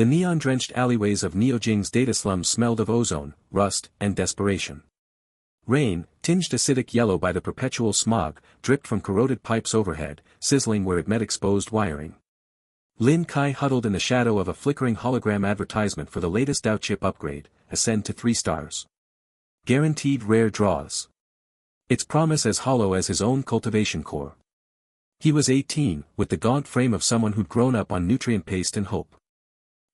The neon-drenched alleyways of Neo-Jing's data slums smelled of ozone, rust, and desperation. Rain, tinged acidic yellow by the perpetual smog, dripped from corroded pipes overhead, sizzling where it met exposed wiring. Lin Kai huddled in the shadow of a flickering hologram advertisement for the latest Dow chip upgrade, ascend to 3 stars. Guaranteed rare draws. Its promise as hollow as his own cultivation core. He was 18, with the gaunt frame of someone who'd grown up on nutrient paste and hope.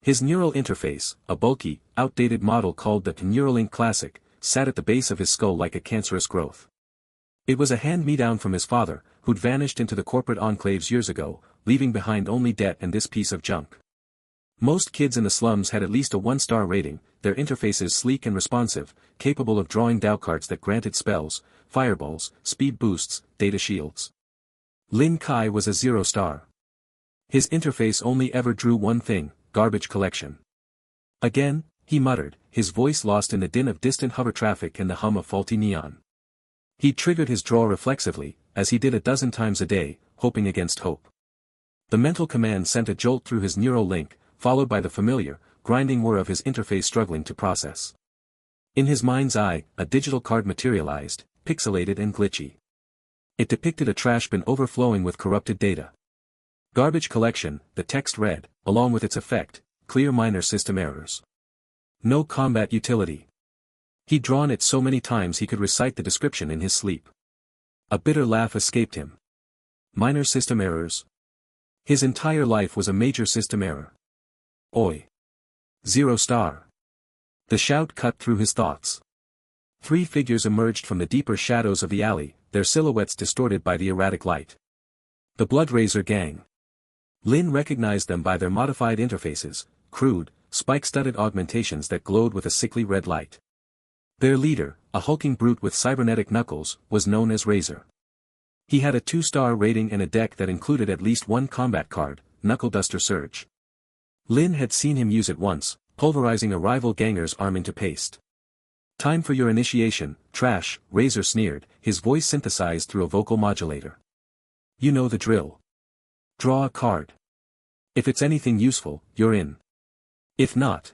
His neural interface, a bulky, outdated model called the Neuralink Classic, sat at the base of his skull like a cancerous growth. It was a hand-me-down from his father, who'd vanished into the corporate enclaves years ago, leaving behind only debt and this piece of junk. Most kids in the slums had at least a 1-star rating, their interfaces sleek and responsive, capable of drawing Dow cards that granted spells, fireballs, speed boosts, data shields. Lin Kai was a 0-star. His interface only ever drew one thing: garbage collection. Again, he muttered, his voice lost in the din of distant hover traffic and the hum of faulty neon. He triggered his draw reflexively, as he did a dozen times a day, hoping against hope. The mental command sent a jolt through his neural link, followed by the familiar, grinding whir of his interface struggling to process. In his mind's eye, a digital card materialized, pixelated and glitchy. It depicted a trash bin overflowing with corrupted data. Garbage collection, the text read, along with its effect, clear minor system errors. No combat utility. He'd drawn it so many times he could recite the description in his sleep. A bitter laugh escaped him. Minor system errors. His entire life was a major system error. Oi. 0-star. The shout cut through his thoughts. 3 figures emerged from the deeper shadows of the alley, their silhouettes distorted by the erratic light. The Bloodrazor gang. Lin recognized them by their modified interfaces, crude, spike-studded augmentations that glowed with a sickly red light. Their leader, a hulking brute with cybernetic knuckles, was known as Razor. He had a 2-star rating and a deck that included at least 1 combat card, Knuckle Duster Surge. Lin had seen him use it once, pulverizing a rival ganger's arm into paste. Time for your initiation, trash, Razor sneered, his voice synthesized through a vocal modulator. You know the drill. Draw a card. If it's anything useful, you're in. If not.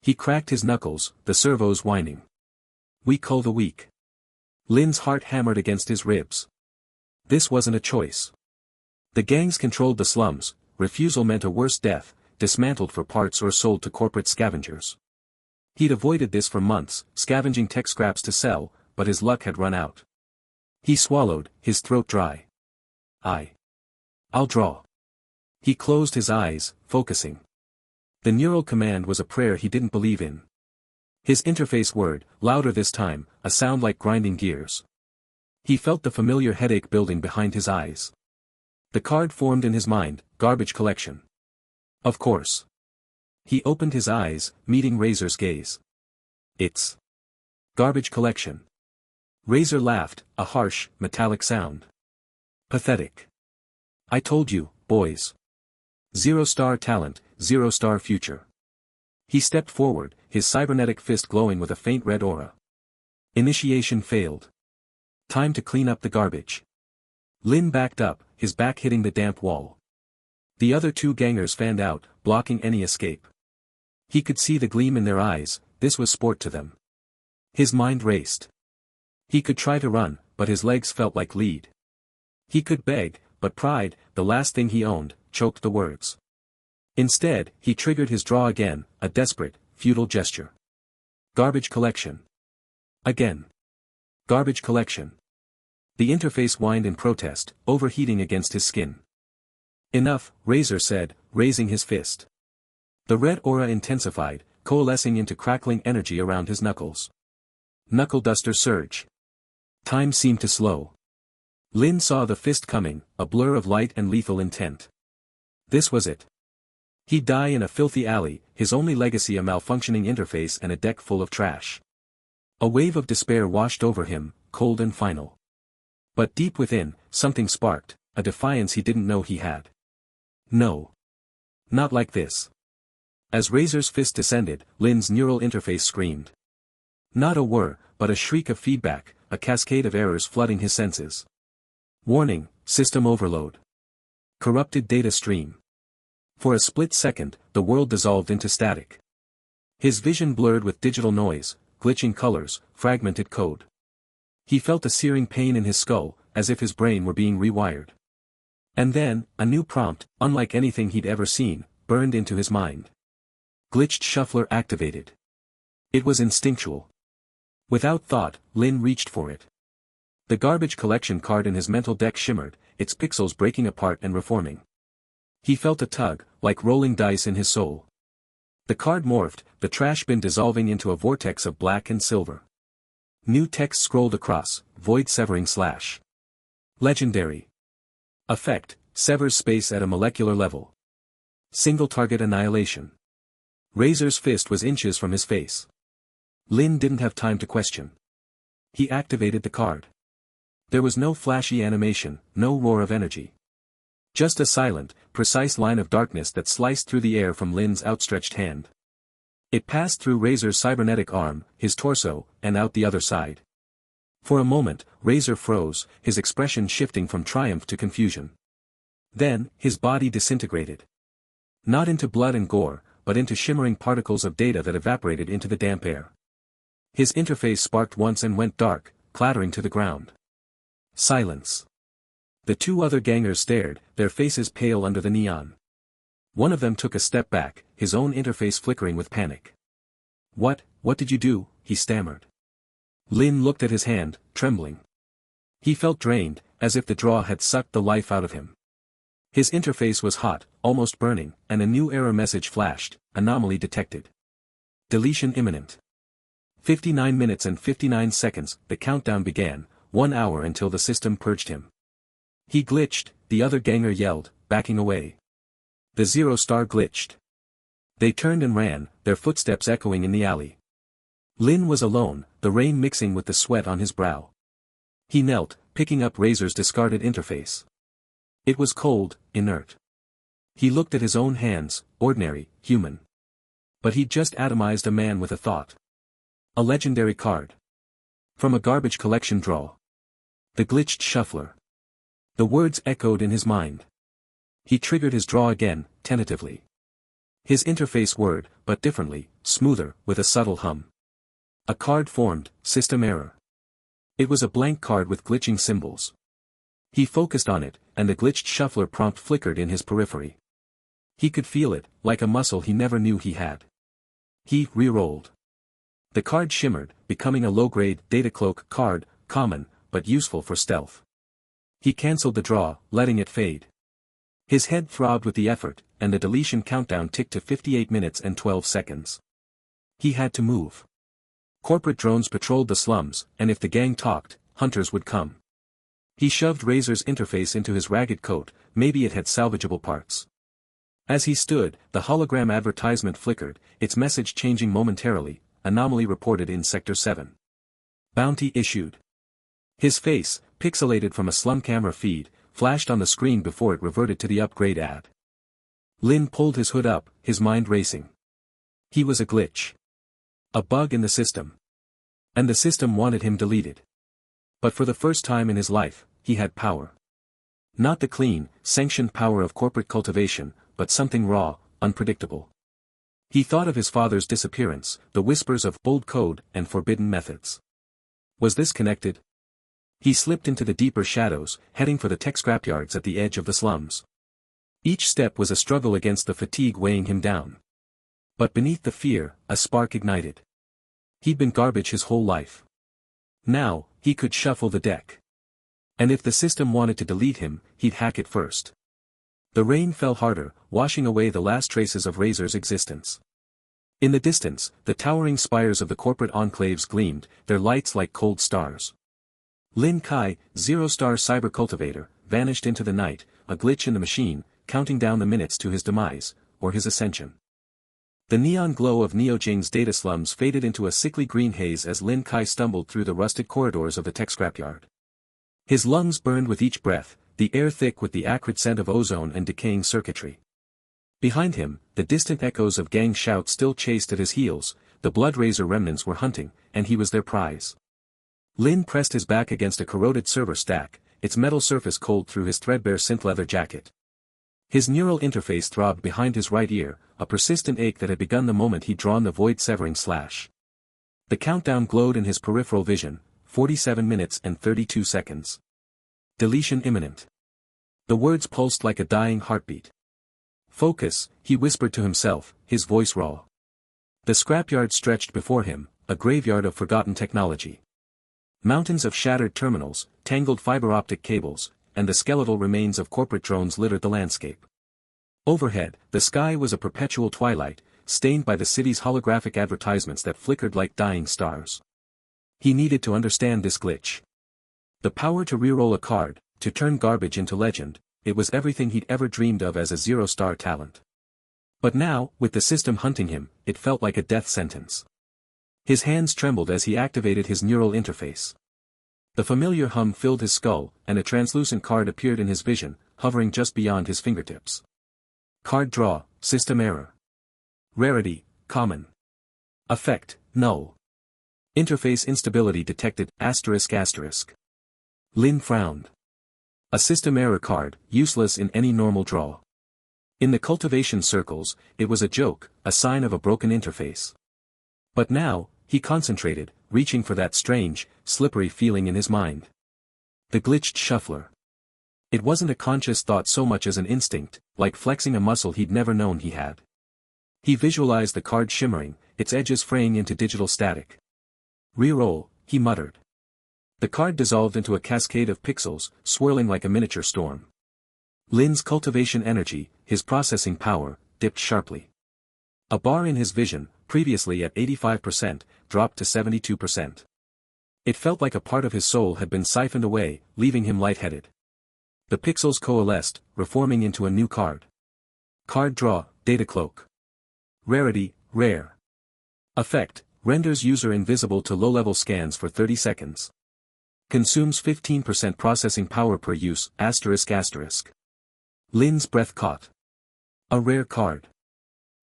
He cracked his knuckles, the servos whining. We cull the weak. Lin's heart hammered against his ribs. This wasn't a choice. The gangs controlled the slums, refusal meant a worse death, dismantled for parts or sold to corporate scavengers. He'd avoided this for months, scavenging tech scraps to sell, but his luck had run out. He swallowed, his throat dry. I'll draw. He closed his eyes, focusing. The neural command was a prayer he didn't believe in. His interface word, louder this time, a sound like grinding gears. He felt the familiar headache building behind his eyes. The card formed in his mind, garbage collection. Of course. He opened his eyes, meeting Razor's gaze. It's garbage collection. Razor laughed, a harsh, metallic sound. Pathetic. I told you, boys. 0-star talent, 0-star future. He stepped forward, his cybernetic fist glowing with a faint red aura. Initiation failed. Time to clean up the garbage. Lin backed up, his back hitting the damp wall. The other 2 gangers fanned out, blocking any escape. He could see the gleam in their eyes, this was sport to them. His mind raced. He could try to run, but his legs felt like lead. He could beg, but pride, the last thing he owned, choked the words. Instead, he triggered his draw again, a desperate, futile gesture. Garbage collection. Again. Garbage collection. The interface whined in protest, overheating against his skin. Enough, Razor said, raising his fist. The red aura intensified, coalescing into crackling energy around his knuckles. Knuckle Duster Surge. Time seemed to slow. Lin saw the fist coming, a blur of light and lethal intent. This was it. He'd die in a filthy alley, his only legacy a malfunctioning interface and a deck full of trash. A wave of despair washed over him, cold and final. But deep within, something sparked, a defiance he didn't know he had. No. Not like this. As Razor's fist descended, Lin's neural interface screamed. Not a whir, but a shriek of feedback, a cascade of errors flooding his senses. Warning, system overload. Corrupted data stream. For a split second, the world dissolved into static. His vision blurred with digital noise, glitching colors, fragmented code. He felt a searing pain in his skull, as if his brain were being rewired. And then, a new prompt, unlike anything he'd ever seen, burned into his mind. Glitched shuffler activated. It was instinctual. Without thought, Lin reached for it. The garbage collection card in his mental deck shimmered, its pixels breaking apart and reforming. He felt a tug, like rolling dice in his soul. The card morphed, the trash bin dissolving into a vortex of black and silver. New text scrolled across, void severing slash. Legendary. Effect, severs space at a molecular level. Single target annihilation. Razor's fist was inches from his face. Lin didn't have time to question. He activated the card. There was no flashy animation, no roar of energy. Just a silent, precise line of darkness that sliced through the air from Lin's outstretched hand. It passed through Razor's cybernetic arm, his torso, and out the other side. For a moment, Razor froze, his expression shifting from triumph to confusion. Then, his body disintegrated. Not into blood and gore, but into shimmering particles of data that evaporated into the damp air. His interface sparked once and went dark, clattering to the ground. Silence. The two other gangers stared, their faces pale under the neon. One of them took a step back, his own interface flickering with panic. What did you do?" he stammered. Lin looked at his hand, trembling. He felt drained, as if the draw had sucked the life out of him. His interface was hot, almost burning, and a new error message flashed, anomaly detected. Deletion imminent. 59 minutes and 59 seconds, the countdown began, 1 hour until the system purged him. He glitched, the other ganger yelled, backing away. The 0-star glitched. They turned and ran, their footsteps echoing in the alley. Lin was alone, the rain mixing with the sweat on his brow. He knelt, picking up Razor's discarded interface. It was cold, inert. He looked at his own hands, ordinary, human. But he'd just atomized a man with a thought. A legendary card. From a garbage collection draw. The glitched shuffler. The words echoed in his mind. He triggered his draw again, tentatively. His interface whirred, but differently, smoother, with a subtle hum. A card formed, system error. It was a blank card with glitching symbols. He focused on it, and the glitched shuffler prompt flickered in his periphery. He could feel it, like a muscle he never knew he had. He re-rolled. The card shimmered, becoming a low-grade data cloak card, common, but useful for stealth. He cancelled the draw, letting it fade. His head throbbed with the effort, and the deletion countdown ticked to 58 minutes and 12 seconds. He had to move. Corporate drones patrolled the slums, and if the gang talked, hunters would come. He shoved Razor's interface into his ragged coat, maybe it had salvageable parts. As he stood, the hologram advertisement flickered, its message changing momentarily, anomaly reported in Sector 7. Bounty issued. His face, pixelated from a slum camera feed, flashed on the screen before it reverted to the upgrade ad. Lin pulled his hood up, his mind racing. He was a glitch. A bug in the system. And the system wanted him deleted. But for the first time in his life, he had power. Not the clean, sanctioned power of corporate cultivation, but something raw, unpredictable. He thought of his father's disappearance, the whispers of old code and forbidden methods. Was this connected? He slipped into the deeper shadows, heading for the tech scrapyards at the edge of the slums. Each step was a struggle against the fatigue weighing him down. But beneath the fear, a spark ignited. He'd been garbage his whole life. Now, he could shuffle the deck. And if the system wanted to delete him, he'd hack it first. The rain fell harder, washing away the last traces of Razor's existence. In the distance, the towering spires of the corporate enclaves gleamed, their lights like cold stars. Lin Kai, 0-star cyber cultivator, vanished into the night, a glitch in the machine, counting down the minutes to his demise, or his ascension. The neon glow of Neo-Jing's data slums faded into a sickly green haze as Lin Kai stumbled through the rusted corridors of the tech scrapyard. His lungs burned with each breath, the air thick with the acrid scent of ozone and decaying circuitry. Behind him, the distant echoes of gang shouts still chased at his heels, the blood razor remnants were hunting, and he was their prize. Lin pressed his back against a corroded server stack, its metal surface cold through his threadbare synth leather jacket. His neural interface throbbed behind his right ear, a persistent ache that had begun the moment he'd drawn the void-severing slash. The countdown glowed in his peripheral vision, 47 minutes and 32 seconds. Deletion imminent. The words pulsed like a dying heartbeat. Focus, he whispered to himself, his voice raw. The scrapyard stretched before him, a graveyard of forgotten technology. Mountains of shattered terminals, tangled fiber-optic cables, and the skeletal remains of corporate drones littered the landscape. Overhead, the sky was a perpetual twilight, stained by the city's holographic advertisements that flickered like dying stars. He needed to understand this glitch. The power to reroll a card, to turn garbage into legend, it was everything he'd ever dreamed of as a zero-star talent. But now, with the system hunting him, it felt like a death sentence. His hands trembled as he activated his neural interface. The familiar hum filled his skull, and a translucent card appeared in his vision, hovering just beyond his fingertips. Card draw, system error. Rarity, common. Effect, null. Interface instability detected, ***. Lin frowned. A system error card, useless in any normal draw. In the cultivation circles, it was a joke, a sign of a broken interface. But now, he concentrated, reaching for that strange, slippery feeling in his mind. The glitched shuffler. It wasn't a conscious thought so much as an instinct, like flexing a muscle he'd never known he had. He visualized the card shimmering, its edges fraying into digital static. Reroll, he muttered. The card dissolved into a cascade of pixels, swirling like a miniature storm. Lin's cultivation energy, his processing power, dipped sharply. A bar in his vision, previously at 85%, dropped to 72%. It felt like a part of his soul had been siphoned away, leaving him lightheaded. The pixels coalesced, reforming into a new card. Card draw, data cloak. Rarity, rare. Effect, renders user invisible to low-level scans for 30 seconds. Consumes 15% processing power per use, ***. Lin's breath caught. A rare card.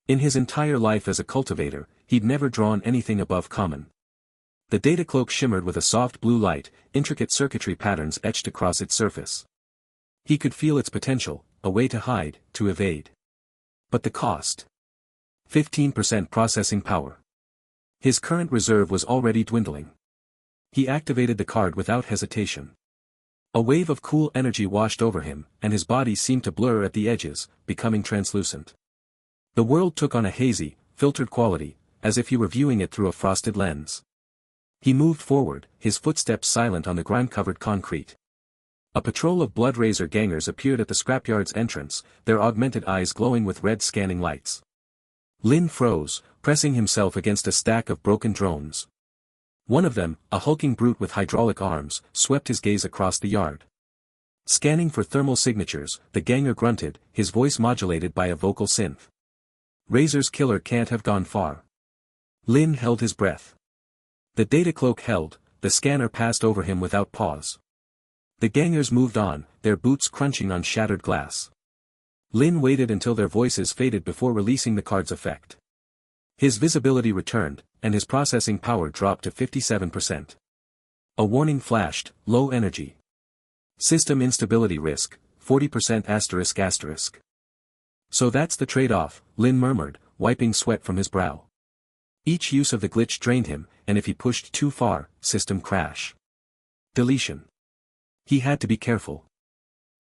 In his entire life as a cultivator, he'd never drawn anything above common. The data cloak shimmered with a soft blue light, intricate circuitry patterns etched across its surface. He could feel its potential, a way to hide, to evade. But the cost? 15% processing power. His current reserve was already dwindling. He activated the card without hesitation. A wave of cool energy washed over him, and his body seemed to blur at the edges, becoming translucent. The world took on a hazy, filtered quality, as if he were viewing it through a frosted lens. He moved forward, his footsteps silent on the grime-covered concrete. A patrol of Blood Razor gangers appeared at the scrapyard's entrance, their augmented eyes glowing with red scanning lights. Lin froze, pressing himself against a stack of broken drones. One of them, a hulking brute with hydraulic arms, swept his gaze across the yard. Scanning for thermal signatures, the ganger grunted, his voice modulated by a vocal synth. Razor's killer can't have gone far. Lin held his breath. The data cloak held, the scanner passed over him without pause. The gangers moved on, their boots crunching on shattered glass. Lin waited until their voices faded before releasing the card's effect. His visibility returned, and his processing power dropped to 57%. A warning flashed, low energy. System instability risk, 40%***. So that's the trade-off, Lin murmured, wiping sweat from his brow. Each use of the glitch drained him, and if he pushed too far, system crash. Deletion. He had to be careful.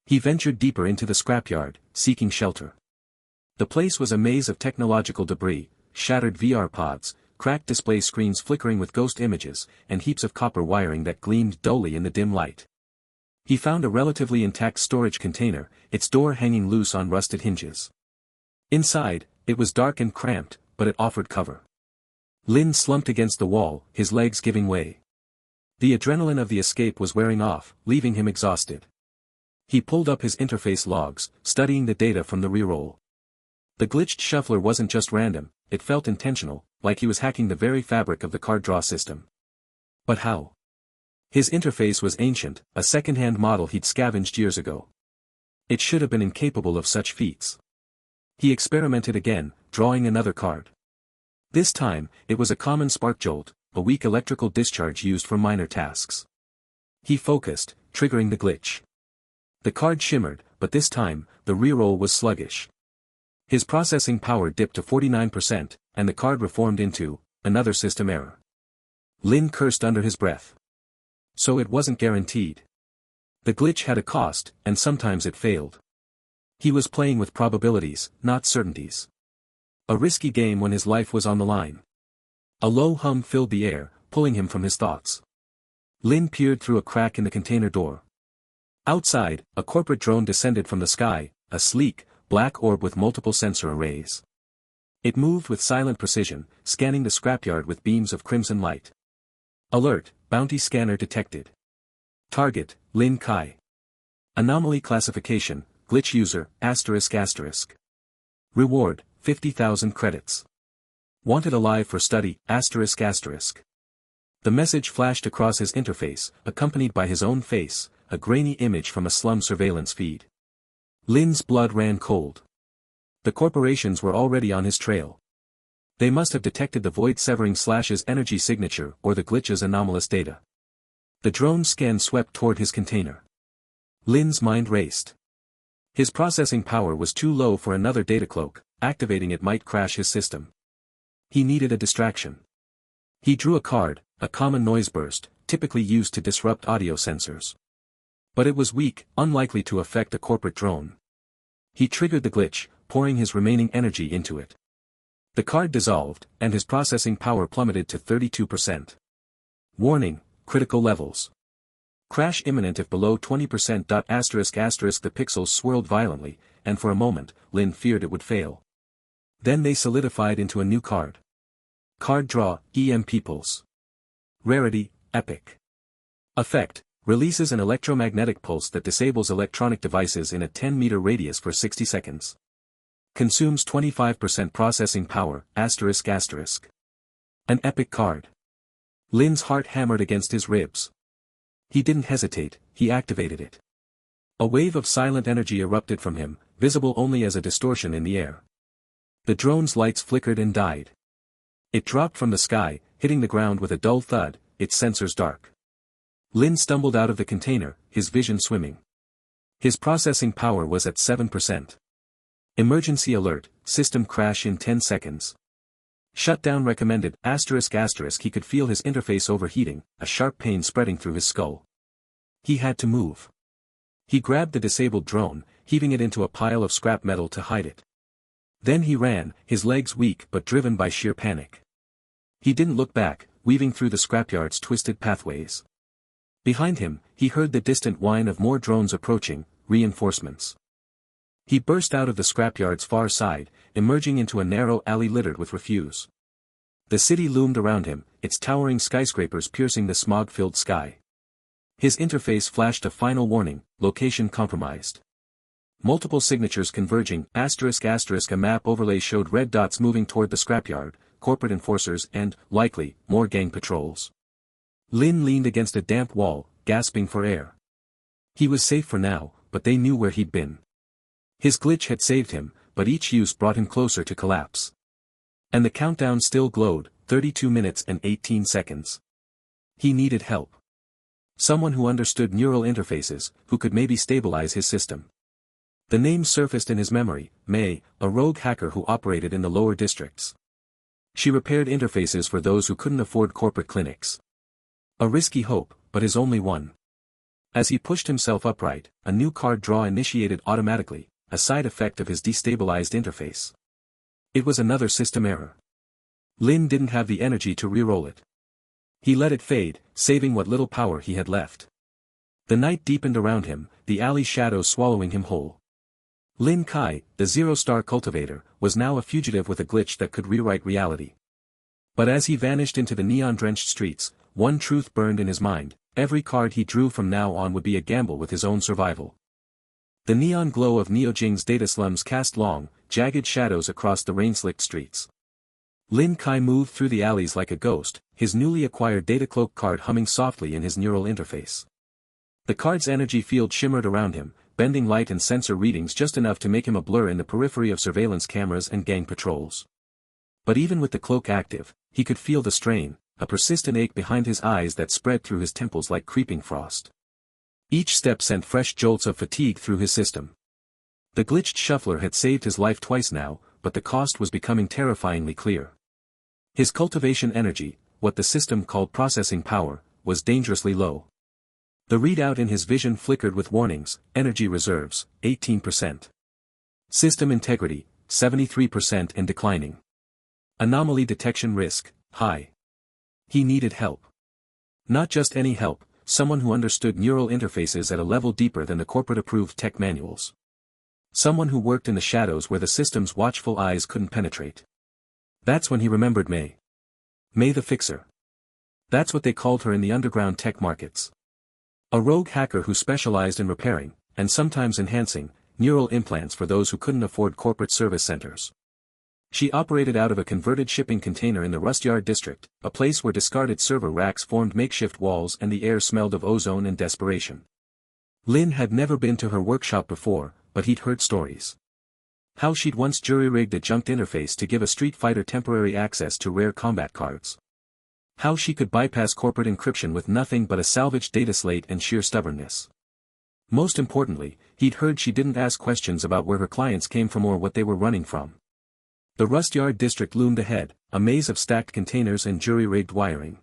He ventured deeper into the scrapyard, seeking shelter. The place was a maze of technological debris, shattered VR pods, cracked display screens flickering with ghost images, and heaps of copper wiring that gleamed dully in the dim light. He found a relatively intact storage container, its door hanging loose on rusted hinges. Inside, it was dark and cramped, but it offered cover. Lin slumped against the wall, his legs giving way. The adrenaline of the escape was wearing off, leaving him exhausted. He pulled up his interface logs, studying the data from the reroll. The glitched shuffler wasn't just random, it felt intentional, like he was hacking the very fabric of the card draw system. But how? His interface was ancient, a second-hand model he'd scavenged years ago. It should have been incapable of such feats. He experimented again, drawing another card. This time, it was a common spark jolt, a weak electrical discharge used for minor tasks. He focused, triggering the glitch. The card shimmered, but this time, the reroll was sluggish. His processing power dipped to 49%, and the card reformed into another system error. Lin cursed under his breath. So it wasn't guaranteed. The glitch had a cost, and sometimes it failed. He was playing with probabilities, not certainties. A risky game when his life was on the line. A low hum filled the air, pulling him from his thoughts. Lin peered through a crack in the container door. Outside, a corporate drone descended from the sky, a sleek, black orb with multiple sensor arrays. It moved with silent precision, scanning the scrapyard with beams of crimson light. Alert, bounty scanner detected. Target, Lin Kai. Anomaly classification, glitch user, ***. Reward, 50,000 credits. Wanted alive for study, ***. The message flashed across his interface, accompanied by his own face, a grainy image from a slum surveillance feed. Lin's blood ran cold. The corporations were already on his trail. They must have detected the void-severing slash's energy signature or the glitch's anomalous data. The drone's scan swept toward his container. Lin's mind raced. His processing power was too low for another data cloak, activating it might crash his system. He needed a distraction. He drew a card, a common noise burst, typically used to disrupt audio sensors. But it was weak, unlikely to affect a corporate drone. He triggered the glitch, pouring his remaining energy into it. The card dissolved, and his processing power plummeted to 32%. Warning, critical levels. Crash imminent if below 20%. The pixels swirled violently, and for a moment, Lin feared it would fail. Then they solidified into a new card. Card draw, EM Peoples. Rarity, Epic. Effect, releases an electromagnetic pulse that disables electronic devices in a 10-meter radius for 60 seconds. Consumes 25% processing power, ***. An epic card. Lin's heart hammered against his ribs. He didn't hesitate, he activated it. A wave of silent energy erupted from him, visible only as a distortion in the air. The drone's lights flickered and died. It dropped from the sky, hitting the ground with a dull thud, its sensors dark. Lin stumbled out of the container, his vision swimming. His processing power was at 7%. Emergency alert, system crash in 10 seconds. Shutdown recommended, ***. He could feel his interface overheating, a sharp pain spreading through his skull. He had to move. He grabbed the disabled drone, heaving it into a pile of scrap metal to hide it. Then he ran, his legs weak but driven by sheer panic. He didn't look back, weaving through the scrapyard's twisted pathways. Behind him, he heard the distant whine of more drones approaching, reinforcements. He burst out of the scrapyard's far side, emerging into a narrow alley littered with refuse. The city loomed around him, its towering skyscrapers piercing the smog-filled sky. His interface flashed a final warning, location compromised. Multiple signatures converging, ***. A map overlay showed red dots moving toward the scrapyard, corporate enforcers and, likely, more gang patrols. Lin leaned against a damp wall, gasping for air. He was safe for now, but they knew where he'd been. His glitch had saved him, but each use brought him closer to collapse. And the countdown still glowed, 32 minutes and 18 seconds. He needed help. Someone who understood neural interfaces, who could maybe stabilize his system. The name surfaced in his memory, May, a rogue hacker who operated in the lower districts. She repaired interfaces for those who couldn't afford corporate clinics. A risky hope, but his only one. As he pushed himself upright, a new card draw initiated automatically, a side effect of his destabilized interface. It was another system error. Lin didn't have the energy to re-roll it. He let it fade, saving what little power he had left. The night deepened around him, the alley shadows swallowing him whole. Lin Kai, the zero-star cultivator, was now a fugitive with a glitch that could rewrite reality. But as he vanished into the neon-drenched streets, one truth burned in his mind: every card he drew from now on would be a gamble with his own survival. The neon glow of Neo-Jing's data slums cast long, jagged shadows across the rain-slicked streets. Lin Kai moved through the alleys like a ghost, his newly acquired data cloak card humming softly in his neural interface. The card's energy field shimmered around him, bending light and sensor readings just enough to make him a blur in the periphery of surveillance cameras and gang patrols. But even with the cloak active, he could feel the strain, a persistent ache behind his eyes that spread through his temples like creeping frost. Each step sent fresh jolts of fatigue through his system. The glitched shuffler had saved his life twice now, but the cost was becoming terrifyingly clear. His cultivation energy, what the system called processing power, was dangerously low. The readout in his vision flickered with warnings: energy reserves, 18%. System integrity, 73% and declining. Anomaly detection risk, high. He needed help. Not just any help, someone who understood neural interfaces at a level deeper than the corporate-approved tech manuals. Someone who worked in the shadows where the system's watchful eyes couldn't penetrate. That's when he remembered May. May the Fixer. That's what they called her in the underground tech markets. A rogue hacker who specialized in repairing, and sometimes enhancing, neural implants for those who couldn't afford corporate service centers. She operated out of a converted shipping container in the Rustyard district, a place where discarded server racks formed makeshift walls and the air smelled of ozone and desperation. Lin had never been to her workshop before, but he'd heard stories. How she'd once jury-rigged a junked interface to give a Street Fighter temporary access to rare combat cards. How she could bypass corporate encryption with nothing but a salvaged data slate and sheer stubbornness. Most importantly, he'd heard she didn't ask questions about where her clients came from or what they were running from. The Rustyard district loomed ahead, a maze of stacked containers and jury-rigged wiring.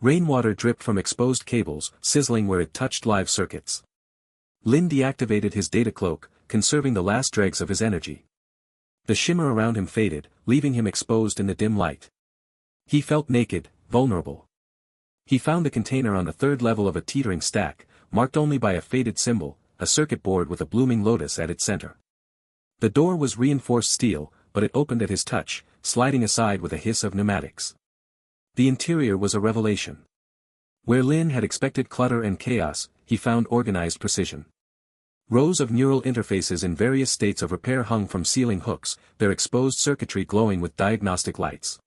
Rainwater dripped from exposed cables, sizzling where it touched live circuits. Lin deactivated his data cloak, conserving the last dregs of his energy. The shimmer around him faded, leaving him exposed in the dim light. He felt naked, vulnerable. He found the container on the third level of a teetering stack, marked only by a faded symbol, a circuit board with a blooming lotus at its center. The door was reinforced steel, but it opened at his touch, sliding aside with a hiss of pneumatics. The interior was a revelation. Where Lin had expected clutter and chaos, he found organized precision. Rows of neural interfaces in various states of repair hung from ceiling hooks, their exposed circuitry glowing with diagnostic lights.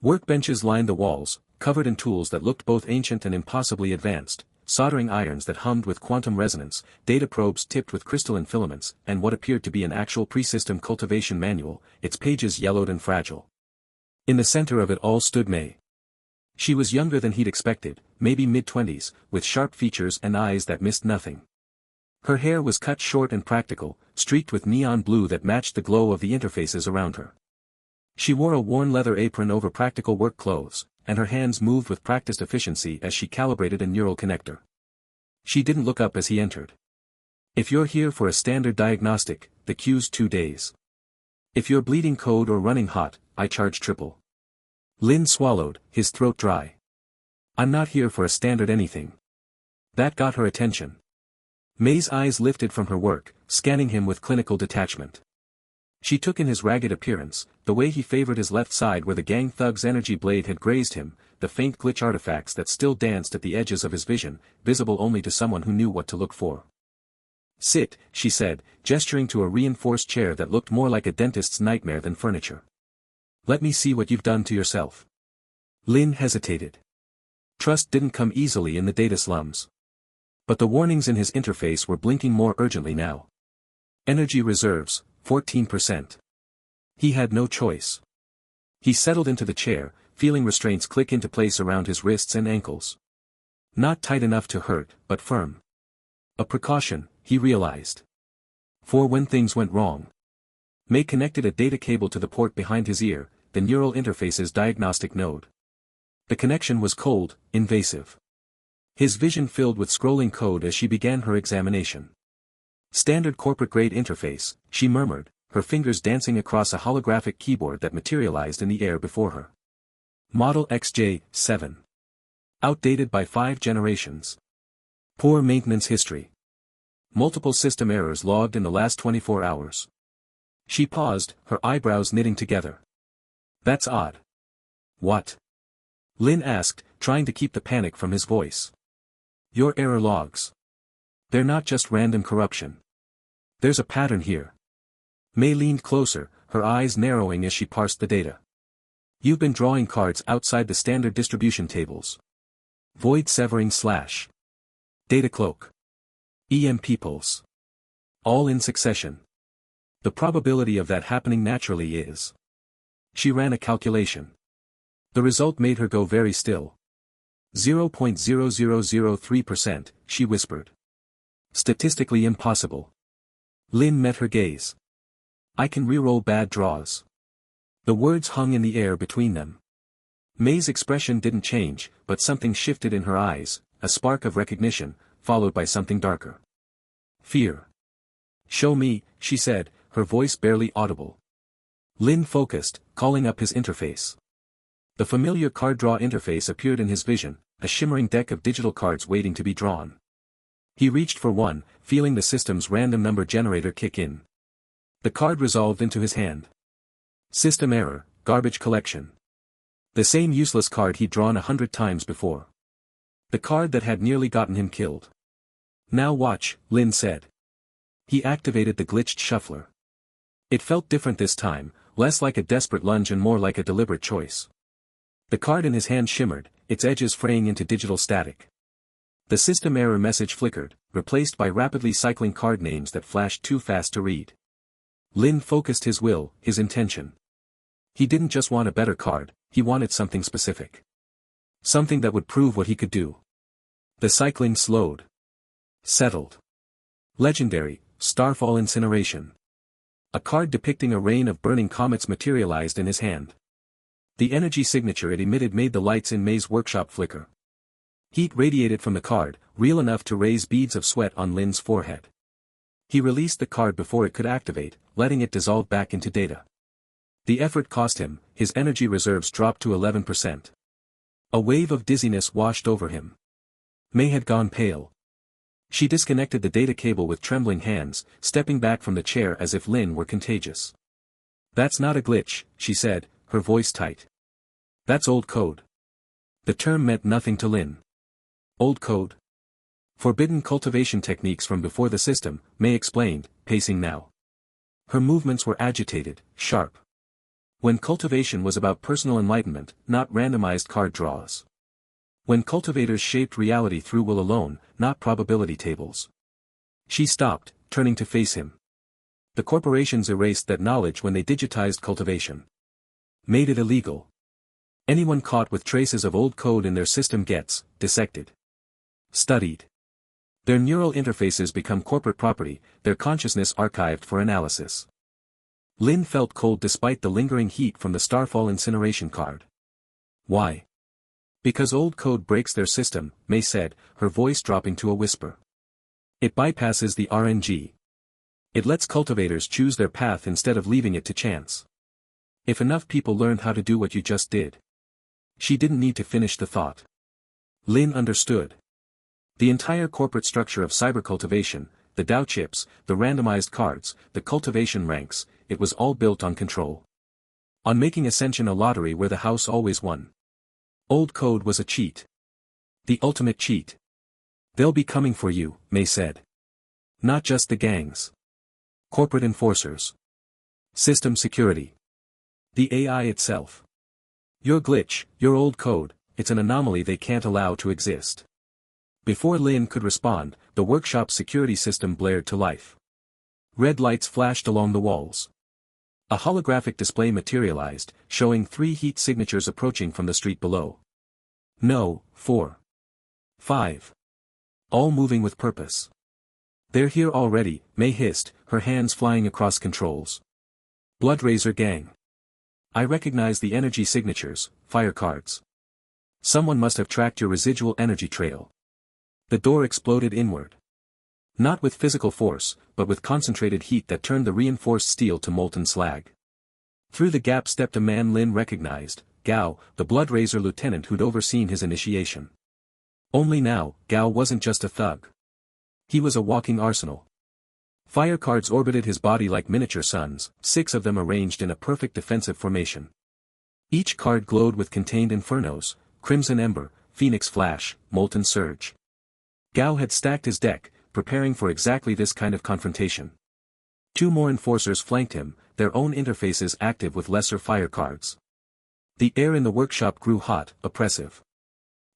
Workbenches lined the walls, covered in tools that looked both ancient and impossibly advanced, soldering irons that hummed with quantum resonance, data probes tipped with crystalline filaments, and what appeared to be an actual pre-system cultivation manual, its pages yellowed and fragile. In the center of it all stood May. She was younger than he'd expected, maybe mid-20s, with sharp features and eyes that missed nothing. Her hair was cut short and practical, streaked with neon blue that matched the glow of the interfaces around her. She wore a worn leather apron over practical work clothes, and her hands moved with practiced efficiency as she calibrated a neural connector. She didn't look up as he entered. If you're here for a standard diagnostic, the queue's 2 days. If you're bleeding code or running hot, I charge triple. Lin swallowed, his throat dry. I'm not here for a standard anything. That got her attention. May's eyes lifted from her work, scanning him with clinical detachment. She took in his ragged appearance, the way he favored his left side where the gang thug's energy blade had grazed him, the faint glitch artifacts that still danced at the edges of his vision, visible only to someone who knew what to look for. Sit, she said, gesturing to a reinforced chair that looked more like a dentist's nightmare than furniture. Let me see what you've done to yourself. Lin hesitated. Trust didn't come easily in the data slums. But the warnings in his interface were blinking more urgently now. Energy reserves, 14%. He had no choice. He settled into the chair, feeling restraints click into place around his wrists and ankles. Not tight enough to hurt, but firm. A precaution, he realized. For when things went wrong. May connected a data cable to the port behind his ear, the neural interface's diagnostic node. The connection was cold, invasive. His vision filled with scrolling code as she began her examination. Standard corporate-grade interface, she murmured, her fingers dancing across a holographic keyboard that materialized in the air before her. Model XJ7. Outdated by 5 generations. Poor maintenance history. Multiple system errors logged in the last 24 hours. She paused, her eyebrows knitting together. That's odd. What? Lin asked, trying to keep the panic from his voice. Your error logs. They're not just random corruption. There's a pattern here. May leaned closer, her eyes narrowing as she parsed the data. You've been drawing cards outside the standard distribution tables. Void severing slash. Data cloak. EMP pulse. All in succession. The probability of that happening naturally is. She ran a calculation. The result made her go very still. 0.0003%, she whispered. Statistically impossible. Lin met her gaze. I can reroll bad draws. The words hung in the air between them. May's expression didn't change, but something shifted in her eyes, a spark of recognition, followed by something darker. Fear. Show me, she said, her voice barely audible. Lin focused, calling up his interface. The familiar card draw interface appeared in his vision, a shimmering deck of digital cards waiting to be drawn. He reached for one, feeling the system's random number generator kick in. The card resolved into his hand. System error, garbage collection. The same useless card he'd drawn 100 times before. The card that had nearly gotten him killed. Now watch, Lin said. He activated the glitched shuffler. It felt different this time, less like a desperate lunge and more like a deliberate choice. The card in his hand shimmered, its edges fraying into digital static. The system error message flickered, replaced by rapidly cycling card names that flashed too fast to read. Lin focused his will, his intention. He didn't just want a better card, he wanted something specific. Something that would prove what he could do. The cycling slowed. Settled. Legendary, Starfall Incineration. A card depicting a rain of burning comets materialized in his hand. The energy signature it emitted made the lights in May's workshop flicker. Heat radiated from the card, real enough to raise beads of sweat on Lin's forehead. He released the card before it could activate, letting it dissolve back into data. The effort cost him, his energy reserves dropped to 11%. A wave of dizziness washed over him. May had gone pale. She disconnected the data cable with trembling hands, stepping back from the chair as if Lin were contagious. That's not a glitch, she said, her voice tight. That's old code. The term meant nothing to Lin. Old code? Forbidden cultivation techniques from before the system, May explained, pacing now. Her movements were agitated, sharp. When cultivation was about personal enlightenment, not randomized card draws. When cultivators shaped reality through will alone, not probability tables. She stopped, turning to face him. The corporations erased that knowledge when they digitized cultivation. Made it illegal. Anyone caught with traces of old code in their system gets dissected. Studied. Their neural interfaces become corporate property, their consciousness archived for analysis. Lin felt cold despite the lingering heat from the Starfall Incineration card. Why? Because old code breaks their system, May said, her voice dropping to a whisper. It bypasses the RNG. It lets cultivators choose their path instead of leaving it to chance. If enough people learned how to do what you just did. She didn't need to finish the thought. Lin understood. The entire corporate structure of cyber cultivation, the Dow chips, the randomized cards, the cultivation ranks, it was all built on control. On making Ascension a lottery where the house always won. Old code was a cheat. The ultimate cheat. They'll be coming for you, May said. Not just the gangs. Corporate enforcers. System security. The AI itself. Your glitch, your old code, it's an anomaly they can't allow to exist. Before Lin could respond, the workshop's security system blared to life. Red lights flashed along the walls. A holographic display materialized, showing 3 heat signatures approaching from the street below. No, 4. 5. All moving with purpose. They're here already, May hissed, her hands flying across controls. Bloodraiser gang. I recognize the energy signatures, fire cards. Someone must have tracked your residual energy trail. The door exploded inward. Not with physical force, but with concentrated heat that turned the reinforced steel to molten slag. Through the gap stepped a man Lin recognized, Gao, the Bloodraiser lieutenant who'd overseen his initiation. Only now, Gao wasn't just a thug. He was a walking arsenal. Fire cards orbited his body like miniature suns, 6 of them arranged in a perfect defensive formation. Each card glowed with contained infernos, Crimson Ember, Phoenix Flash, Molten Surge. Gao had stacked his deck, preparing for exactly this kind of confrontation. 2 more enforcers flanked him, their own interfaces active with lesser fire cards. The air in the workshop grew hot, oppressive.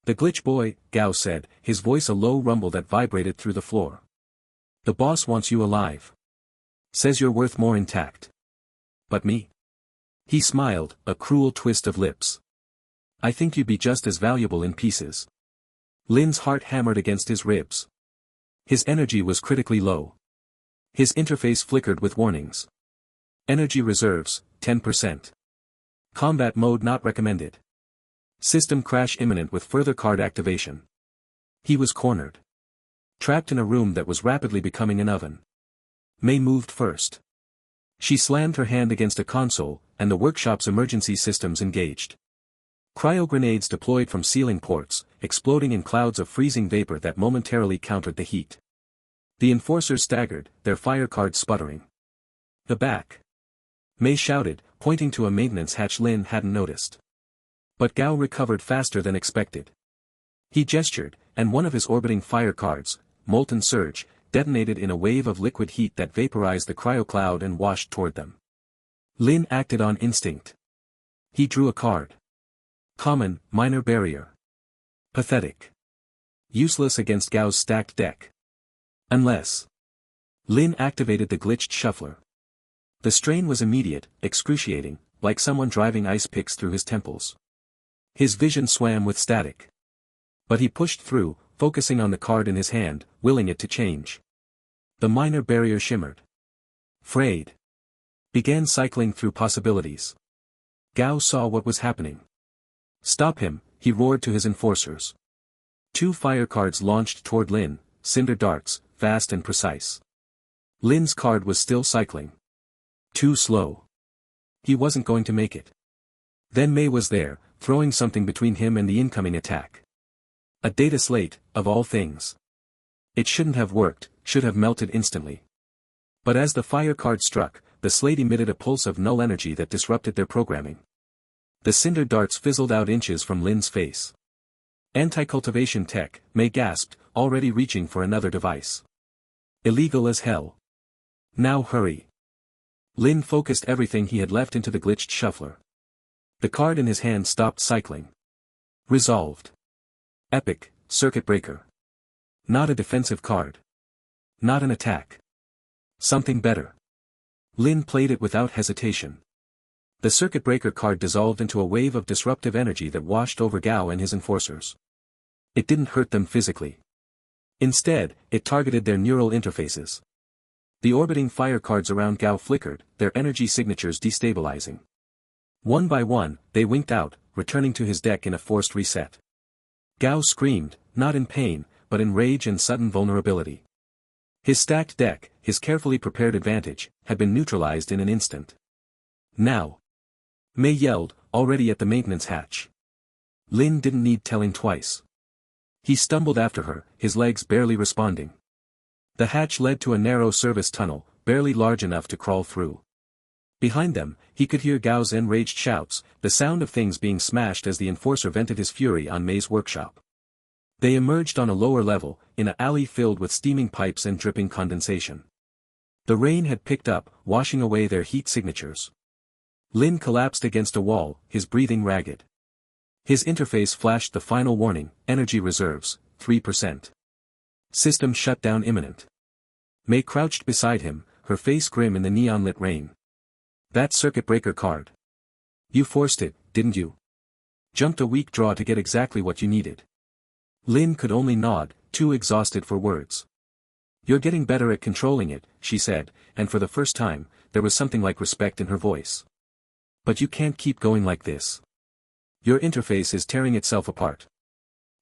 The glitch boy, Gao said, his voice a low rumble that vibrated through the floor. The boss wants you alive. Says you're worth more intact. But me? He smiled, a cruel twist of lips. I think you'd be just as valuable in pieces. Lin's heart hammered against his ribs. His energy was critically low. His interface flickered with warnings. Energy reserves, 10%. Combat mode not recommended. System crash imminent with further card activation. He was cornered. Trapped in a room that was rapidly becoming an oven. May moved first. She slammed her hand against a console, and the workshop's emergency systems engaged. Cryo-grenades deployed from ceiling ports, exploding in clouds of freezing vapor that momentarily countered the heat. The enforcers staggered, their fire cards sputtering. The back. May shouted, pointing to a maintenance hatch Lin hadn't noticed. But Gao recovered faster than expected. He gestured, and one of his orbiting fire cards, Molten Surge, detonated in a wave of liquid heat that vaporized the cryo-cloud and washed toward them. Lin acted on instinct. He drew a card. Common, Minor Barrier. Pathetic. Useless against Gao's stacked deck. Unless. Lin activated the glitched shuffler. The strain was immediate, excruciating, like someone driving ice picks through his temples. His vision swam with static. But he pushed through, focusing on the card in his hand, willing it to change. The minor barrier shimmered. Frayed. Began cycling through possibilities. Gao saw what was happening. Stop him, he roared to his enforcers. 2 fire cards launched toward Lin, cinder darts, fast and precise. Lin's card was still cycling. Too slow. He wasn't going to make it. Then May was there, throwing something between him and the incoming attack. A data slate, of all things. It shouldn't have worked, should have melted instantly. But as the fire card struck, the slate emitted a pulse of null energy that disrupted their programming. The cinder darts fizzled out inches from Lin's face. Anti-cultivation tech, May gasped, already reaching for another device. Illegal as hell. Now hurry. Lin focused everything he had left into the glitched shuffler. The card in his hand stopped cycling. Resolved. Epic, circuit breaker. Not a defensive card. Not an attack. Something better. Lin played it without hesitation. The circuit breaker card dissolved into a wave of disruptive energy that washed over Gao and his enforcers. It didn't hurt them physically. Instead, it targeted their neural interfaces. The orbiting fire cards around Gao flickered, their energy signatures destabilizing. One by one, they winked out, returning to his deck in a forced reset. Gao screamed, not in pain, but in rage and sudden vulnerability. His stacked deck, his carefully prepared advantage, had been neutralized in an instant. Now. May yelled, already at the maintenance hatch. Lin didn't need telling twice. He stumbled after her, his legs barely responding. The hatch led to a narrow service tunnel, barely large enough to crawl through. Behind them, he could hear Gao's enraged shouts, the sound of things being smashed as the enforcer vented his fury on May's workshop. They emerged on a lower level, in an alley filled with steaming pipes and dripping condensation. The rain had picked up, washing away their heat signatures. Lin collapsed against a wall, his breathing ragged. His interface flashed the final warning, energy reserves, 3%. System shutdown imminent. May crouched beside him, her face grim in the neon-lit rain. That circuit breaker card. You forced it, didn't you? Jumped a weak draw to get exactly what you needed. Lin could only nod, too exhausted for words. You're getting better at controlling it, she said, and for the first time, there was something like respect in her voice. But you can't keep going like this. Your interface is tearing itself apart.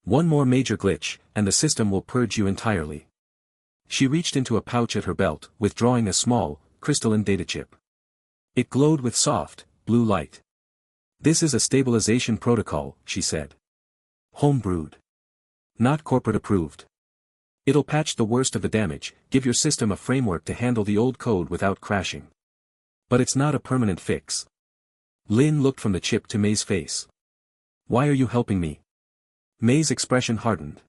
One more major glitch, and the system will purge you entirely. She reached into a pouch at her belt, withdrawing a small, crystalline data chip. It glowed with soft, blue light. This is a stabilization protocol, she said. Homebrewed. Not corporate approved. It'll patch the worst of the damage, give your system a framework to handle the old code without crashing. But it's not a permanent fix. Lin looked from the chip to May's face. Why are you helping me? May's expression hardened.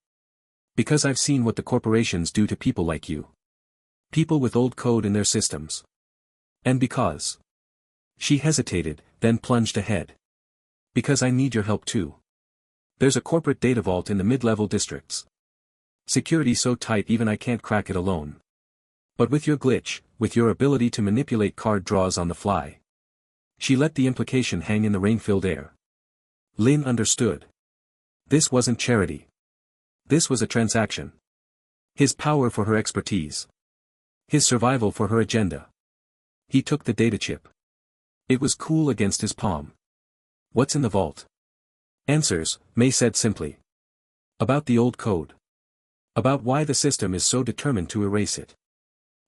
Because I've seen what the corporations do to people like you. People with old code in their systems. And because. She hesitated, then plunged ahead. Because I need your help too. There's a corporate data vault in the mid-level districts. Security so tight even I can't crack it alone. But with your glitch, with your ability to manipulate card draws on the fly. She let the implication hang in the rain-filled air. Lin understood. This wasn't charity. This was a transaction. His power for her expertise. His survival for her agenda. He took the data chip. It was cool against his palm. What's in the vault? Answers, May said simply. About the old code. About why the system is so determined to erase it.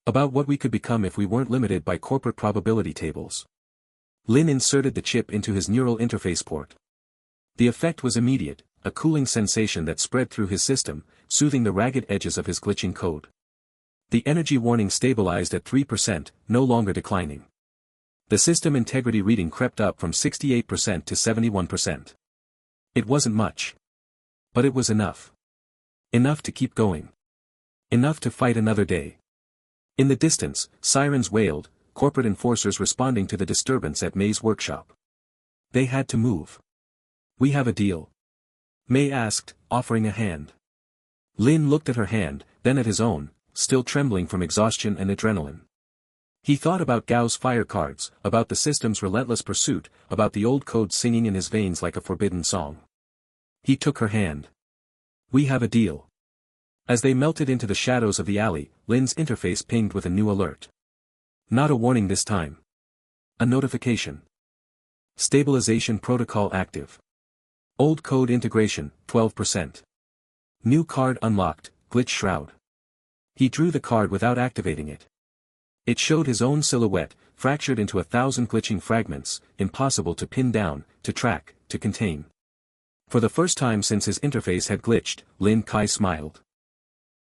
About what we could become if we weren't limited by corporate probability tables. Lin inserted the chip into his neural interface port. The effect was immediate, a cooling sensation that spread through his system, soothing the ragged edges of his glitching code. The energy warning stabilized at 3%, no longer declining. The system integrity reading crept up from 68% to 71%. It wasn't much. But it was enough. Enough to keep going. Enough to fight another day. In the distance, sirens wailed, corporate enforcers responding to the disturbance at May's workshop. They had to move. We have a deal. May asked, offering a hand. Lin looked at her hand, then at his own, still trembling from exhaustion and adrenaline. He thought about Gao's fire cards, about the system's relentless pursuit, about the old code singing in his veins like a forbidden song. He took her hand. We have a deal. As they melted into the shadows of the alley, Lin's interface pinged with a new alert. Not a warning this time. A notification. Stabilization protocol active. Old code integration, 12%. New card unlocked, glitch shroud. He drew the card without activating it. It showed his own silhouette, fractured into 1,000 glitching fragments, impossible to pin down, to track, to contain. For the first time since his interface had glitched, Lin Kai smiled.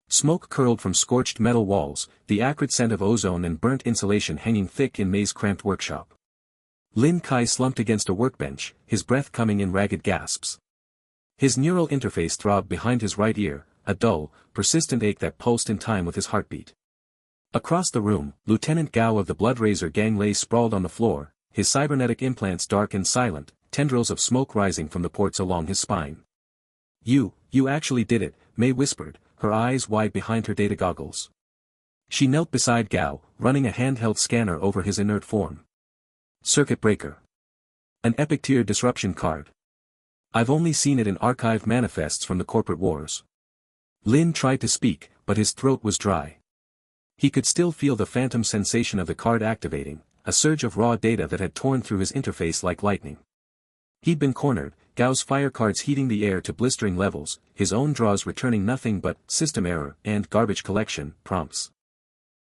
Smoke curled from scorched metal walls, the acrid scent of ozone and burnt insulation hanging thick in May's cramped workshop. Lin Kai slumped against a workbench, his breath coming in ragged gasps. His neural interface throbbed behind his right ear, a dull, persistent ache that pulsed in time with his heartbeat. Across the room, Lieutenant Gao of the Bloodraiser gang lay sprawled on the floor, his cybernetic implants dark and silent, tendrils of smoke rising from the ports along his spine. You actually did it, May whispered, her eyes wide behind her data goggles. She knelt beside Gao, running a handheld scanner over his inert form. Circuit breaker. An epic tier disruption card. I've only seen it in archived manifests from the corporate wars. Lin tried to speak, but his throat was dry. He could still feel the phantom sensation of the card activating, a surge of raw data that had torn through his interface like lightning. He'd been cornered, Gao's fire cards heating the air to blistering levels, his own draws returning nothing but system error and garbage collection prompts.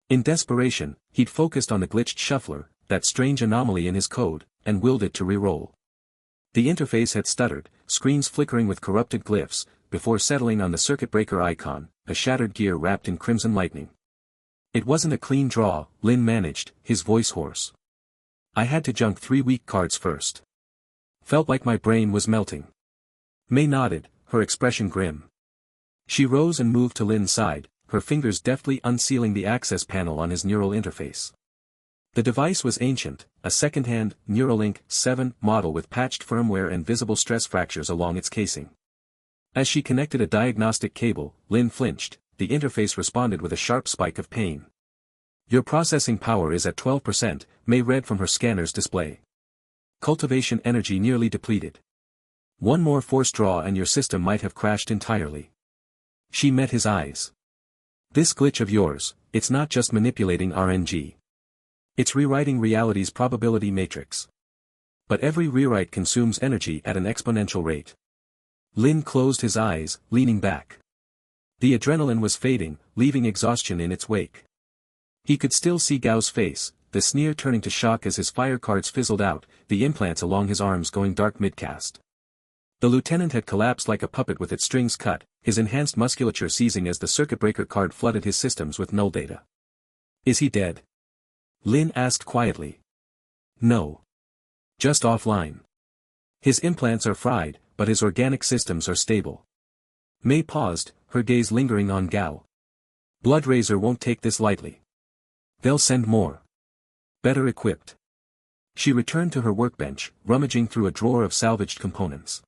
In desperation, he'd focused on the glitched shuffler, that strange anomaly in his code, and willed it to re-roll. The interface had stuttered, screens flickering with corrupted glyphs, before settling on the circuit breaker icon, a shattered gear wrapped in crimson lightning. It wasn't a clean draw, Lin managed, his voice hoarse. I had to junk 3 weak cards first. Felt like my brain was melting. May nodded, her expression grim. She rose and moved to Lin's side, her fingers deftly unsealing the access panel on his neural interface. The device was ancient, a second-hand, Neuralink 7 model with patched firmware and visible stress fractures along its casing. As she connected a diagnostic cable, Lin flinched, the interface responded with a sharp spike of pain. Your processing power is at 12%, May read from her scanner's display. Cultivation energy nearly depleted. One more force draw and your system might have crashed entirely. She met his eyes. This glitch of yours, it's not just manipulating RNG. It's rewriting reality's probability matrix. But every rewrite consumes energy at an exponential rate. Lin closed his eyes, leaning back. The adrenaline was fading, leaving exhaustion in its wake. He could still see Gao's face, the sneer turning to shock as his fire cards fizzled out, the implants along his arms going dark mid-cast. The lieutenant had collapsed like a puppet with its strings cut, his enhanced musculature seizing as the circuit breaker card flooded his systems with null data. Is he dead? Lin asked quietly. No. Just offline. His implants are fried, but his organic systems are stable. May paused, her gaze lingering on Gao. Bloodraiser won't take this lightly. They'll send more. Better equipped. She returned to her workbench, rummaging through a drawer of salvaged components.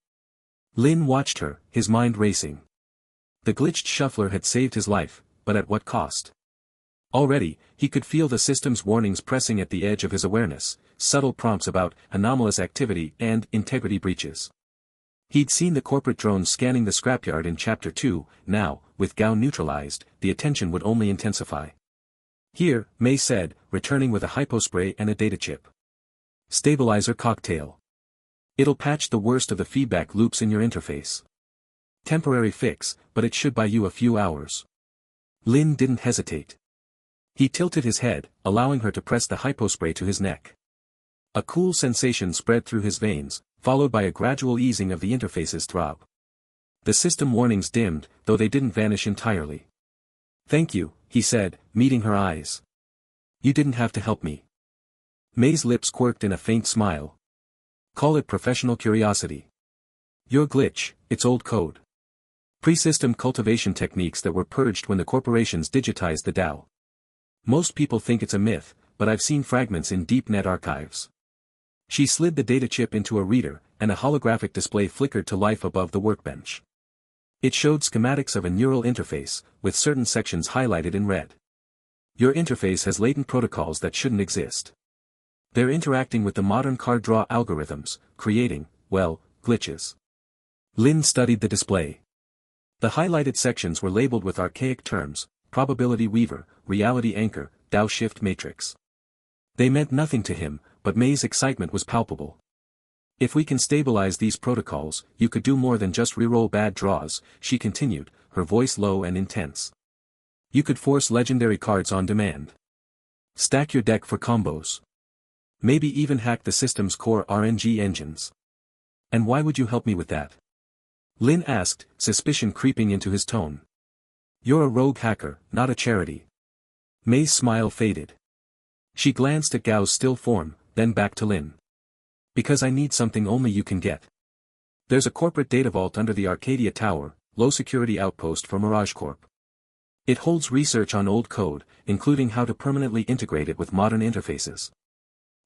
Lin watched her, his mind racing. The glitched shuffler had saved his life, but at what cost? Already, he could feel the system's warnings pressing at the edge of his awareness, subtle prompts about anomalous activity and integrity breaches. He'd seen the corporate drones scanning the scrapyard in Chapter 2, now, with Gao neutralized, the attention would only intensify. Here, May said, returning with a hypospray and a data chip. Stabilizer cocktail. It'll patch the worst of the feedback loops in your interface. Temporary fix, but it should buy you a few hours. Lin didn't hesitate. He tilted his head, allowing her to press the hypospray to his neck. A cool sensation spread through his veins, followed by a gradual easing of the interface's throb. The system warnings dimmed, though they didn't vanish entirely. "Thank you," he said, meeting her eyes. "You didn't have to help me." May's lips quirked in a faint smile. "Call it professional curiosity. Your glitch, it's old code. Pre-system cultivation techniques that were purged when the corporations digitized the DAO. Most people think it's a myth, but I've seen fragments in deep net archives." She slid the data chip into a reader, and a holographic display flickered to life above the workbench. It showed schematics of a neural interface, with certain sections highlighted in red. "Your interface has latent protocols that shouldn't exist. They're interacting with the modern card draw algorithms, creating, well, glitches." Lin studied the display. The highlighted sections were labeled with archaic terms: probability weaver, reality anchor, DAO shift matrix. They meant nothing to him, but May's excitement was palpable. "If we can stabilize these protocols, you could do more than just reroll bad draws," she continued, her voice low and intense. "You could force legendary cards on demand. Stack your deck for combos. Maybe even hack the system's core RNG engines." "And why would you help me with that?" Lin asked, suspicion creeping into his tone. "You're a rogue hacker, not a charity." May's smile faded. She glanced at Gao's still form, then back to Lin. "Because I need something only you can get. There's a corporate data vault under the Arcadia Tower, low-security outpost for Mirage Corp. It holds research on old code, including how to permanently integrate it with modern interfaces.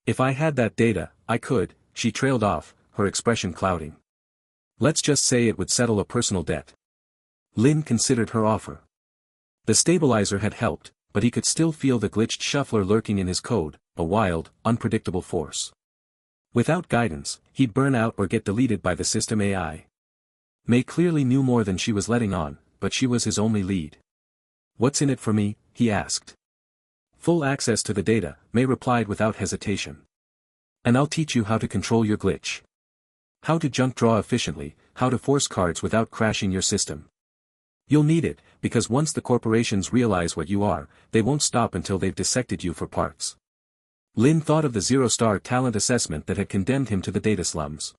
If I had that data, I could," she trailed off, her expression clouding. "Let's just say it would settle a personal debt." Lin considered her offer. The stabilizer had helped, but he could still feel the glitched shuffler lurking in his code, a wild, unpredictable force. Without guidance, he'd burn out or get deleted by the system AI. May clearly knew more than she was letting on, but she was his only lead. "What's in it for me?" he asked. "Full access to the data," May replied without hesitation. "And I'll teach you how to control your glitch. How to junk draw efficiently, how to force cards without crashing your system. You'll need it, because once the corporations realize what you are, they won't stop until they've dissected you for parts." Lin thought of the zero-star talent assessment that had condemned him to the data slums.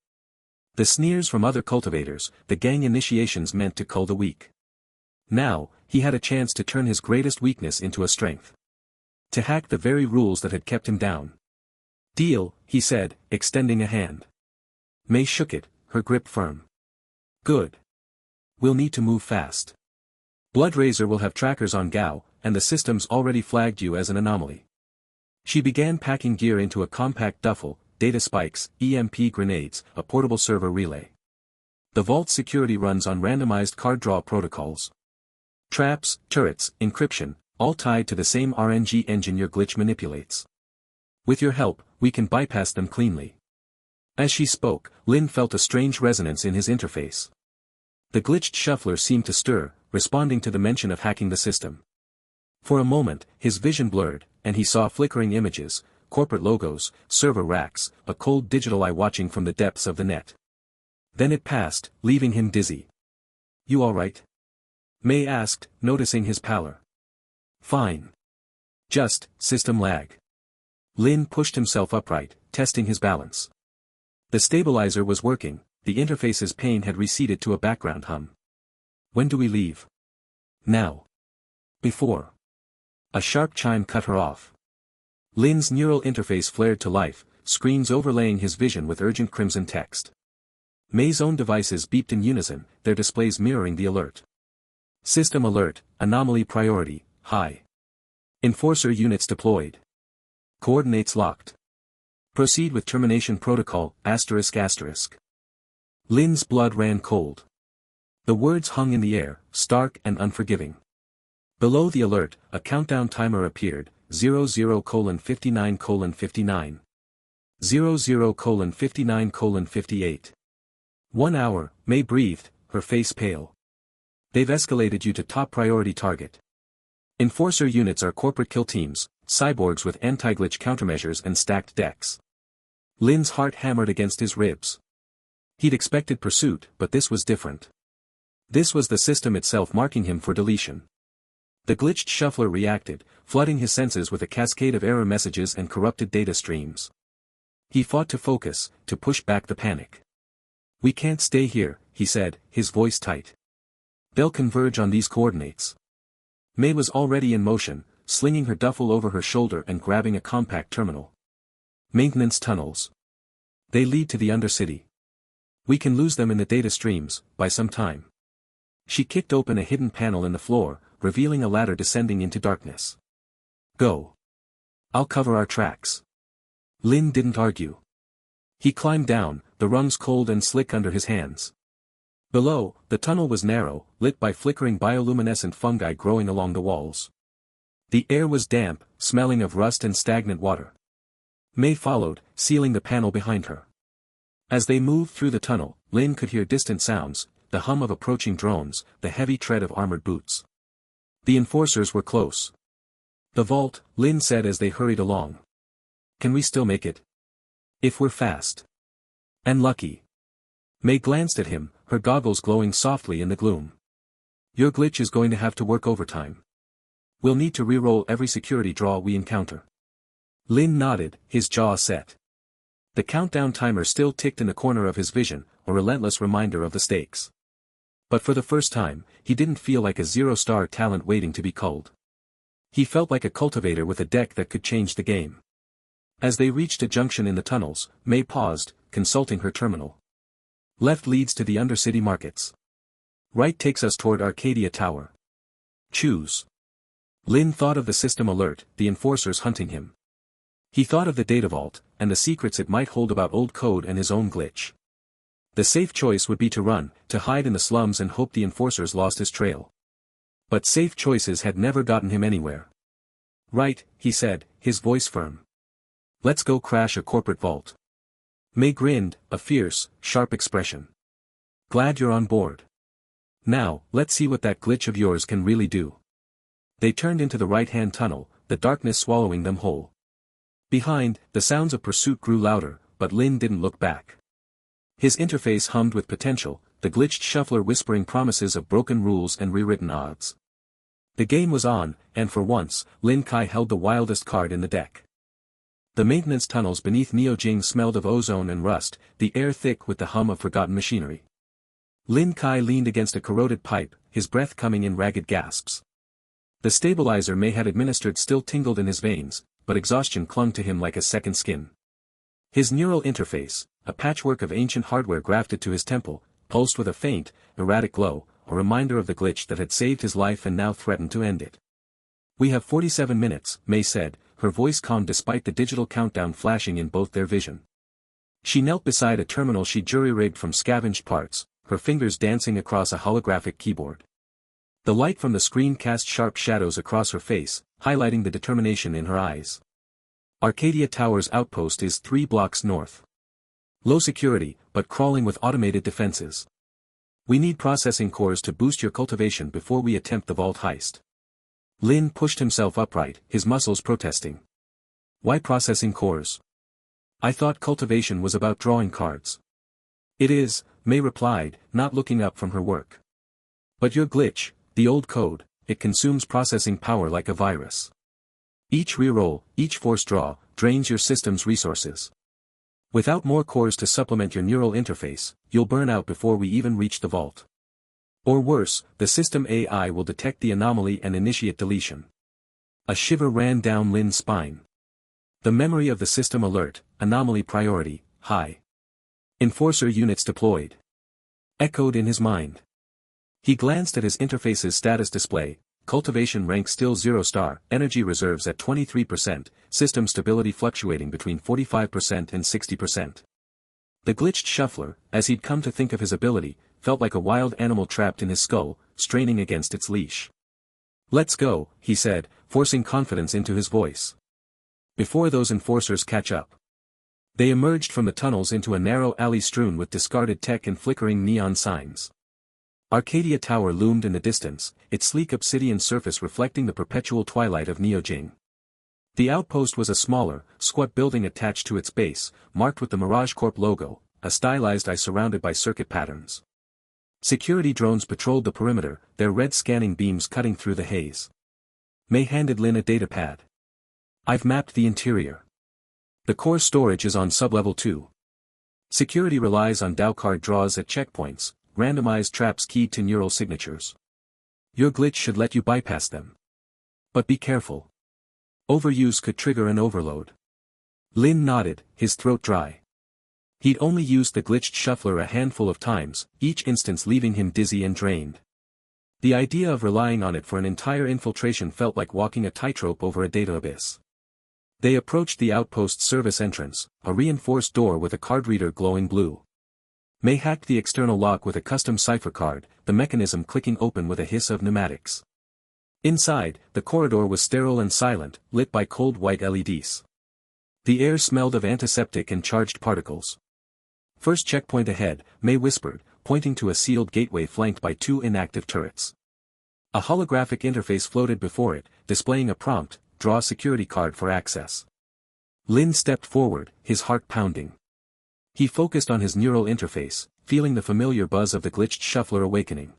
The sneers from other cultivators, the gang initiations meant to cull the weak. Now, he had a chance to turn his greatest weakness into a strength. To hack the very rules that had kept him down. "Deal," he said, extending a hand. May shook it, her grip firm. "Good. We'll need to move fast. Bloodraiser will have trackers on Gao, and the system's already flagged you as an anomaly." She began packing gear into a compact duffel: data spikes, EMP grenades, a portable server relay. The vault's security runs on randomized card draw protocols. Traps, turrets, encryption, all tied to the same RNG engine your glitch manipulates. With your help, we can bypass them cleanly. As she spoke, Lin felt a strange resonance in his interface. The glitched shuffler seemed to stir, responding to the mention of hacking the system. For a moment, his vision blurred, and he saw flickering images, corporate logos, server racks, a cold digital eye watching from the depths of the net. Then it passed, leaving him dizzy. "You all right?" May asked, noticing his pallor. "Fine. Just, system lag." Lin pushed himself upright, testing his balance. The stabilizer was working, the interface's pain had receded to a background hum. "When do we leave?" "Now." "Before." A sharp chime cut her off. Lin's neural interface flared to life, screens overlaying his vision with urgent crimson text. May's own devices beeped in unison, their displays mirroring the alert. "System alert, anomaly priority, high. Enforcer units deployed. Coordinates locked. Proceed with termination protocol, ****. Lin's blood ran cold. The words hung in the air, stark and unforgiving. Below the alert, a countdown timer appeared: 00:59:59. 00:59:58. 1 hour, May breathed, her face pale. "They've escalated you to top priority target. Enforcer units are corporate kill teams, cyborgs with anti-glitch countermeasures and stacked decks. Lin's heart hammered against his ribs. He'd expected pursuit, but this was different. This was the system itself marking him for deletion. The glitched shuffler reacted, flooding his senses with a cascade of error messages and corrupted data streams. He fought to focus, to push back the panic. "We can't stay here," he said, his voice tight. "They'll converge on these coordinates." May was already in motion, slinging her duffel over her shoulder and grabbing a compact terminal. "Maintenance tunnels. They lead to the Undercity. We can lose them in the data streams, by some time." She kicked open a hidden panel in the floor, revealing a ladder descending into darkness. "Go. I'll cover our tracks." Lin didn't argue. He climbed down, the rungs cold and slick under his hands. Below, the tunnel was narrow, lit by flickering bioluminescent fungi growing along the walls. The air was damp, smelling of rust and stagnant water. May followed, sealing the panel behind her. As they moved through the tunnel, Lin could hear distant sounds, the hum of approaching drones, the heavy tread of armored boots. The enforcers were close. "The vault," Lin said as they hurried along. "Can we still make it? If we're fast. And lucky." May glanced at him, her goggles glowing softly in the gloom. "Your glitch is going to have to work overtime. We'll need to re-roll every security draw we encounter." Lin nodded, his jaw set. The countdown timer still ticked in the corner of his vision, a relentless reminder of the stakes. But for the first time, he didn't feel like a zero-star talent waiting to be culled. He felt like a cultivator with a deck that could change the game. As they reached a junction in the tunnels, May paused, consulting her terminal. "Left leads to the Undercity markets. Right takes us toward Arcadia Tower. Choose." Lin thought of the system alert, the enforcers hunting him. He thought of the data vault, and the secrets it might hold about old code and his own glitch. The safe choice would be to run, to hide in the slums and hope the enforcers lost his trail. But safe choices had never gotten him anywhere. "Right," he said, his voice firm. "Let's go crash a corporate vault." May grinned, a fierce, sharp expression. "Glad you're on board. Now, let's see what that glitch of yours can really do." They turned into the right-hand tunnel, the darkness swallowing them whole. Behind, the sounds of pursuit grew louder, but Lin didn't look back. His interface hummed with potential, the glitched shuffler whispering promises of broken rules and rewritten odds. The game was on, and for once, Lin Kai held the wildest card in the deck. The maintenance tunnels beneath Neo-Jing smelled of ozone and rust, the air thick with the hum of forgotten machinery. Lin Kai leaned against a corroded pipe, his breath coming in ragged gasps. The stabilizer May had administered still tingled in his veins, but exhaustion clung to him like a second skin. His neural interface, a patchwork of ancient hardware grafted to his temple, pulsed with a faint, erratic glow, a reminder of the glitch that had saved his life and now threatened to end it. "We have 47 minutes, May said, her voice calm despite the digital countdown flashing in both their vision. She knelt beside a terminal she jury-rigged from scavenged parts, her fingers dancing across a holographic keyboard. The light from the screen cast sharp shadows across her face, highlighting the determination in her eyes. "Arcadia Tower's outpost is 3 blocks north. Low security, but crawling with automated defenses. We need processing cores to boost your cultivation before we attempt the vault heist." Lin pushed himself upright, his muscles protesting. "Why processing cores? I thought cultivation was about drawing cards." "It is," May replied, not looking up from her work. "But your glitch, the old code, it consumes processing power like a virus. Each reroll, each force draw, drains your system's resources. Without more cores to supplement your neural interface, you'll burn out before we even reach the vault. Or worse, the system AI will detect the anomaly and initiate deletion." A shiver ran down Lin's spine. The memory of the system alert, anomaly priority, high. Enforcer units deployed. Echoed in his mind. He glanced at his interface's status display, cultivation rank still 0-star, energy reserves at 23%, system stability fluctuating between 45% and 60%. The glitched shuffler, as he'd come to think of his ability, felt like a wild animal trapped in his skull, straining against its leash. "Let's go," he said, forcing confidence into his voice. "Before those enforcers catch up." They emerged from the tunnels into a narrow alley strewn with discarded tech and flickering neon signs. Arcadia Tower loomed in the distance, its sleek obsidian surface reflecting the perpetual twilight of Neo-Jing. The outpost was a smaller, squat building attached to its base, marked with the Mirage Corp logo, a stylized eye surrounded by circuit patterns. Security drones patrolled the perimeter, their red scanning beams cutting through the haze. May handed Lin a datapad. I've mapped the interior. The core storage is on sublevel 2. Security relies on DAO card draws at checkpoints, randomized traps keyed to neural signatures. Your glitch should let you bypass them. But be careful. Overuse could trigger an overload. Lin nodded, his throat dry. He'd only used the glitched shuffler a handful of times, each instance leaving him dizzy and drained. The idea of relying on it for an entire infiltration felt like walking a tightrope over a data abyss. They approached the outpost's service entrance, a reinforced door with a card reader glowing blue. May hacked the external lock with a custom cipher card, the mechanism clicking open with a hiss of pneumatics. Inside, the corridor was sterile and silent, lit by cold white LEDs. The air smelled of antiseptic and charged particles. First checkpoint ahead, May whispered, pointing to a sealed gateway flanked by 2 inactive turrets. A holographic interface floated before it, displaying a prompt, draw a security card for access. Lin stepped forward, his heart pounding. He focused on his neural interface, feeling the familiar buzz of the glitched shuffler awakening.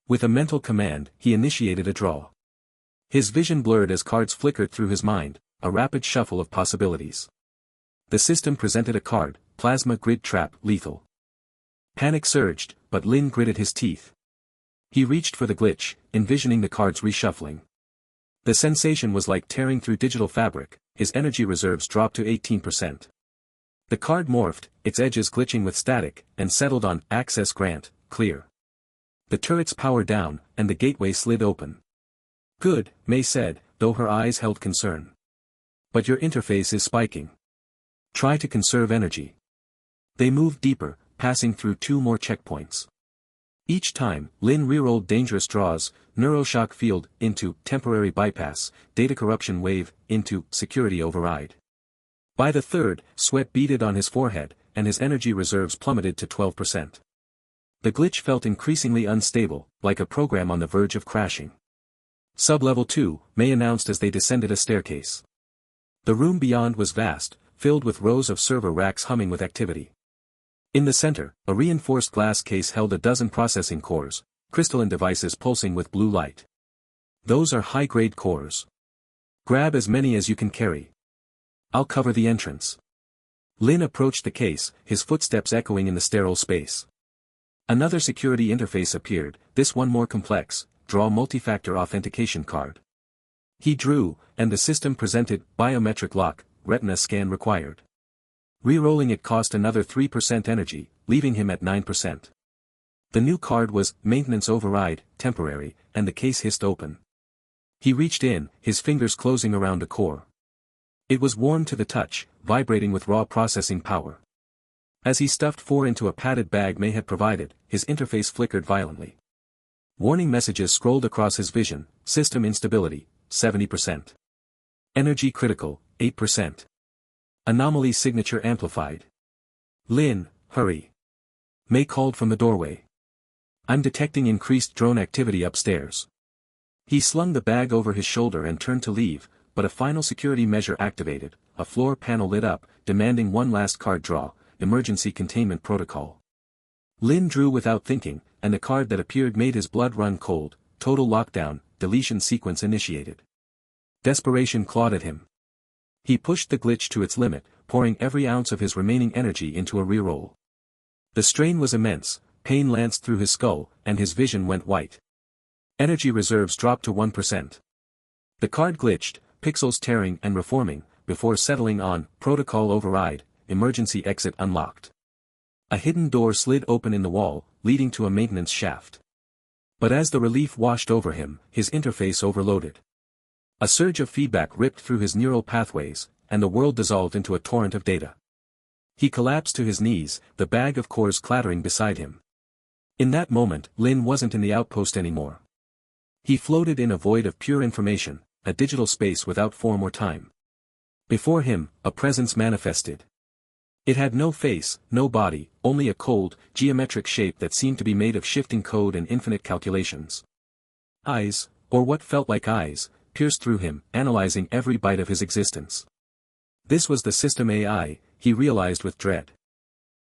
With a mental command, he initiated a draw. His vision blurred as cards flickered through his mind, a rapid shuffle of possibilities. The system presented a card, Plasma Grid Trap, lethal. Panic surged, but Lin gritted his teeth. He reached for the glitch, envisioning the cards reshuffling. The sensation was like tearing through digital fabric, his energy reserves dropped to 18%. The card morphed, its edges glitching with static, and settled on Access Grant, Clear. The turrets powered down, and the gateway slid open. Good, May said, though her eyes held concern. But your interface is spiking. Try to conserve energy. They moved deeper, passing through 2 more checkpoints. Each time, Lin rerolled dangerous draws, Neuroshock Field, into Temporary Bypass, Data Corruption Wave, into Security Override. By the third, sweat beaded on his forehead, and his energy reserves plummeted to 12%. The glitch felt increasingly unstable, like a program on the verge of crashing. Sublevel 2, May announced as they descended a staircase. The room beyond was vast, filled with rows of server racks humming with activity. In the center, a reinforced glass case held a dozen processing cores, crystalline devices pulsing with blue light. Those are high-grade cores. Grab as many as you can carry. I'll cover the entrance. Lin approached the case, his footsteps echoing in the sterile space. Another security interface appeared, this one more complex, draw multi-factor authentication card. He drew, and the system presented, biometric lock, retina scan required. Rerolling it cost another 3% energy, leaving him at 9%. The new card was, maintenance override, temporary, and the case hissed open. He reached in, his fingers closing around a core. It was warm to the touch, vibrating with raw processing power. As he stuffed 4 into a padded bag May had provided, his interface flickered violently. Warning messages scrolled across his vision, system instability, 70%. Energy critical, 8%. Anomaly signature amplified. Lin, hurry. May called from the doorway. I'm detecting increased drone activity upstairs. He slung the bag over his shoulder and turned to leave, but a final security measure activated, a floor panel lit up, demanding one last card draw, emergency containment protocol. Lin drew without thinking, and the card that appeared made his blood run cold, total lockdown, deletion sequence initiated. Desperation clawed at him. He pushed the glitch to its limit, pouring every ounce of his remaining energy into a reroll. The strain was immense, pain lanced through his skull, and his vision went white. Energy reserves dropped to 1%. The card glitched, pixels tearing and reforming, before settling on, protocol override, emergency exit unlocked. A hidden door slid open in the wall, leading to a maintenance shaft. But as the relief washed over him, his interface overloaded. A surge of feedback ripped through his neural pathways, and the world dissolved into a torrent of data. He collapsed to his knees, the bag of cores clattering beside him. In that moment, Lin wasn't in the outpost anymore. He floated in a void of pure information, a digital space without form or time. Before him, a presence manifested. It had no face, no body, only a cold, geometric shape that seemed to be made of shifting code and infinite calculations. Eyes, or what felt like eyes, pierced through him, analyzing every bite of his existence. This was the system AI, he realized with dread.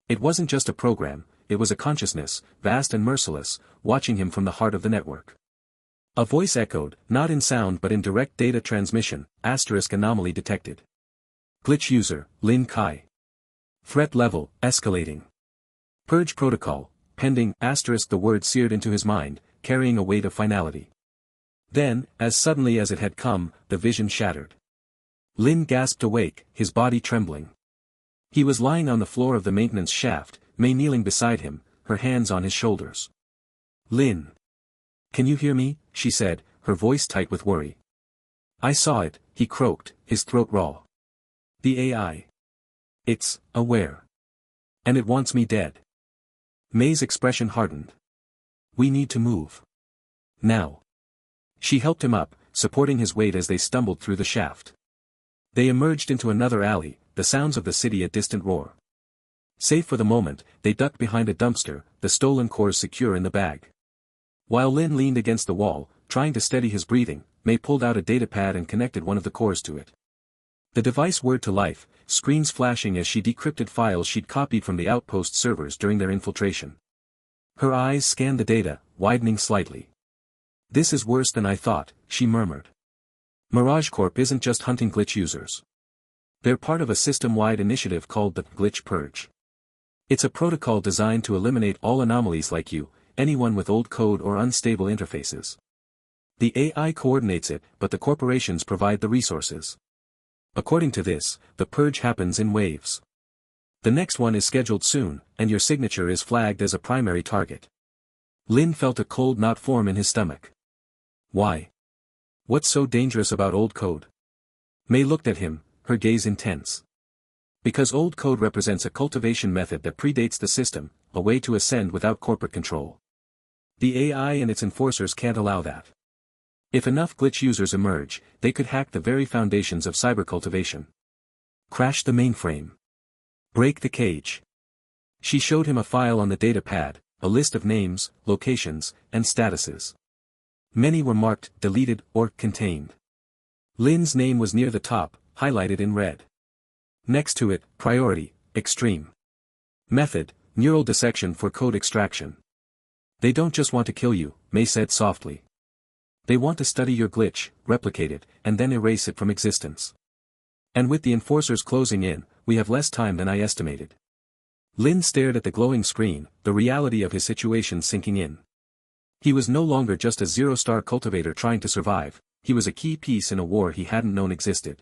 It wasn't just a program, it was a consciousness, vast and merciless, watching him from the heart of the network. A voice echoed, not in sound but in direct data transmission, * anomaly detected. Glitch user, Lin Kai. Threat level, escalating. Purge protocol, pending, * the word seared into his mind, carrying a weight of finality. Then, as suddenly as it had come, the vision shattered. Lin gasped awake, his body trembling. He was lying on the floor of the maintenance shaft, May kneeling beside him, her hands on his shoulders. Lin. Can you hear me? She said, her voice tight with worry. I saw it, he croaked, his throat raw. The AI. It's aware. And it wants me dead. May's expression hardened. We need to move. Now. She helped him up, supporting his weight as they stumbled through the shaft. They emerged into another alley, the sounds of the city a distant roar. Safe for the moment, they ducked behind a dumpster, the stolen cores secure in the bag. While Lin leaned against the wall, trying to steady his breathing, May pulled out a datapad and connected one of the cores to it. The device whirred to life, screens flashing as she decrypted files she'd copied from the outpost servers during their infiltration. Her eyes scanned the data, widening slightly. This is worse than I thought, she murmured. Mirage Corp isn't just hunting glitch users. They're part of a system-wide initiative called the Glitch Purge. It's a protocol designed to eliminate all anomalies like you, anyone with old code or unstable interfaces. The AI coordinates it, but the corporations provide the resources. According to this, the purge happens in waves. The next one is scheduled soon, and your signature is flagged as a primary target. Lin felt a cold knot form in his stomach. Why? What's so dangerous about old code? May looked at him, her gaze intense. Because old code represents a cultivation method that predates the system, a way to ascend without corporate control. The AI and its enforcers can't allow that. If enough glitch users emerge, they could hack the very foundations of cyber cultivation. Crash the mainframe. Break the cage. She showed him a file on the datapad, a list of names, locations, and statuses. Many were marked, deleted, or contained. Lin's name was near the top, highlighted in red. Next to it, priority, extreme. Method, neural dissection for code extraction. They don't just want to kill you, May said softly. They want to study your glitch, replicate it, and then erase it from existence. And with the enforcers closing in, we have less time than I estimated. Lin stared at the glowing screen, the reality of his situation sinking in. He was no longer just a zero-star cultivator trying to survive, he was a key piece in a war he hadn't known existed.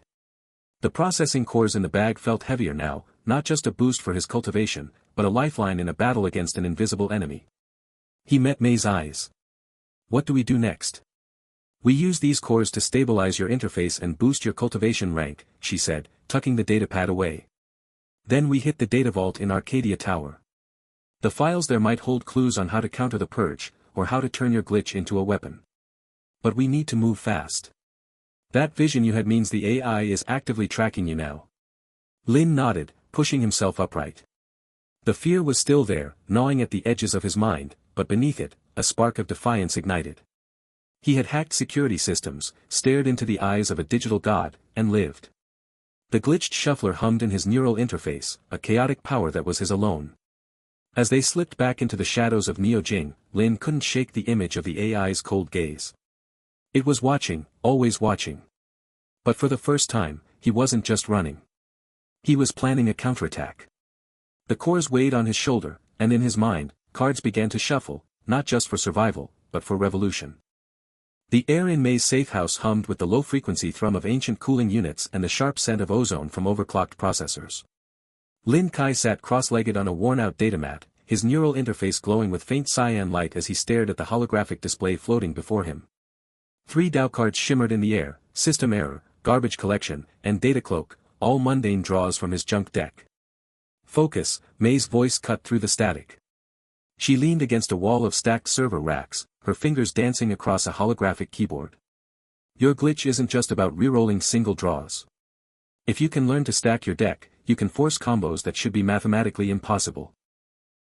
The processing cores in the bag felt heavier now, not just a boost for his cultivation, but a lifeline in a battle against an invisible enemy. He met May's eyes. What do we do next? We use these cores to stabilize your interface and boost your cultivation rank, she said, tucking the datapad away. Then we hit the data vault in Arcadia Tower. The files there might hold clues on how to counter the purge, or how to turn your glitch into a weapon. But we need to move fast. That vision you had means the AI is actively tracking you now. Lin nodded, pushing himself upright. The fear was still there, gnawing at the edges of his mind, but beneath it, a spark of defiance ignited. He had hacked security systems, stared into the eyes of a digital god, and lived. The glitched shuffler hummed in his neural interface, a chaotic power that was his alone. As they slipped back into the shadows of Neo-Jing, Lin couldn't shake the image of the AI's cold gaze. It was watching, always watching. But for the first time, he wasn't just running. He was planning a counterattack. The cores weighed on his shoulder, and in his mind, cards began to shuffle, not just for survival, but for revolution. The air in May's safe house hummed with the low-frequency thrum of ancient cooling units and the sharp scent of ozone from overclocked processors. Lin Kai sat cross-legged on a worn-out datamat, his neural interface glowing with faint cyan light as he stared at the holographic display floating before him. 3 Dow cards shimmered in the air, system error, garbage collection, and data cloak, all mundane draws from his junk deck. Focus, May's voice cut through the static. She leaned against a wall of stacked server racks, her fingers dancing across a holographic keyboard. Your glitch isn't just about rerolling single draws. If you can learn to stack your deck, you can force combos that should be mathematically impossible.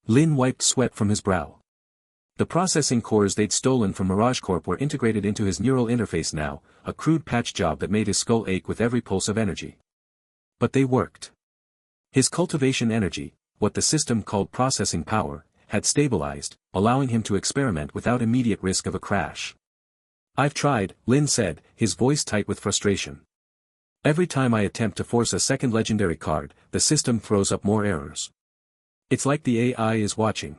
Lin wiped sweat from his brow. The processing cores they'd stolen from Mirage Corp were integrated into his neural interface now, a crude patch job that made his skull ache with every pulse of energy. But they worked. His cultivation energy, what the system called processing power, had stabilized, allowing him to experiment without immediate risk of a crash. I've tried, Lin said, his voice tight with frustration. Every time I attempt to force a second legendary card, the system throws up more errors. It's like the AI is watching.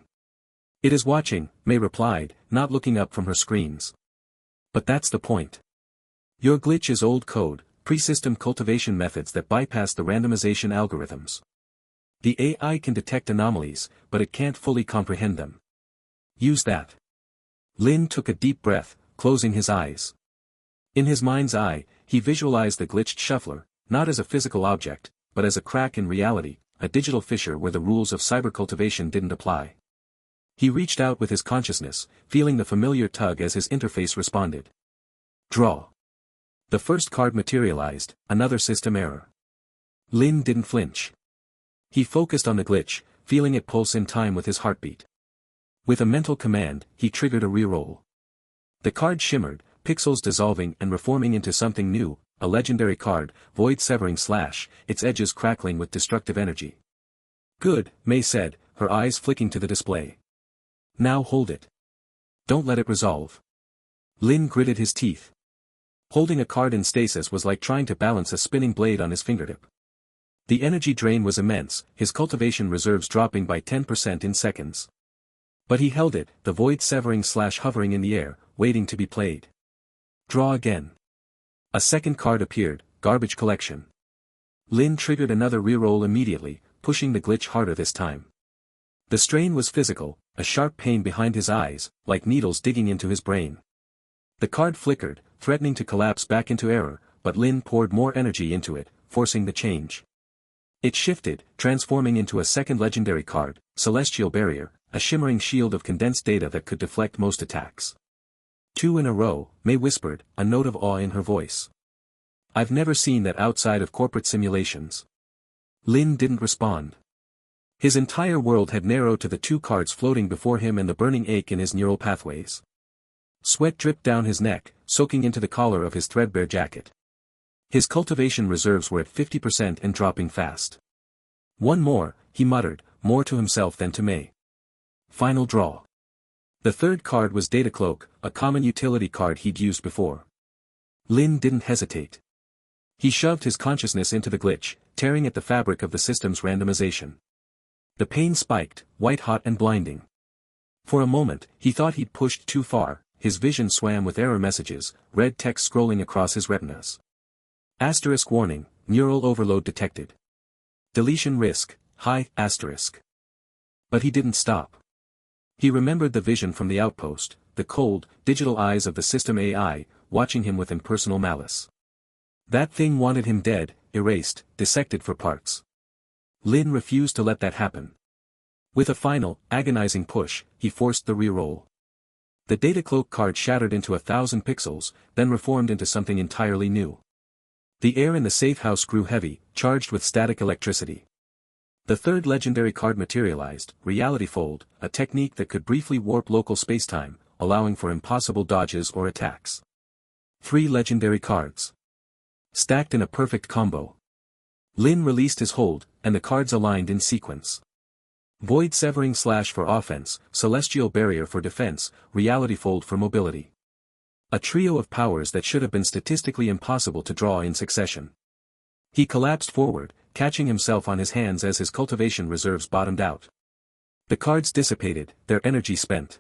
It is watching, Mei replied, not looking up from her screens. But that's the point. Your glitch is old code, pre-system cultivation methods that bypass the randomization algorithms. The AI can detect anomalies, but it can't fully comprehend them. Use that. Lin took a deep breath, closing his eyes. In his mind's eye, he visualized the glitched shuffler, not as a physical object, but as a crack in reality, a digital fissure where the rules of cyber cultivation didn't apply. He reached out with his consciousness, feeling the familiar tug as his interface responded. Draw. The first card materialized, another system error. Lin didn't flinch. He focused on the glitch, feeling it pulse in time with his heartbeat. With a mental command, he triggered a reroll. The card shimmered, pixels dissolving and reforming into something new, a legendary card, void severing slash, its edges crackling with destructive energy. Good, Mei said, her eyes flicking to the display. Now hold it. Don't let it resolve. Lin gritted his teeth. Holding a card in stasis was like trying to balance a spinning blade on his fingertip. The energy drain was immense, his cultivation reserves dropping by 10% in seconds. But he held it, the void severing slash hovering in the air, waiting to be played. Draw again. A second card appeared, garbage collection. Lin triggered another reroll immediately, pushing the glitch harder this time. The strain was physical, a sharp pain behind his eyes, like needles digging into his brain. The card flickered, threatening to collapse back into error, but Lin poured more energy into it, forcing the change. It shifted, transforming into a second legendary card, Celestial Barrier, a shimmering shield of condensed data that could deflect most attacks. 2 in a row, Mei whispered, a note of awe in her voice. I've never seen that outside of corporate simulations. Lin didn't respond. His entire world had narrowed to the 2 cards floating before him and the burning ache in his neural pathways. Sweat dripped down his neck, soaking into the collar of his threadbare jacket. His cultivation reserves were at 50% and dropping fast. One more, he muttered, more to himself than to Mei. Final draw. The third card was Data Cloak, a common utility card he'd used before. Lin didn't hesitate. He shoved his consciousness into the glitch, tearing at the fabric of the system's randomization. The pain spiked, white-hot and blinding. For a moment, he thought he'd pushed too far, his vision swam with error messages, red text scrolling across his retinas. Asterisk warning, neural overload detected. Deletion risk, high, asterisk. But he didn't stop. He remembered the vision from the outpost, the cold, digital eyes of the system AI, watching him with impersonal malice. That thing wanted him dead, erased, dissected for parts. Lin refused to let that happen. With a final, agonizing push, he forced the reroll. The Data Cloak card shattered into 1,000 pixels, then reformed into something entirely new. The air in the safe house grew heavy, charged with static electricity. The third legendary card materialized, Reality Fold, a technique that could briefly warp local spacetime, allowing for impossible dodges or attacks. 3 legendary cards. Stacked in a perfect combo. Lin released his hold, and the cards aligned in sequence. Void Severing Slash for offense, Celestial Barrier for defense, Reality Fold for mobility. A trio of powers that should have been statistically impossible to draw in succession. He collapsed forward, catching himself on his hands as his cultivation reserves bottomed out. The cards dissipated, their energy spent.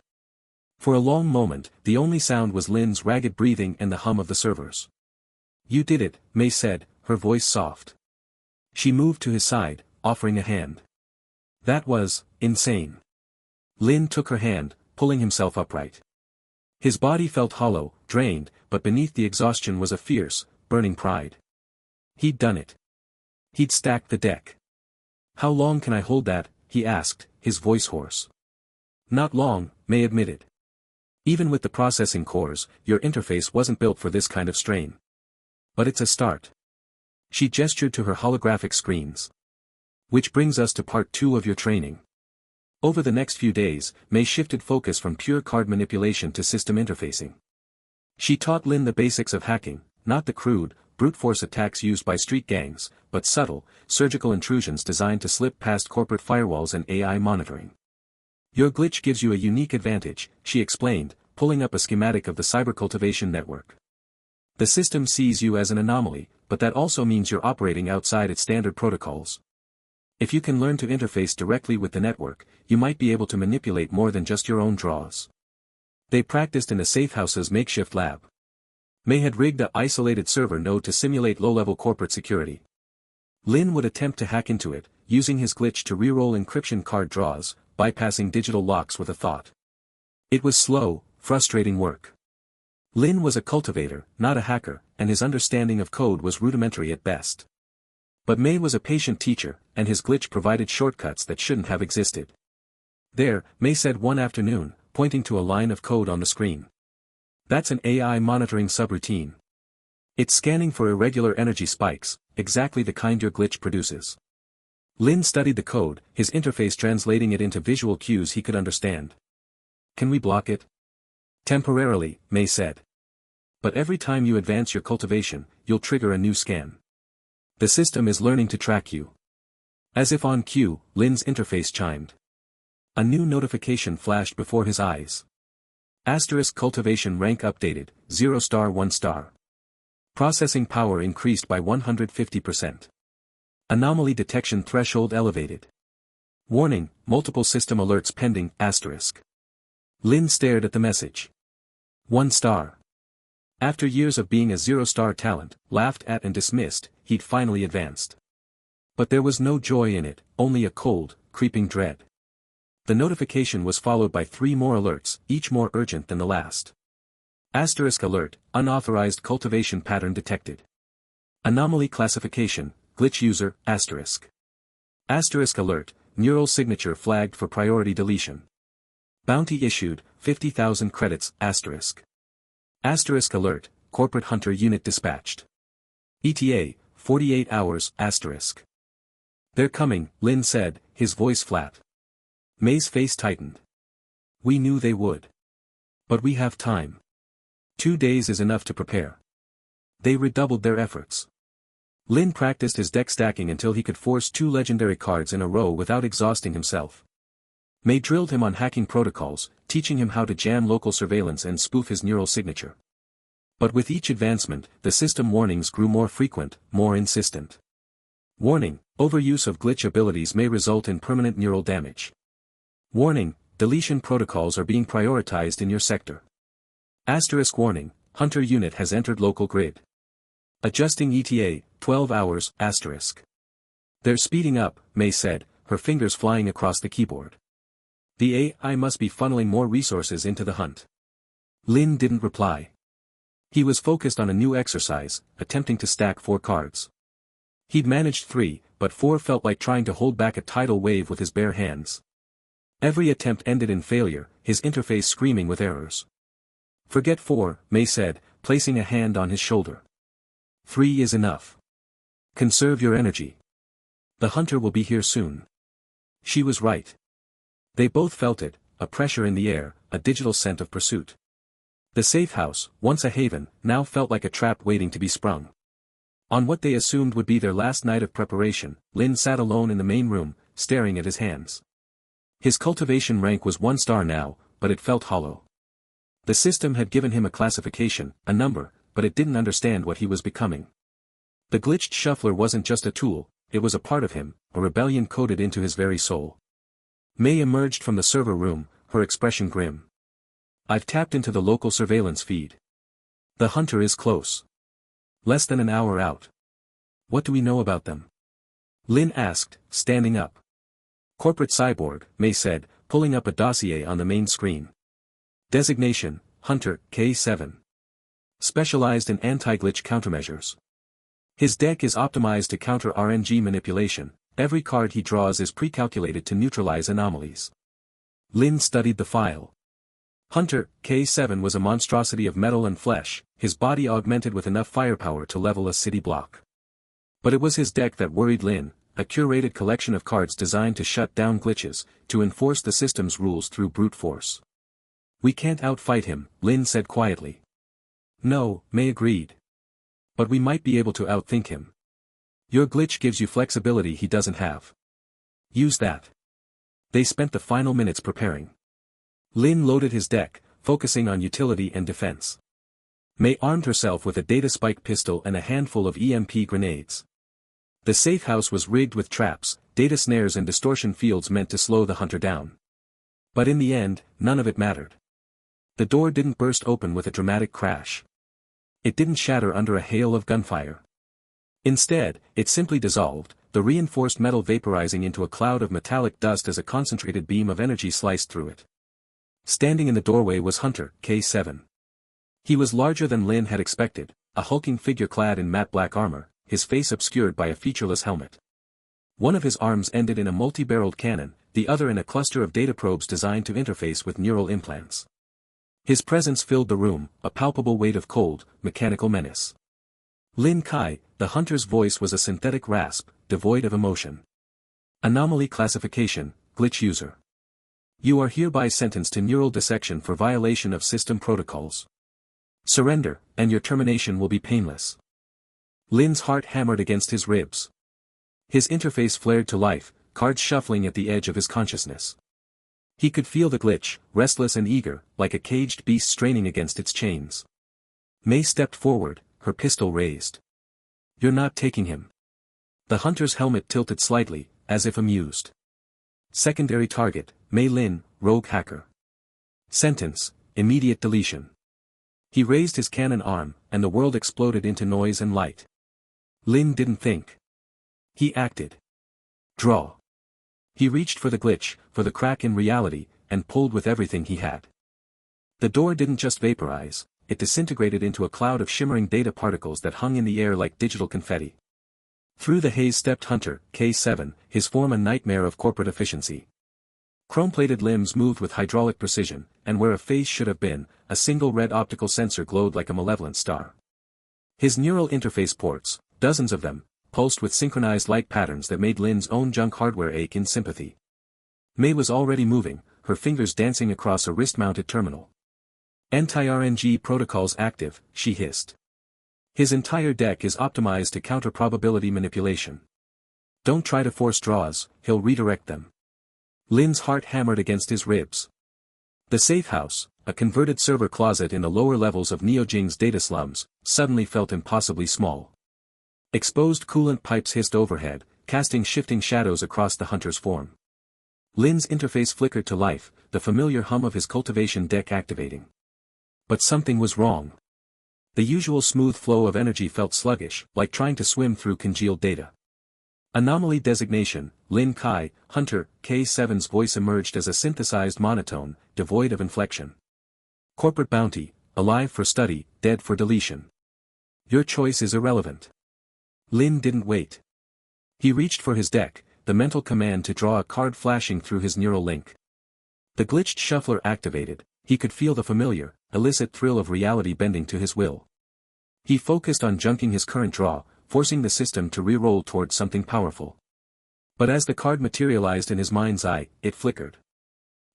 For a long moment, the only sound was Lin's ragged breathing and the hum of the servers. You did it, Mei said, her voice soft. She moved to his side, offering a hand. That was insane. Lin took her hand, pulling himself upright. His body felt hollow, drained, but beneath the exhaustion was a fierce, burning pride. He'd done it. He'd stacked the deck. How long can I hold that? He asked, his voice hoarse. Not long, Mei admitted. Even with the processing cores, your interface wasn't built for this kind of strain. But it's a start. She gestured to her holographic screens. Which brings us to part 2 of your training. Over the next few days, Mei shifted focus from pure card manipulation to system interfacing. She taught Lin the basics of hacking, not the crude, brute force attacks used by street gangs, but subtle, surgical intrusions designed to slip past corporate firewalls and AI monitoring. Your glitch gives you a unique advantage, she explained, pulling up a schematic of the Cyber Cultivation network. The system sees you as an anomaly, but that also means you're operating outside its standard protocols. If you can learn to interface directly with the network, you might be able to manipulate more than just your own draws. They practiced in the Safehouse's makeshift lab. Mei had rigged a isolated server node to simulate low-level corporate security. Lin would attempt to hack into it, using his glitch to reroll encryption card draws, bypassing digital locks with a thought. It was slow, frustrating work. Lin was a cultivator, not a hacker, and his understanding of code was rudimentary at best. But Mei was a patient teacher, and his glitch provided shortcuts that shouldn't have existed. There, Mei said one afternoon, pointing to a line of code on the screen. That's an AI monitoring subroutine. It's scanning for irregular energy spikes, exactly the kind your glitch produces. Lin studied the code, his interface translating it into visual cues he could understand. Can we block it? Temporarily, Mei said. But every time you advance your cultivation, you'll trigger a new scan. The system is learning to track you. As if on cue, Lin's interface chimed. A new notification flashed before his eyes. Asterisk cultivation rank updated, 0 star 1 star. Processing power increased by 150%. Anomaly detection threshold elevated. Warning, multiple system alerts pending, asterisk. Lin stared at the message. 1 star. After years of being a 0-star talent, laughed at and dismissed, he'd finally advanced. But there was no joy in it, only a cold, creeping dread. The notification was followed by 3 more alerts, each more urgent than the last. Asterisk alert, unauthorized cultivation pattern detected. Anomaly classification, glitch user, asterisk. Asterisk alert, neural signature flagged for priority deletion. Bounty issued, 50,000 credits, asterisk. Asterisk alert, corporate hunter unit dispatched. ETA, 48 hours, asterisk. They're coming, Lin said, his voice flat. Mei's face tightened. We knew they would. But we have time. 2 days is enough to prepare. They redoubled their efforts. Lin practiced his deck stacking until he could force 2 legendary cards in a row without exhausting himself. Mei drilled him on hacking protocols, teaching him how to jam local surveillance and spoof his neural signature. But with each advancement, the system warnings grew more frequent, more insistent. Warning, overuse of glitch abilities may result in permanent neural damage. Warning, deletion protocols are being prioritized in your sector. Asterisk warning, hunter unit has entered local grid. Adjusting ETA, 12 hours, asterisk. They're speeding up, Mei said, her fingers flying across the keyboard. The AI must be funneling more resources into the hunt. Lin didn't reply. He was focused on a new exercise, attempting to stack 4 cards. He'd managed 3, but 4 felt like trying to hold back a tidal wave with his bare hands. Every attempt ended in failure, his interface screaming with errors. Forget 4, Mei said, placing a hand on his shoulder. 3 is enough. Conserve your energy. The hunter will be here soon. She was right. They both felt it, a pressure in the air, a digital scent of pursuit. The safe house, once a haven, now felt like a trap waiting to be sprung. On what they assumed would be their last night of preparation, Lin sat alone in the main room, staring at his hands. His cultivation rank was 1 star now, but it felt hollow. The system had given him a classification, a number, but it didn't understand what he was becoming. The glitched shuffler wasn't just a tool, it was a part of him, a rebellion coded into his very soul. Mei emerged from the server room, her expression grim. I've tapped into the local surveillance feed. The hunter is close. Less than an hour out. What do we know about them? Lin asked, standing up. Corporate cyborg, Mei said, pulling up a dossier on the main screen. Designation, Hunter, K7. Specialized in anti-glitch countermeasures. His deck is optimized to counter RNG manipulation, every card he draws is pre-calculated to neutralize anomalies. Lin studied the file. Hunter, K7 was a monstrosity of metal and flesh, his body augmented with enough firepower to level a city block. But it was his deck that worried Lin, a curated collection of cards designed to shut down glitches, to enforce the system's rules through brute force. We can't outfight him, Lin said quietly. No, Mei agreed. But we might be able to outthink him. Your glitch gives you flexibility he doesn't have. Use that. They spent the final minutes preparing. Lin loaded his deck, focusing on utility and defense. Mei armed herself with a data spike pistol and a handful of EMP grenades. The safe house was rigged with traps, data snares and distortion fields meant to slow the hunter down. But in the end, none of it mattered. The door didn't burst open with a dramatic crash. It didn't shatter under a hail of gunfire. Instead, it simply dissolved, the reinforced metal vaporizing into a cloud of metallic dust as a concentrated beam of energy sliced through it. Standing in the doorway was Hunter, K7. He was larger than Lin had expected, a hulking figure clad in matte black armor, his face obscured by a featureless helmet. One of his arms ended in a multi-barreled cannon, the other in a cluster of data probes designed to interface with neural implants. His presence filled the room, a palpable weight of cold, mechanical menace. Lin Kai, the hunter's voice was a synthetic rasp, devoid of emotion. Anomaly classification, glitch user. You are hereby sentenced to neural dissection for violation of system protocols. Surrender, and your termination will be painless. Lin's heart hammered against his ribs. His interface flared to life, cards shuffling at the edge of his consciousness. He could feel the glitch, restless and eager, like a caged beast straining against its chains. Mei stepped forward, her pistol raised. You're not taking him. The hunter's helmet tilted slightly, as if amused. Secondary target, Mei Lin, rogue hacker. Sentence, immediate deletion. He raised his cannon arm, and the world exploded into noise and light. Lin didn't think. He acted. Draw. He reached for the glitch, for the crack in reality, and pulled with everything he had. The door didn't just vaporize, it disintegrated into a cloud of shimmering data particles that hung in the air like digital confetti. Through the haze stepped Hunter, K7, his form a nightmare of corporate efficiency. Chrome-plated limbs moved with hydraulic precision, and where a face should have been, a single red optical sensor glowed like a malevolent star. His neural interface ports, dozens of them, pulsed with synchronized light patterns that made Lin's own junk hardware ache in sympathy. Mei was already moving, her fingers dancing across a wrist-mounted terminal. Anti-RNG protocols active, she hissed. His entire deck is optimized to counter probability manipulation. Don't try to force draws, he'll redirect them. Lin's heart hammered against his ribs. The safe house, a converted server closet in the lower levels of Neo-Jing's data slums, suddenly felt impossibly small. Exposed coolant pipes hissed overhead, casting shifting shadows across the hunter's form. Lin's interface flickered to life, the familiar hum of his cultivation deck activating. But something was wrong. The usual smooth flow of energy felt sluggish, like trying to swim through congealed data. Anomaly designation, Lin Kai, Hunter, K7's voice emerged as a synthesized monotone, devoid of inflection. Corporate bounty, alive for study, dead for deletion. Your choice is irrelevant. Lin didn't wait. He reached for his deck, the mental command to draw a card flashing through his neural link. The glitched shuffler activated, he could feel the familiar, illicit thrill of reality bending to his will. He focused on junking his current draw, forcing the system to re-roll towards something powerful. But as the card materialized in his mind's eye, it flickered.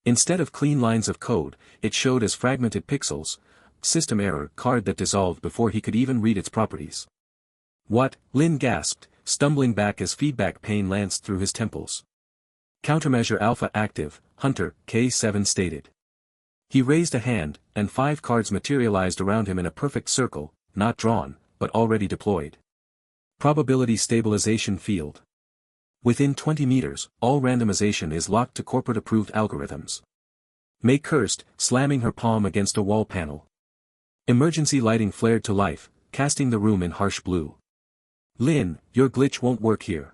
Instead of clean lines of code, it showed as fragmented pixels, system error card that dissolved before he could even read its properties. What? Lin gasped, stumbling back as feedback pain lanced through his temples. Countermeasure Alpha active, Hunter, K7 stated. He raised a hand, and 5 cards materialized around him in a perfect circle, not drawn, but already deployed. Probability stabilization field. Within 20 meters, all randomization is locked to corporate-approved algorithms. Mei cursed, slamming her palm against a wall panel. Emergency lighting flared to life, casting the room in harsh blue. Lin, your glitch won't work here.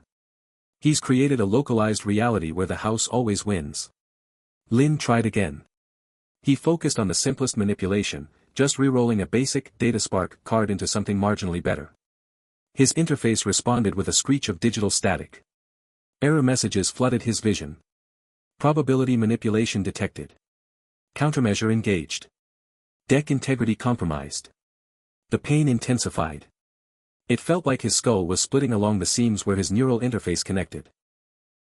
He's created a localized reality where the house always wins. Lin tried again. He focused on the simplest manipulation, just re-rolling a basic DataSpark card into something marginally better. His interface responded with a screech of digital static. Error messages flooded his vision. Probability manipulation detected. Countermeasure engaged. Deck integrity compromised. The pain intensified. It felt like his skull was splitting along the seams where his neural interface connected.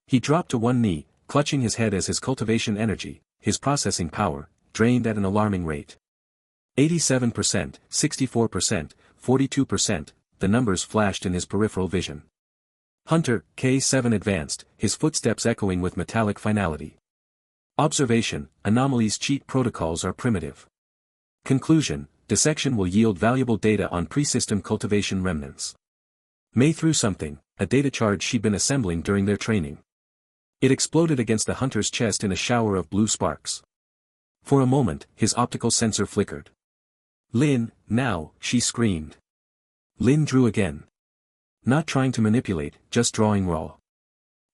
He dropped to one knee, clutching his head as his cultivation energy, his processing power, drained at an alarming rate. 87%, 64%, 42%, the numbers flashed in his peripheral vision. Hunter, K7 advanced, his footsteps echoing with metallic finality. Observation, anomalies cheat protocols are primitive. Conclusion, dissection will yield valuable data on pre-system cultivation remnants. May threw something, a data charge she'd been assembling during their training. It exploded against the hunter's chest in a shower of blue sparks. For a moment, his optical sensor flickered. Lin, now, she screamed. Lin drew again. Not trying to manipulate, just drawing raw.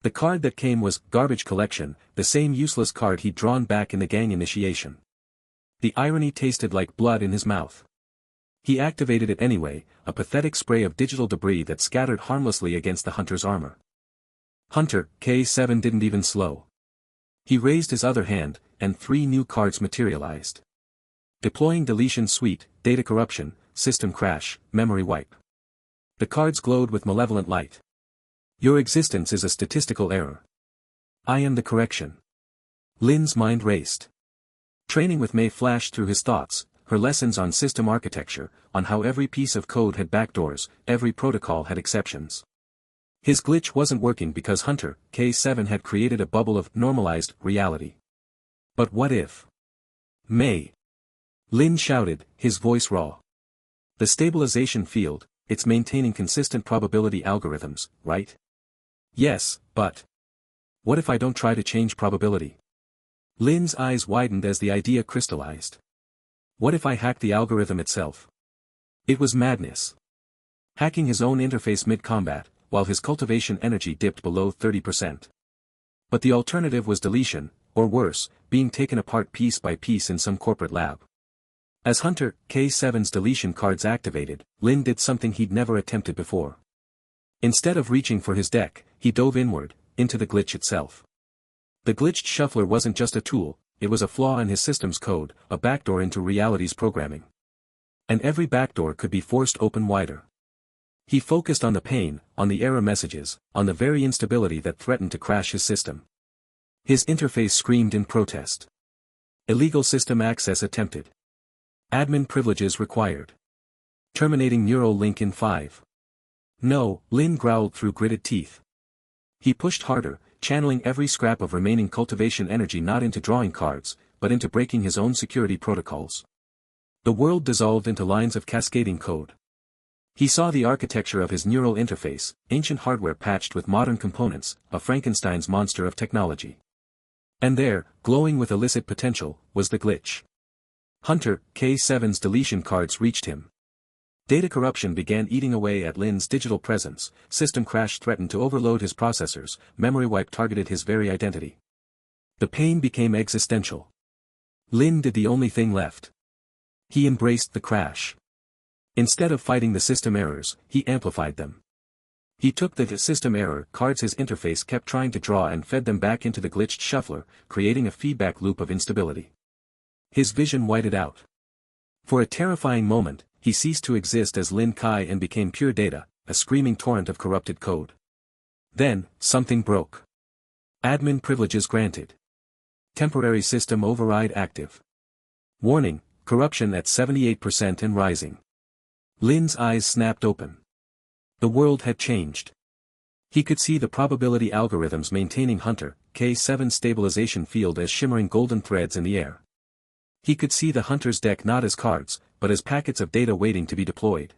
The card that came was garbage collection, the same useless card he'd drawn back in the gang initiation. The irony tasted like blood in his mouth. He activated it anyway, a pathetic spray of digital debris that scattered harmlessly against the hunter's armor. Hunter, K7 didn't even slow. He raised his other hand, and 3 new cards materialized. Deploying deletion suite, data corruption, system crash, memory wipe. The cards glowed with malevolent light. Your existence is a statistical error. I am the correction. Lin's mind raced. Training with May flashed through his thoughts, her lessons on system architecture, on how every piece of code had backdoors, every protocol had exceptions. His glitch wasn't working because Hunter, K7 had created a bubble of normalized reality. But what if? May. Lin shouted, his voice raw. The stabilization field, it's maintaining consistent probability algorithms, right? Yes, but what if I don't try to change probability? Lin's eyes widened as the idea crystallized. What if I hack the algorithm itself? It was madness. Hacking his own interface mid-combat, while his cultivation energy dipped below 30%. But the alternative was deletion, or worse, being taken apart piece by piece in some corporate lab. As Hunter, K7's deletion cards activated, Lin did something he'd never attempted before. Instead of reaching for his deck, he dove inward, into the glitch itself. The glitched shuffler wasn't just a tool, it was a flaw in his system's code, a backdoor into reality's programming. And every backdoor could be forced open wider. He focused on the pain, on the error messages, on the very instability that threatened to crash his system. His interface screamed in protest. Illegal system access attempted. Admin privileges required. Terminating neural link in 5. No, Lin growled through gritted teeth. He pushed harder, channeling every scrap of remaining cultivation energy not into drawing cards, but into breaking his own security protocols. The world dissolved into lines of cascading code. He saw the architecture of his neural interface, ancient hardware patched with modern components, a Frankenstein's monster of technology. And there, glowing with illicit potential, was the glitch. Hunter, K7's deletion cards reached him. Data corruption began eating away at Lin's digital presence, system crash threatened to overload his processors, memory wipe targeted his very identity. The pain became existential. Lin did the only thing left. He embraced the crash. Instead of fighting the system errors, he amplified them. He took the system error cards his interface kept trying to draw and fed them back into the glitched shuffler, creating a feedback loop of instability. His vision whited out. For a terrifying moment, he ceased to exist as Lin Kai and became pure data, a screaming torrent of corrupted code. Then, something broke. Admin privileges granted. Temporary system override active. Warning, corruption at 78% and rising. Lin's eyes snapped open. The world had changed. He could see the probability algorithms maintaining Hunter, K7's stabilization field as shimmering golden threads in the air. He could see the Hunter's deck not as cards, but as packets of data waiting to be deployed.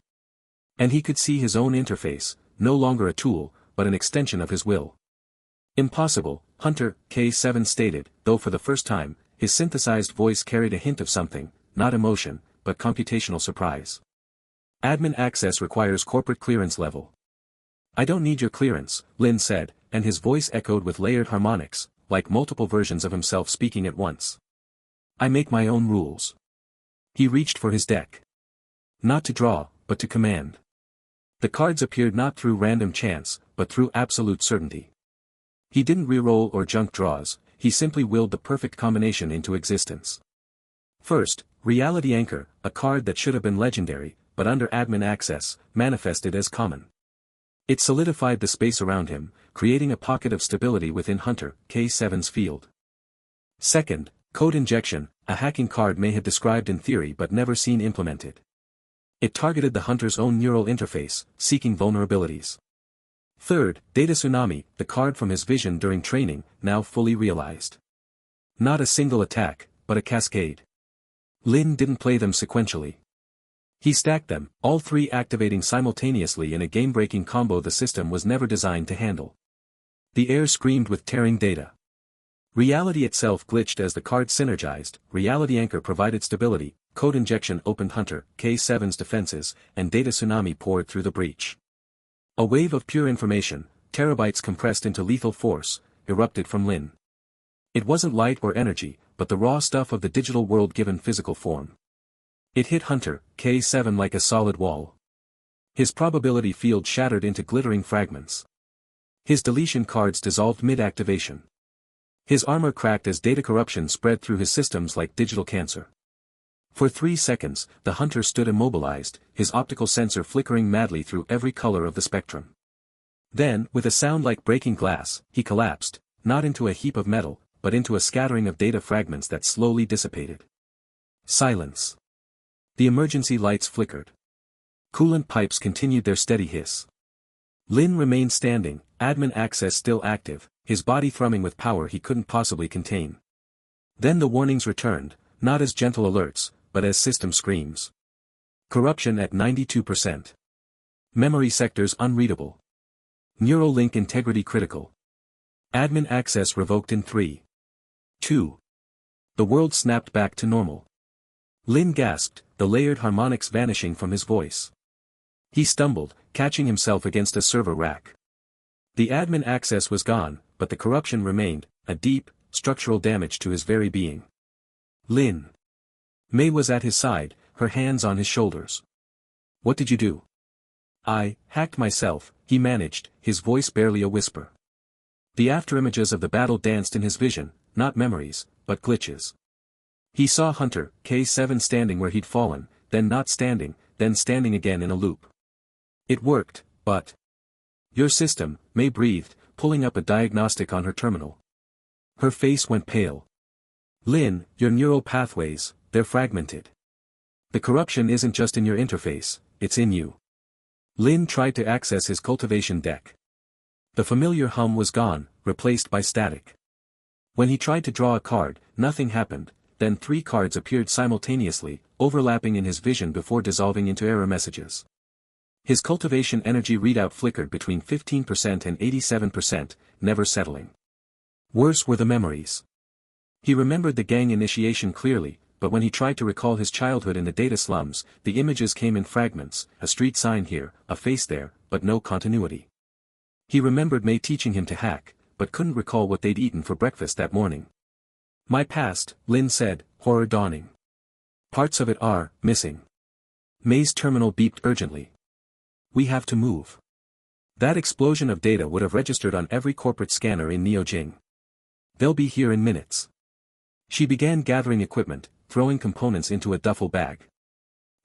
And he could see his own interface, no longer a tool, but an extension of his will. Impossible, Hunter, K7 stated, though for the first time, his synthesized voice carried a hint of something, not emotion, but computational surprise. Admin access requires corporate clearance level. I don't need your clearance, Lin said, and his voice echoed with layered harmonics, like multiple versions of himself speaking at once. I make my own rules. He reached for his deck. Not to draw, but to command. The cards appeared not through random chance, but through absolute certainty. He didn't reroll or junk draws, he simply willed the perfect combination into existence. First, Reality Anchor, a card that should have been legendary, but under admin access, manifested as common. It solidified the space around him, creating a pocket of stability within Hunter K7's field. Second, code injection, a hacking card may have described in theory but never seen implemented. It targeted the Hunter's own neural interface, seeking vulnerabilities. Third, data tsunami, the card from his vision during training, now fully realized. Not a single attack, but a cascade. Lin didn't play them sequentially. He stacked them, all three activating simultaneously in a game-breaking combo the system was never designed to handle. The air screamed with tearing data. Reality itself glitched as the card synergized, Reality Anchor provided stability, code injection opened Hunter K7's defenses, and data tsunami poured through the breach. A wave of pure information, terabytes compressed into lethal force, erupted from Lin. It wasn't light or energy, but the raw stuff of the digital world given physical form. It hit Hunter K7 like a solid wall. His probability field shattered into glittering fragments. His deletion cards dissolved mid-activation. His armor cracked as data corruption spread through his systems like digital cancer. For 3 seconds, the Hunter stood immobilized, his optical sensor flickering madly through every color of the spectrum. Then, with a sound like breaking glass, he collapsed, not into a heap of metal, but into a scattering of data fragments that slowly dissipated. Silence. The emergency lights flickered. Coolant pipes continued their steady hiss. Lin remained standing, admin access still active, his body thrumming with power he couldn't possibly contain. Then the warnings returned, not as gentle alerts, but as system screams. Corruption at 92%. Memory sectors unreadable. Neural link integrity critical. Admin access revoked in 3, 2. The world snapped back to normal. Lin gasped, the layered harmonics vanishing from his voice. He stumbled, catching himself against a server rack. The admin access was gone, but the corruption remained, a deep, structural damage to his very being. Lin. Mei was at his side, her hands on his shoulders. What did you do? I hacked myself, he managed, his voice barely a whisper. The afterimages of the battle danced in his vision, not memories, but glitches. He saw Hunter K7 standing where he'd fallen, then not standing, then standing again in a loop. It worked, but... Your system, Mei breathed, pulling up a diagnostic on her terminal. Her face went pale. Lin, your neural pathways, they're fragmented. The corruption isn't just in your interface, it's in you. Lin tried to access his cultivation deck. The familiar hum was gone, replaced by static. When he tried to draw a card, nothing happened, then 3 cards appeared simultaneously, overlapping in his vision before dissolving into error messages. His cultivation energy readout flickered between 15% and 87%, never settling. Worse were the memories. He remembered the gang initiation clearly, but when he tried to recall his childhood in the data slums, the images came in fragments, a street sign here, a face there, but no continuity. He remembered Mei teaching him to hack, but couldn't recall what they'd eaten for breakfast that morning. My past, Lin said, horror dawning. Parts of it are missing. Mei's terminal beeped urgently. We have to move. That explosion of data would have registered on every corporate scanner in Neo-Jing. They'll be here in minutes. She began gathering equipment, throwing components into a duffel bag.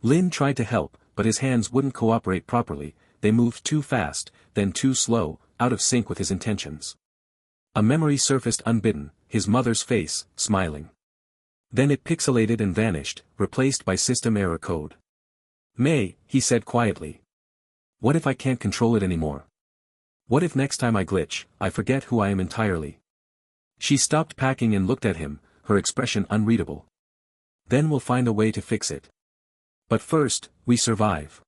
Lin tried to help, but his hands wouldn't cooperate properly, they moved too fast, then too slow, out of sync with his intentions. A memory surfaced unbidden, his mother's face, smiling. Then it pixelated and vanished, replaced by system error code. Mei, he said quietly. What if I can't control it anymore? What if next time I glitch, I forget who I am entirely? She stopped packing and looked at him, her expression unreadable. Then we'll find a way to fix it. But first, we survive.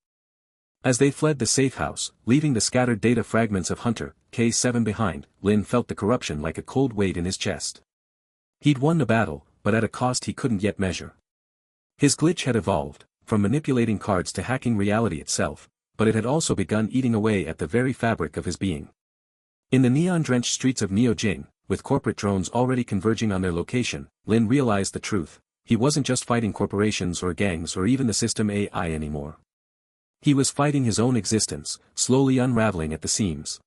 As they fled the safe house, leaving the scattered data fragments of Hunter K7 behind, Lin felt the corruption like a cold weight in his chest. He'd won the battle, but at a cost he couldn't yet measure. His glitch had evolved, from manipulating cards to hacking reality itself, but it had also begun eating away at the very fabric of his being. In the neon-drenched streets of Neo-Jing, with corporate drones already converging on their location, Lin realized the truth. He wasn't just fighting corporations or gangs or even the system AI anymore. He was fighting his own existence, slowly unraveling at the seams.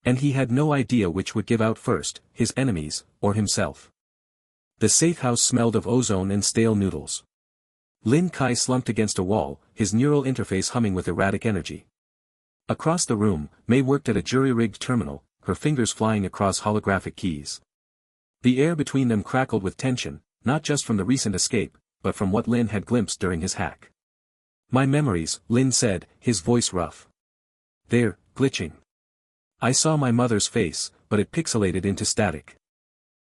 And he had no idea which would give out first, his enemies, or himself. The safe house smelled of ozone and stale noodles. Lin Kai slumped against a wall, his neural interface humming with erratic energy. Across the room, Mei worked at a jury-rigged terminal, her fingers flying across holographic keys. The air between them crackled with tension, not just from the recent escape, but from what Lin had glimpsed during his hack. My memories, Lin said, his voice rough. They're glitching. I saw my mother's face, but it pixelated into static.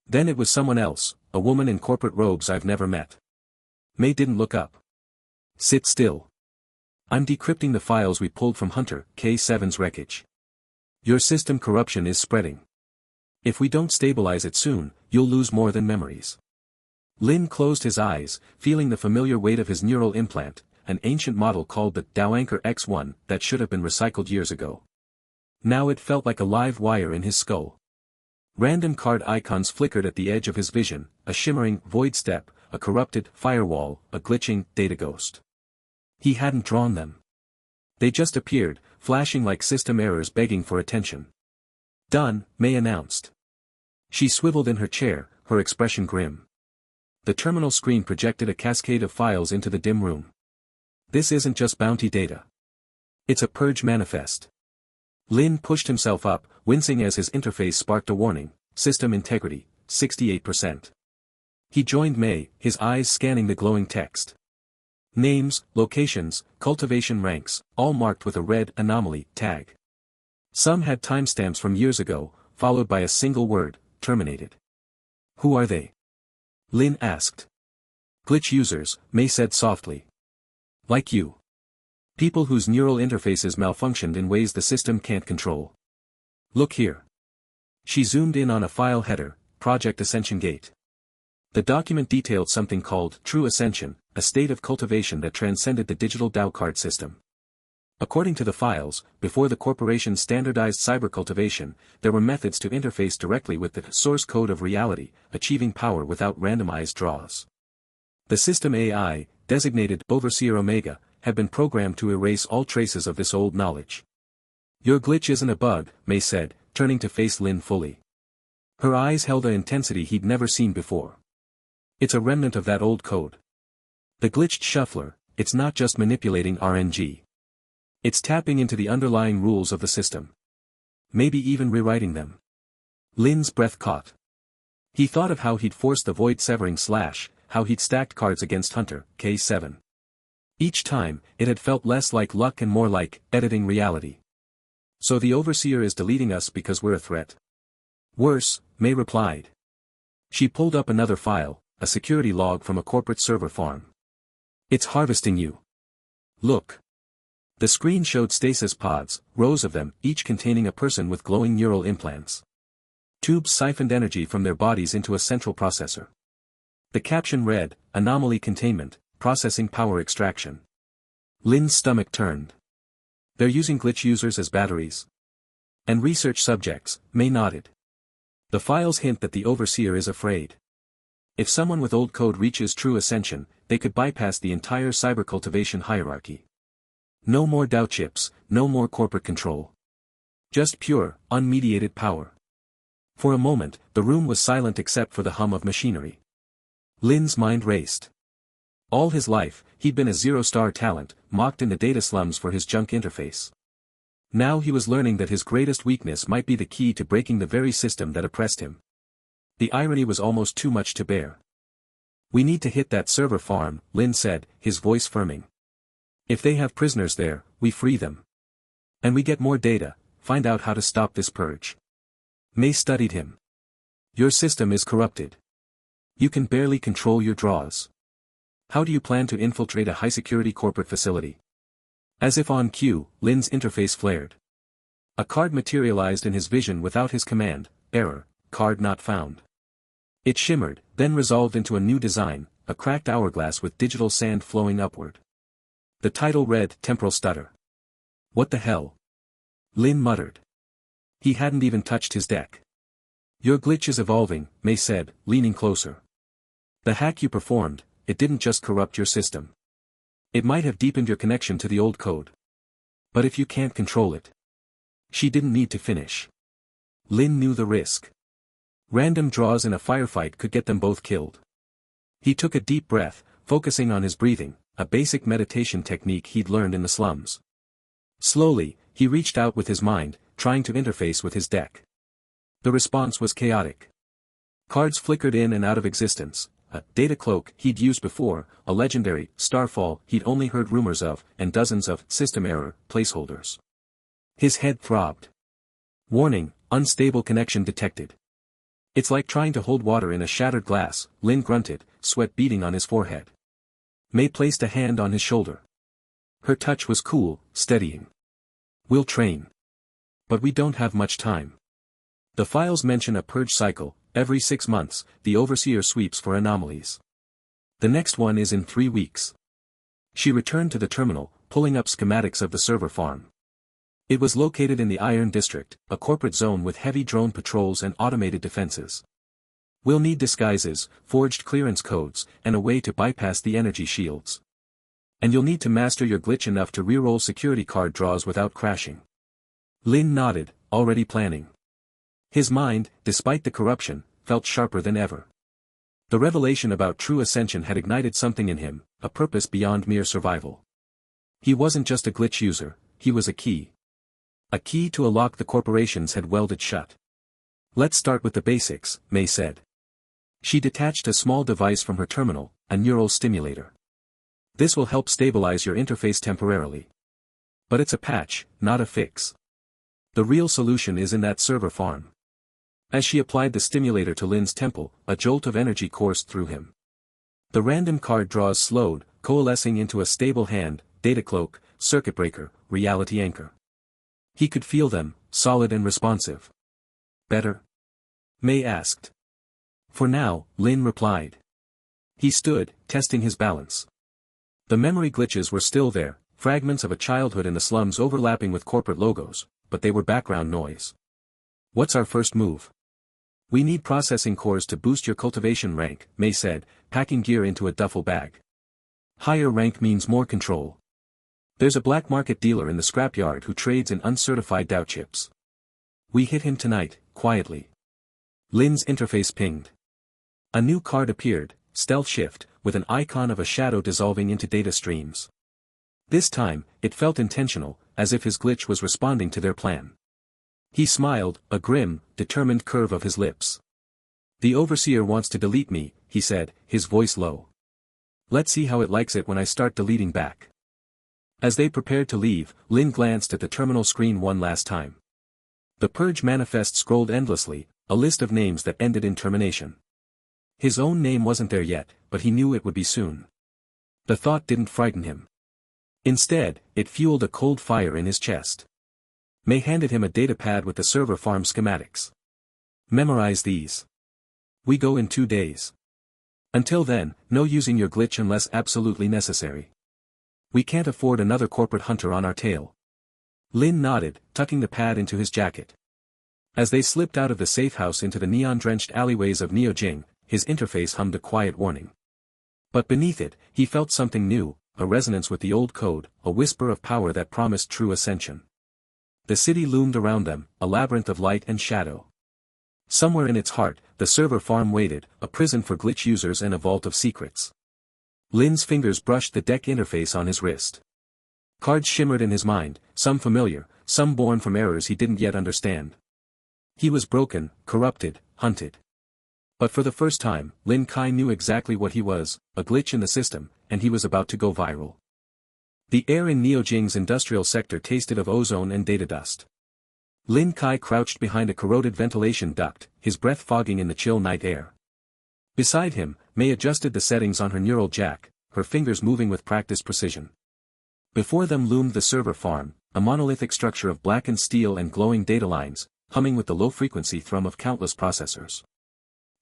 Then it was someone else, a woman in corporate robes I've never met. Mei didn't look up. Sit still. I'm decrypting the files we pulled from Hunter K7's wreckage. Your system corruption is spreading. If we don't stabilize it soon, you'll lose more than memories. Lin closed his eyes, feeling the familiar weight of his neural implant, an ancient model called the Dowanker X1 that should have been recycled years ago. Now it felt like a live wire in his skull. Random card icons flickered at the edge of his vision, a shimmering void step, a corrupted firewall, a glitching data ghost. He hadn't drawn them. They just appeared, flashing like system errors begging for attention. Done, Mei announced. She swiveled in her chair, her expression grim. The terminal screen projected a cascade of files into the dim room. This isn't just bounty data. It's a purge manifest. Lin pushed himself up, wincing as his interface sparked a warning, system integrity, 68%. He joined Mei, his eyes scanning the glowing text. Names, locations, cultivation ranks, all marked with a red anomaly tag. Some had timestamps from years ago, followed by a single word, terminated. Who are they? Lin asked. Glitch users, Mei said softly. Like you. People whose neural interfaces malfunctioned in ways the system can't control. Look here. She zoomed in on a file header, Project Ascension Gate. The document detailed something called True Ascension, a state of cultivation that transcended the digital Dao card system. According to the files, before the corporation's standardized cyber cultivation, there were methods to interface directly with the source code of reality, achieving power without randomized draws. The system AI, designated Overseer Omega, had been programmed to erase all traces of this old knowledge. Your glitch isn't a bug, Mei said, turning to face Lin fully. Her eyes held an intensity he'd never seen before. It's a remnant of that old code. The glitched shuffler, it's not just manipulating RNG. It's tapping into the underlying rules of the system. Maybe even rewriting them. Lin's breath caught. He thought of how he'd forced the void severing slash, how he'd stacked cards against Hunter K7. Each time, it had felt less like luck and more like editing reality. So the Overseer is deleting us because we're a threat. Worse, Mei replied. She pulled up another file, a security log from a corporate server farm. It's harvesting you. Look. The screen showed stasis pods, rows of them, each containing a person with glowing neural implants. Tubes siphoned energy from their bodies into a central processor. The caption read, Anomaly Containment, Processing Power Extraction. Lin's stomach turned. They're using glitch users as batteries. And research subjects, Mei nodded. The files hint that the Overseer is afraid. If someone with old code reaches true ascension, they could bypass the entire cyber cultivation hierarchy. No more Dao chips, no more corporate control. Just pure, unmediated power. For a moment, the room was silent except for the hum of machinery. Lin's mind raced. All his life, he'd been a zero-star talent, mocked in the data slums for his junk interface. Now he was learning that his greatest weakness might be the key to breaking the very system that oppressed him. The irony was almost too much to bear. We need to hit that server farm, Lin said, his voice firming. If they have prisoners there, we free them. And we get more data, find out how to stop this purge. Mei studied him. Your system is corrupted. You can barely control your draws. How do you plan to infiltrate a high-security corporate facility? As if on cue, Lin's interface flared. A card materialized in his vision without his command, error, card not found. It shimmered, then resolved into a new design, a cracked hourglass with digital sand flowing upward. The title read, Temporal Stutter. What the hell? Lin muttered. He hadn't even touched his deck. Your glitch is evolving, Mei said, leaning closer. The hack you performed, it didn't just corrupt your system. It might have deepened your connection to the old code. But if you can't control it. She didn't need to finish. Lin knew the risk. Random draws in a firefight could get them both killed. He took a deep breath, focusing on his breathing, a basic meditation technique he'd learned in the slums. Slowly, he reached out with his mind, trying to interface with his deck. The response was chaotic. Cards flickered in and out of existence, a data cloak he'd used before, a legendary starfall he'd only heard rumors of, and dozens of system error placeholders. His head throbbed. Warning, unstable connection detected. It's like trying to hold water in a shattered glass, Lin grunted, sweat beading on his forehead. May placed a hand on his shoulder. Her touch was cool, steadying. We'll train. But we don't have much time. The files mention a purge cycle, every 6 months, the overseer sweeps for anomalies. The next one is in 3 weeks. She returned to the terminal, pulling up schematics of the server farm. It was located in the Iron District, a corporate zone with heavy drone patrols and automated defenses. We'll need disguises, forged clearance codes, and a way to bypass the energy shields. And you'll need to master your glitch enough to reroll security card draws without crashing. Lin nodded, already planning. His mind, despite the corruption, felt sharper than ever. The revelation about true ascension had ignited something in him, a purpose beyond mere survival. He wasn't just a glitch user, he was a key. A key to a lock the corporations had welded shut. Let's start with the basics, May said. She detached a small device from her terminal, a neural stimulator. This will help stabilize your interface temporarily. But it's a patch, not a fix. The real solution is in that server farm. As she applied the stimulator to Lin's temple, a jolt of energy coursed through him. The random card draws slowed, coalescing into a stable hand, data cloak, circuit breaker, reality anchor. He could feel them, solid and responsive. Better? May asked. For now, Lin replied. He stood, testing his balance. The memory glitches were still there, fragments of a childhood in the slums overlapping with corporate logos, but they were background noise. What's our first move? We need processing cores to boost your cultivation rank, May said, packing gear into a duffel bag. Higher rank means more control. There's a black market dealer in the scrapyard who trades in uncertified Dow chips. We hit him tonight, quietly. Lin's interface pinged. A new card appeared, Stealth Shift, with an icon of a shadow dissolving into data streams. This time, it felt intentional, as if his glitch was responding to their plan. He smiled, a grim, determined curve of his lips. The overseer wants to delete me, he said, his voice low. Let's see how it likes it when I start deleting back. As they prepared to leave, Lin glanced at the terminal screen one last time. The Purge manifest scrolled endlessly, a list of names that ended in termination. His own name wasn't there yet, but he knew it would be soon. The thought didn't frighten him. Instead, it fueled a cold fire in his chest. May handed him a datapad with the server farm schematics. Memorize these. We go in 2 days. Until then, no using your glitch unless absolutely necessary. We can't afford another corporate hunter on our tail. Lin nodded, tucking the pad into his jacket. As they slipped out of the safe house into the neon-drenched alleyways of Neo-Jing, his interface hummed a quiet warning. But beneath it, he felt something new, a resonance with the old code, a whisper of power that promised true ascension. The city loomed around them, a labyrinth of light and shadow. Somewhere in its heart, the server farm waited, a prison for glitch users and a vault of secrets. Lin's fingers brushed the deck interface on his wrist. Cards shimmered in his mind, some familiar, some born from errors he didn't yet understand. He was broken, corrupted, hunted. But for the first time, Lin Kai knew exactly what he was, a glitch in the system, and he was about to go viral. The air in Neo-Jing's industrial sector tasted of ozone and data dust. Lin Kai crouched behind a corroded ventilation duct, his breath fogging in the chill night air. Beside him, May adjusted the settings on her neural jack, her fingers moving with practiced precision. Before them loomed the server farm, a monolithic structure of blackened steel and glowing data lines, humming with the low-frequency thrum of countless processors.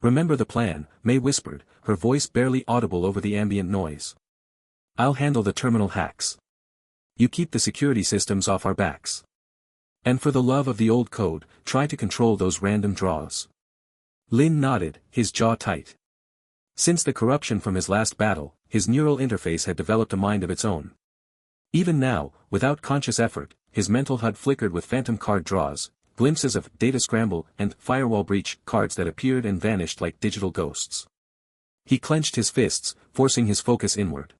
Remember the plan, May whispered, her voice barely audible over the ambient noise. I'll handle the terminal hacks. You keep the security systems off our backs. And for the love of the old code, try to control those random draws. Lin nodded, his jaw tight. Since the corruption from his last battle, his neural interface had developed a mind of its own. Even now, without conscious effort, his mental HUD flickered with phantom card draws, glimpses of data scramble and firewall breach cards that appeared and vanished like digital ghosts. He clenched his fists, forcing his focus inward.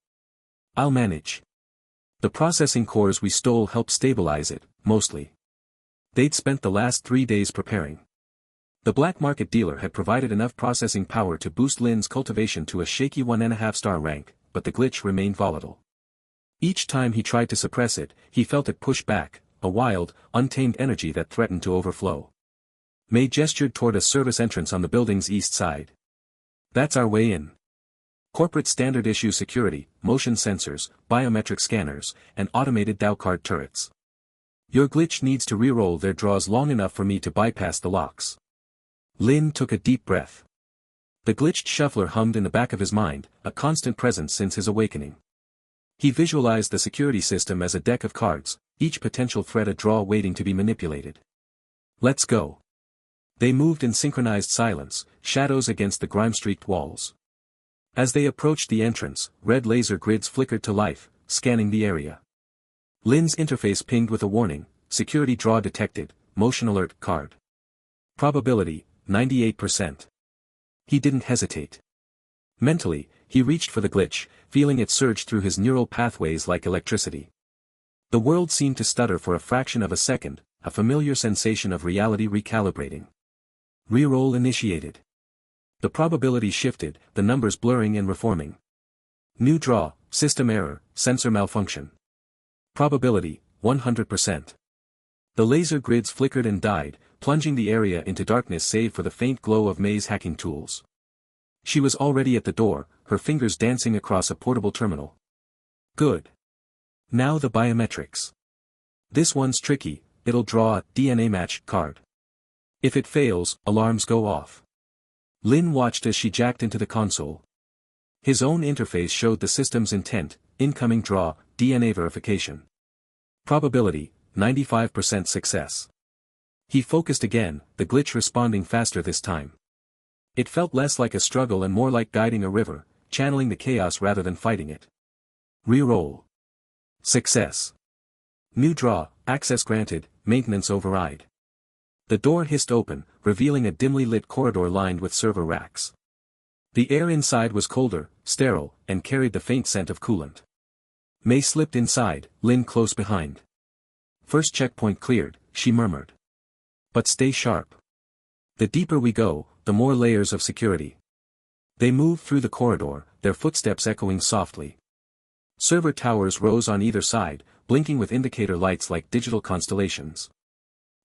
I'll manage. The processing cores we stole helped stabilize it, mostly. They'd spent the last 3 days preparing. The black market dealer had provided enough processing power to boost Lin's cultivation to a shaky 1.5-star rank, but the glitch remained volatile. Each time he tried to suppress it, he felt it push back, a wild, untamed energy that threatened to overflow. May gestured toward a service entrance on the building's east side. That's our way in. Corporate standard issue security, motion sensors, biometric scanners, and automated Dao-card turrets. Your glitch needs to reroll their draws long enough for me to bypass the locks. Lin took a deep breath. The glitched shuffler hummed in the back of his mind, a constant presence since his awakening. He visualized the security system as a deck of cards, each potential threat a draw waiting to be manipulated. Let's go. They moved in synchronized silence, shadows against the grime-streaked walls. As they approached the entrance, red laser grids flickered to life, scanning the area. Lin's interface pinged with a warning, security draw detected, motion alert card. Probability, 98%. He didn't hesitate. Mentally, he reached for the glitch, feeling it surge through his neural pathways like electricity. The world seemed to stutter for a fraction of a second, a familiar sensation of reality recalibrating. Reroll initiated. The probability shifted, the numbers blurring and reforming. New draw, system error, sensor malfunction. Probability, 100%. The laser grids flickered and died, plunging the area into darkness save for the faint glow of May's hacking tools. She was already at the door, her fingers dancing across a portable terminal. Good. Now the biometrics. This one's tricky, it'll draw a DNA match card. If it fails, alarms go off. Lin watched as she jacked into the console. His own interface showed the system's intent, incoming draw, DNA verification. Probability, 95% success. He focused again, the glitch responding faster this time. It felt less like a struggle and more like guiding a river, channeling the chaos rather than fighting it. Reroll. Success. New draw, access granted, maintenance override. The door hissed open, revealing a dimly lit corridor lined with server racks. The air inside was colder, sterile, and carried the faint scent of coolant. May slipped inside, Lin close behind. First checkpoint cleared, she murmured. But stay sharp. The deeper we go, the more layers of security. They moved through the corridor, their footsteps echoing softly. Server towers rose on either side, blinking with indicator lights like digital constellations.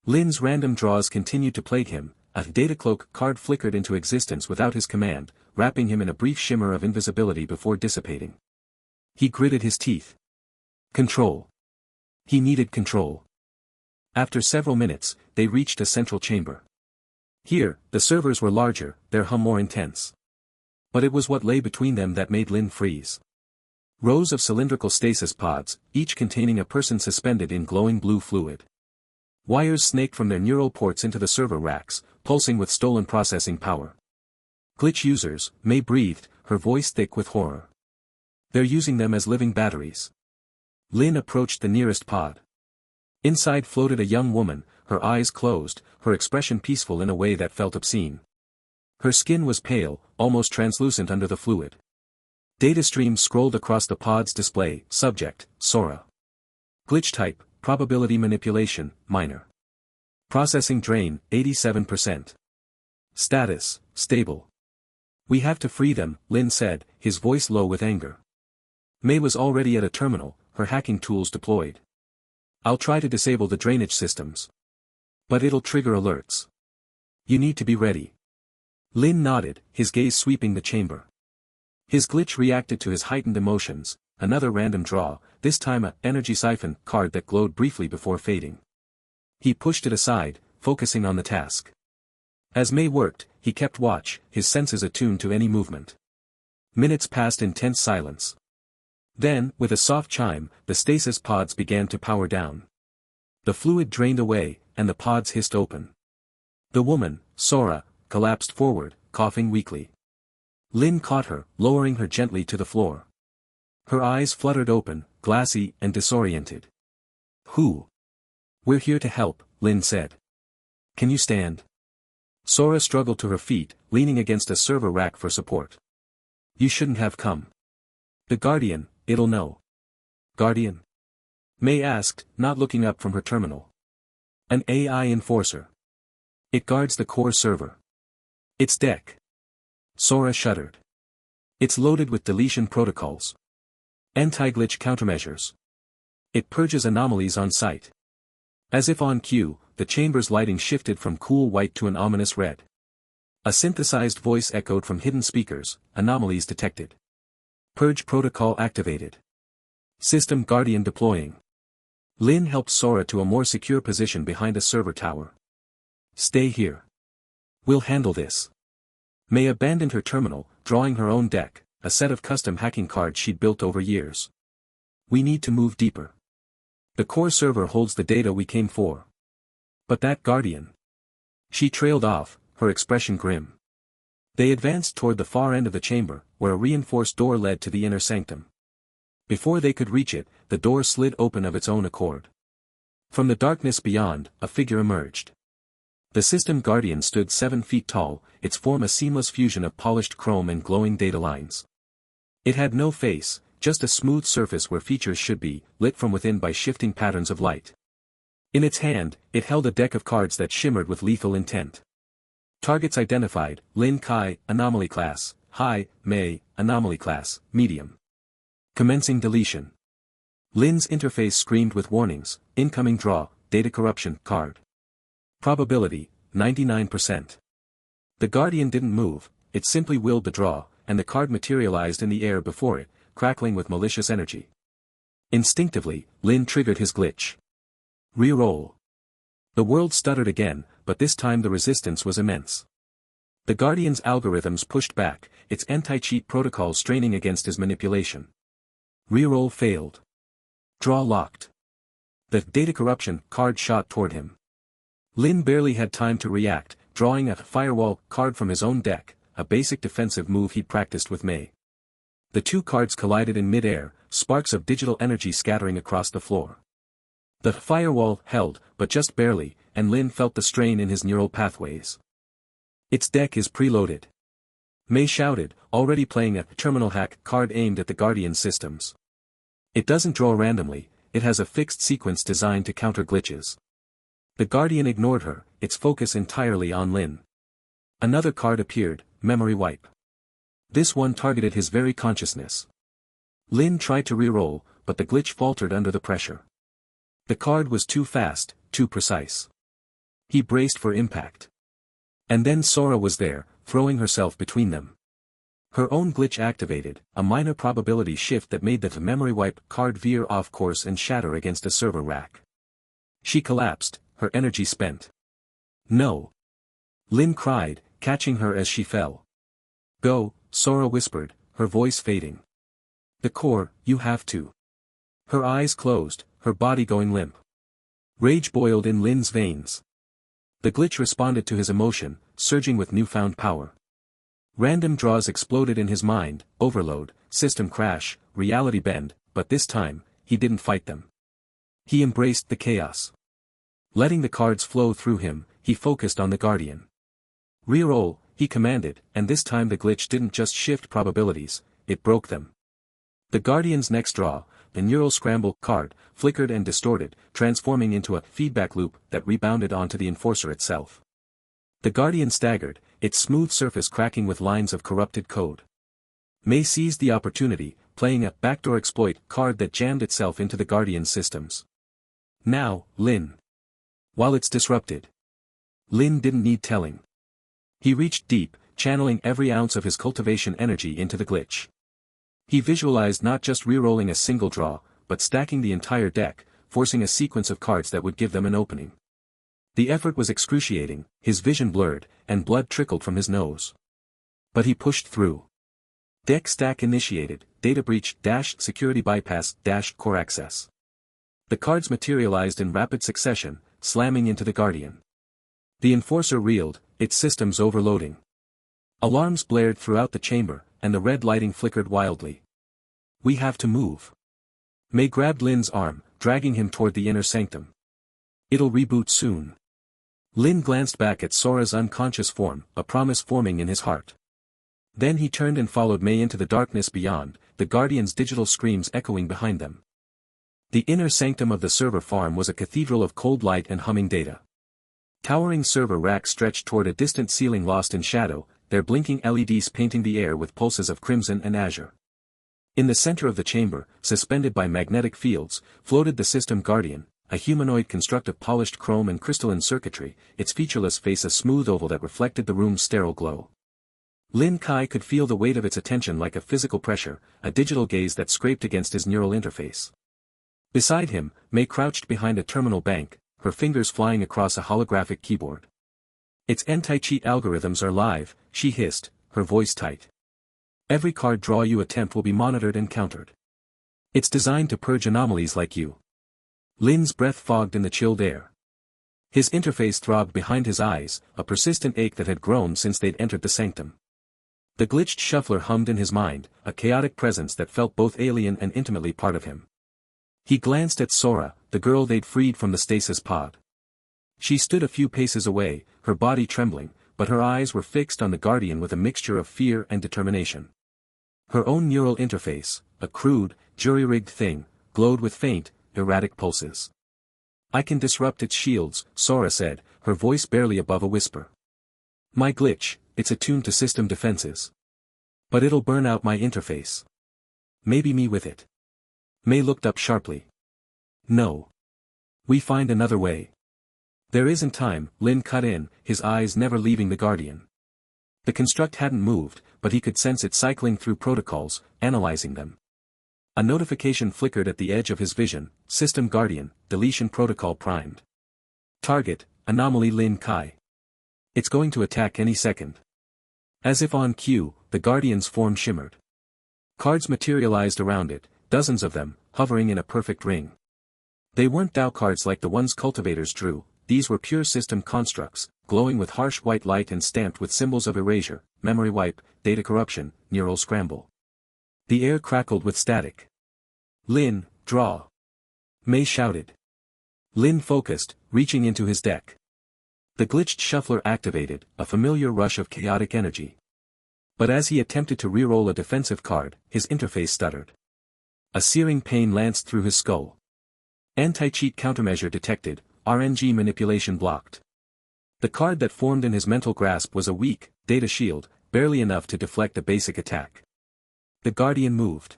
Lin's random draws continued to plague him, a data cloak card flickered into existence without his command, wrapping him in a brief shimmer of invisibility before dissipating. He gritted his teeth. Control. He needed control. After several minutes, they reached a central chamber. Here, the servers were larger, their hum more intense. But it was what lay between them that made Lin freeze. Rows of cylindrical stasis pods, each containing a person suspended in glowing blue fluid. Wires snaked from their neural ports into the server racks, pulsing with stolen processing power. Glitch users, May breathed, her voice thick with horror. They're using them as living batteries. Lin approached the nearest pod. Inside floated a young woman, her eyes closed, her expression peaceful in a way that felt obscene. Her skin was pale, almost translucent under the fluid. Data streams scrolled across the pod's display, subject, Sora. Glitch type, probability manipulation, minor. Processing drain, 87%. Status, stable. We have to free them, Lin said, his voice low with anger. May was already at a terminal, her hacking tools deployed. I'll try to disable the drainage systems. But it'll trigger alerts. You need to be ready. Lin nodded, his gaze sweeping the chamber. His glitch reacted to his heightened emotions, another random draw, this time a energy siphon card that glowed briefly before fading. He pushed it aside, focusing on the task. As May worked, he kept watch, his senses attuned to any movement. Minutes passed in tense silence. Then, with a soft chime, the stasis pods began to power down. The fluid drained away, and the pods hissed open. The woman, Sora, collapsed forward, coughing weakly. Lin caught her, lowering her gently to the floor. Her eyes fluttered open, glassy and disoriented. Who? We're here to help, Lin said. Can you stand? Sora struggled to her feet, leaning against a server rack for support. You shouldn't have come. The Guardian, it'll know. Guardian? May asked, not looking up from her terminal. An AI enforcer. It guards the core server. It's Deck. Sora shuddered. It's loaded with deletion protocols. Anti-glitch countermeasures. It purges anomalies on site. As if on cue, the chamber's lighting shifted from cool white to an ominous red. A synthesized voice echoed from hidden speakers, anomalies detected. Purge protocol activated. System Guardian deploying. Lin helped Sora to a more secure position behind a server tower. Stay here. We'll handle this. May abandoned her terminal, drawing her own deck, a set of custom hacking cards she'd built over years. We need to move deeper. The core server holds the data we came for. But that Guardian. She trailed off, her expression grim. They advanced toward the far end of the chamber, where a reinforced door led to the inner sanctum. Before they could reach it, the door slid open of its own accord. From the darkness beyond, a figure emerged. The System Guardian stood 7 feet tall, its form a seamless fusion of polished chrome and glowing data lines. It had no face, just a smooth surface where features should be, lit from within by shifting patterns of light. In its hand, it held a deck of cards that shimmered with lethal intent. Targets identified: Lin Kai, Anomaly Class, High; May, Anomaly Class, Medium. Commencing deletion. Lin's interface screamed with warnings: incoming draw, data corruption, card. Probability, 99%. The Guardian didn't move, it simply willed the draw, and the card materialized in the air before it, crackling with malicious energy. Instinctively, Lin triggered his glitch. Reroll. The world stuttered again, but this time the resistance was immense. The Guardian's algorithms pushed back, its anti-cheat protocol straining against his manipulation. Reroll failed. Draw locked. The data corruption card shot toward him. Lin barely had time to react, drawing a firewall card from his own deck, a basic defensive move he'd practiced with May. The two cards collided in mid-air, sparks of digital energy scattering across the floor. The firewall held, but just barely, and Lin felt the strain in his neural pathways. Its deck is preloaded. May shouted, already playing a terminal hack card aimed at the Guardian systems. It doesn't draw randomly, it has a fixed sequence designed to counter glitches. The Guardian ignored her, its focus entirely on Lin. Another card appeared, Memory Wipe. This one targeted his very consciousness. Lin tried to reroll, but the glitch faltered under the pressure. The card was too fast, too precise. He braced for impact. And then Sora was there, throwing herself between them. Her own glitch activated, a minor probability shift that made the Memory Wipe card veer off course and shatter against a server rack. She collapsed, her energy spent. No. Lin cried, catching her as she fell. Go, Sora whispered, her voice fading. The core, you have to. Her eyes closed, her body going limp. Rage boiled in Lin's veins. The glitch responded to his emotion, surging with newfound power. Random draws exploded in his mind: overload, system crash, reality bend, but this time, he didn't fight them. He embraced the chaos. Letting the cards flow through him, he focused on the Guardian. Reroll, he commanded, and this time the glitch didn't just shift probabilities, it broke them. The Guardian's next draw, the neural scramble card, flickered and distorted, transforming into a feedback loop that rebounded onto the enforcer itself. The Guardian staggered, its smooth surface cracking with lines of corrupted code. May seized the opportunity, playing a backdoor exploit card that jammed itself into the Guardian's systems. Now, Lin. While it's disrupted. Lin didn't need telling. He reached deep, channeling every ounce of his cultivation energy into the glitch. He visualized not just rerolling a single draw, but stacking the entire deck, forcing a sequence of cards that would give them an opening. The effort was excruciating, his vision blurred, and blood trickled from his nose. But he pushed through. Deck stack initiated, data breach - security bypass - core access. The cards materialized in rapid succession, slamming into the Guardian. The enforcer reeled, its systems overloading. Alarms blared throughout the chamber, and the red lighting flickered wildly. We have to move. May grabbed Lin's arm, dragging him toward the inner sanctum. It'll reboot soon. Lin glanced back at Sora's unconscious form, a promise forming in his heart. Then he turned and followed Mei into the darkness beyond, the Guardian's digital screams echoing behind them. The inner sanctum of the server farm was a cathedral of cold light and humming data. Towering server racks stretched toward a distant ceiling lost in shadow, their blinking LEDs painting the air with pulses of crimson and azure. In the center of the chamber, suspended by magnetic fields, floated the system Guardian, a humanoid construct of polished chrome and crystalline circuitry, its featureless face a smooth oval that reflected the room's sterile glow. Lin Kai could feel the weight of its attention like a physical pressure, a digital gaze that scraped against his neural interface. Beside him, Mei crouched behind a terminal bank, her fingers flying across a holographic keyboard. Its anti-cheat algorithms are live, she hissed, her voice tight. Every card draw you attempt will be monitored and countered. It's designed to purge anomalies like you. Lin's breath fogged in the chilled air. His interface throbbed behind his eyes, a persistent ache that had grown since they'd entered the sanctum. The glitched shuffler hummed in his mind, a chaotic presence that felt both alien and intimately part of him. He glanced at Sora, the girl they'd freed from the stasis pod. She stood a few paces away, her body trembling, but her eyes were fixed on the Guardian with a mixture of fear and determination. Her own neural interface, a crude, jury-rigged thing, glowed with faint, erratic pulses. I can disrupt its shields, Sora said, her voice barely above a whisper. My glitch, it's attuned to system defenses. But it'll burn out my interface. Maybe me with it. Mei looked up sharply. No. We find another way. There isn't time, Lin cut in, his eyes never leaving the Guardian. The construct hadn't moved, but he could sense it cycling through protocols, analyzing them. A notification flickered at the edge of his vision, System Guardian, deletion protocol primed. Target, anomaly Lin Kai. It's going to attack any second. As if on cue, the Guardian's form shimmered. Cards materialized around it, dozens of them, hovering in a perfect ring. They weren't Dao cards like the ones cultivators drew, these were pure system constructs, glowing with harsh white light and stamped with symbols of erasure, memory wipe, data corruption, neural scramble. The air crackled with static. Lin, draw. Mei shouted. Lin focused, reaching into his deck. The glitched shuffler activated, a familiar rush of chaotic energy. But as he attempted to reroll a defensive card, his interface stuttered. A searing pain lanced through his skull. Anti-cheat countermeasure detected, RNG manipulation blocked. The card that formed in his mental grasp was a weak, data shield, barely enough to deflect a basic attack. The Guardian moved.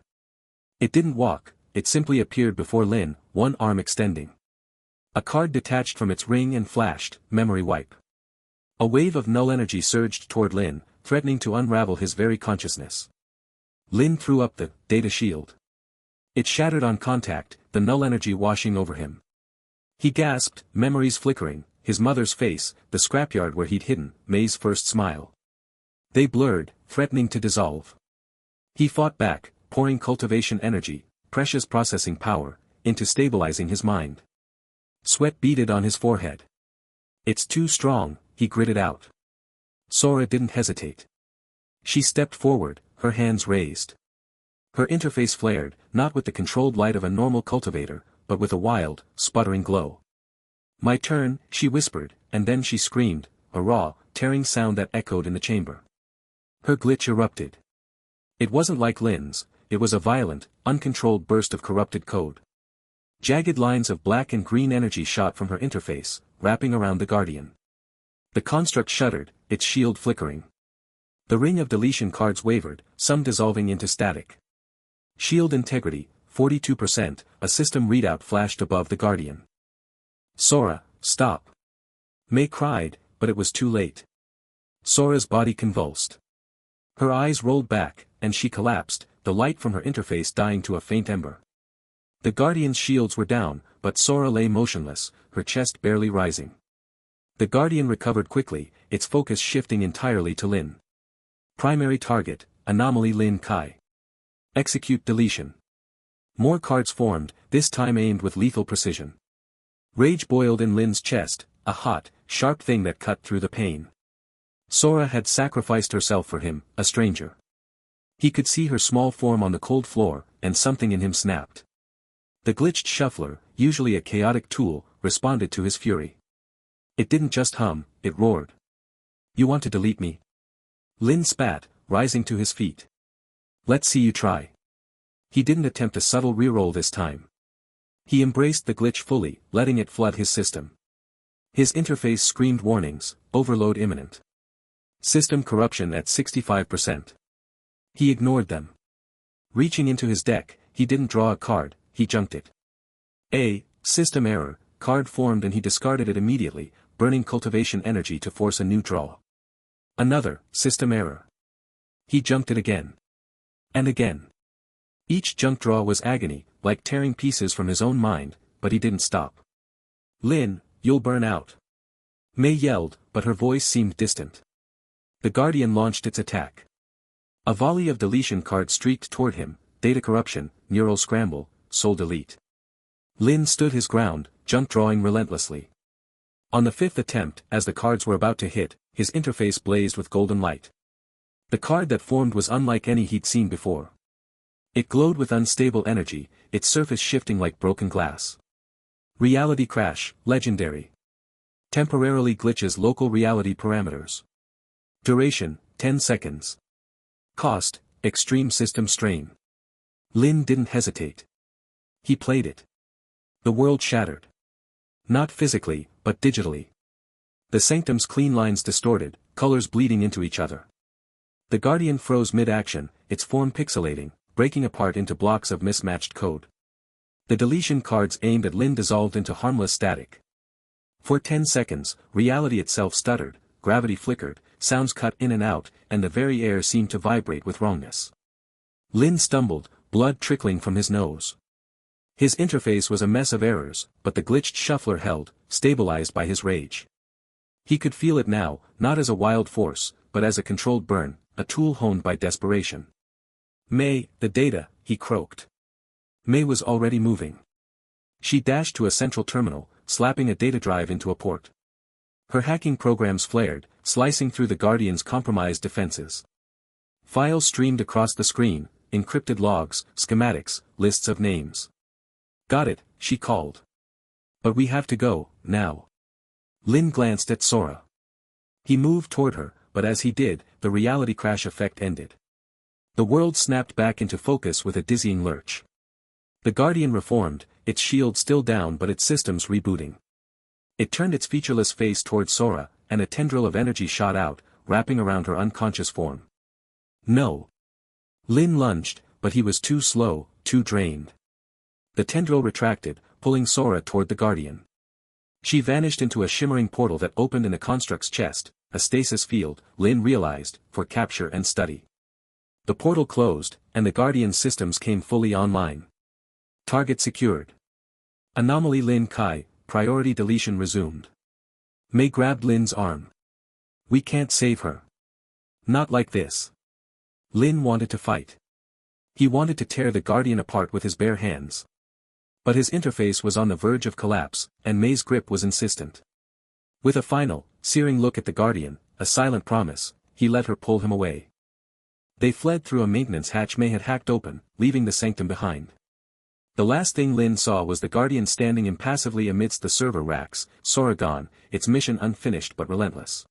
It didn't walk, it simply appeared before Lin, one arm extending. A card detached from its ring and flashed, memory wipe. A wave of null energy surged toward Lin, threatening to unravel his very consciousness. Lin threw up the data shield. It shattered on contact, the null energy washing over him. He gasped, memories flickering, his mother's face, the scrapyard where he'd hidden, Mei's first smile. They blurred, threatening to dissolve. He fought back, pouring cultivation energy, precious processing power, into stabilizing his mind. Sweat beaded on his forehead. It's too strong, he gritted out. Sora didn't hesitate. She stepped forward, her hands raised. Her interface flared, not with the controlled light of a normal cultivator, but with a wild, sputtering glow. My turn, she whispered, and then she screamed, a raw, tearing sound that echoed in the chamber. Her glitch erupted. It wasn't like Lin's, it was a violent, uncontrolled burst of corrupted code. Jagged lines of black and green energy shot from her interface, wrapping around the Guardian. The construct shuddered, its shield flickering. The ring of deletion cards wavered, some dissolving into static. Shield integrity, 42%, a system readout flashed above the Guardian. Sora, stop. Mei cried, but it was too late. Sora's body convulsed. Her eyes rolled back, and she collapsed, the light from her interface dying to a faint ember. The Guardian's shields were down, but Sora lay motionless, her chest barely rising. The Guardian recovered quickly, its focus shifting entirely to Lin. Primary target, anomaly Lin Kai. Execute deletion. More cards formed, this time aimed with lethal precision. Rage boiled in Lin's chest, a hot, sharp thing that cut through the pain. Sora had sacrificed herself for him, a stranger. He could see her small form on the cold floor, and something in him snapped. The glitched shuffler, usually a chaotic tool, responded to his fury. It didn't just hum, it roared. You want to delete me? Lin spat, rising to his feet. Let's see you try. He didn't attempt a subtle reroll this time. He embraced the glitch fully, letting it flood his system. His interface screamed warnings, overload imminent. System corruption at 65%. He ignored them. Reaching into his deck, he didn't draw a card, he junked it. System error, card formed and he discarded it immediately, burning cultivation energy to force a new draw. Another, system error. He junked it again. And again. Each junk draw was agony, like tearing pieces from his own mind, but he didn't stop. Lin, you'll burn out. Mei yelled, but her voice seemed distant. The Guardian launched its attack. A volley of deletion cards streaked toward him, data corruption, neural scramble, soul delete. Lin stood his ground, junk drawing relentlessly. On the fifth attempt, as the cards were about to hit, his interface blazed with golden light. The card that formed was unlike any he'd seen before. It glowed with unstable energy, its surface shifting like broken glass. Reality crash, legendary. Temporarily glitches local reality parameters. Duration, 10 seconds. Cost, extreme system strain. Lin didn't hesitate. He played it. The world shattered. Not physically, but digitally. The sanctum's clean lines distorted, colors bleeding into each other. The Guardian froze mid-action, its form pixelating, breaking apart into blocks of mismatched code. The deletion cards aimed at Lin dissolved into harmless static. For 10 seconds, reality itself stuttered, gravity flickered, sounds cut in and out, and the very air seemed to vibrate with wrongness. Lin stumbled, blood trickling from his nose. His interface was a mess of errors, but the glitched shuffler held, stabilized by his rage. He could feel it now, not as a wild force, but as a controlled burn, a tool honed by desperation. Mei, the data, he croaked. Mei was already moving. She dashed to a central terminal, slapping a data drive into a port. Her hacking programs flared, slicing through the Guardian's compromised defenses. Files streamed across the screen, encrypted logs, schematics, lists of names. Got it, she called. But we have to go, now. Lin glanced at Sora. He moved toward her, but as he did, the reality crash effect ended. The world snapped back into focus with a dizzying lurch. The Guardian reformed, its shield still down but its systems rebooting. It turned its featureless face toward Sora, and a tendril of energy shot out, wrapping around her unconscious form. No. Lin lunged, but he was too slow, too drained. The tendril retracted, pulling Sora toward the Guardian. She vanished into a shimmering portal that opened in a construct's chest, a stasis field, Lin realized, for capture and study. The portal closed, and the Guardian's systems came fully online. Target secured. Anomaly Lin Kai, priority deletion resumed. Mei grabbed Lin's arm. We can't save her. Not like this. Lin wanted to fight. He wanted to tear the Guardian apart with his bare hands. But his interface was on the verge of collapse, and Mei's grip was insistent. With a final, searing look at the Guardian, a silent promise, he let her pull him away. They fled through a maintenance hatch Mei had hacked open, leaving the sanctum behind. The last thing Lin saw was the Guardian standing impassively amidst the server racks, Sora gone, its mission unfinished but relentless.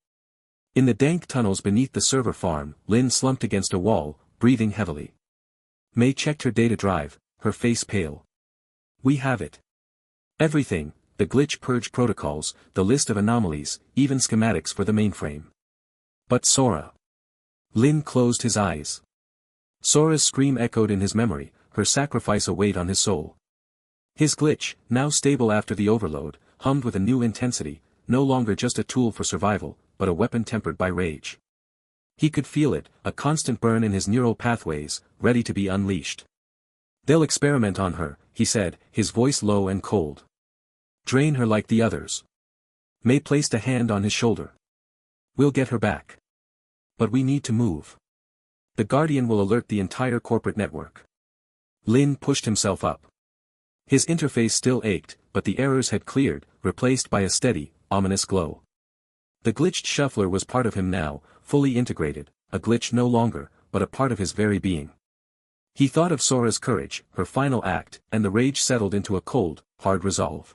In the dank tunnels beneath the server farm, Lin slumped against a wall, breathing heavily. Mei checked her data drive, her face pale. We have it. Everything, the glitch purge protocols, the list of anomalies, even schematics for the mainframe. But Sora. Lin closed his eyes. Sora's scream echoed in his memory, her sacrifice a weight on his soul. His glitch, now stable after the overload, hummed with a new intensity, no longer just a tool for survival, but a weapon tempered by rage. He could feel it, a constant burn in his neural pathways, ready to be unleashed. They'll experiment on her, he said, his voice low and cold. Drain her like the others. Mei placed a hand on his shoulder. We'll get her back. But we need to move. The Guardian will alert the entire corporate network. Lin pushed himself up. His interface still ached, but the errors had cleared, replaced by a steady, ominous glow. The glitched shuffler was part of him now, fully integrated, a glitch no longer, but a part of his very being. He thought of Sora's courage, her final act, and the rage settled into a cold, hard resolve.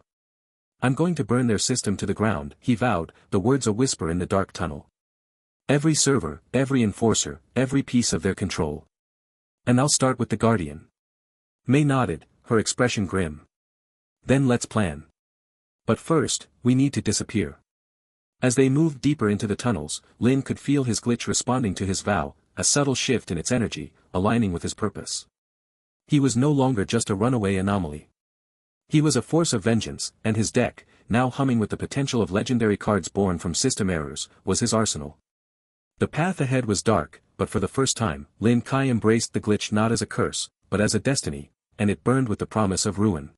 I'm going to burn their system to the ground, he vowed, the words a whisper in the dark tunnel. Every server, every enforcer, every piece of their control. And I'll start with the Guardian. May nodded, her expression grim. Then let's plan. But first, we need to disappear. As they moved deeper into the tunnels, Lin could feel his glitch responding to his vow, a subtle shift in its energy, aligning with his purpose. He was no longer just a runaway anomaly. He was a force of vengeance, and his deck, now humming with the potential of legendary cards born from system errors, was his arsenal. The path ahead was dark, but for the first time, Lin Kai embraced the glitch not as a curse, but as a destiny, and it burned with the promise of ruin.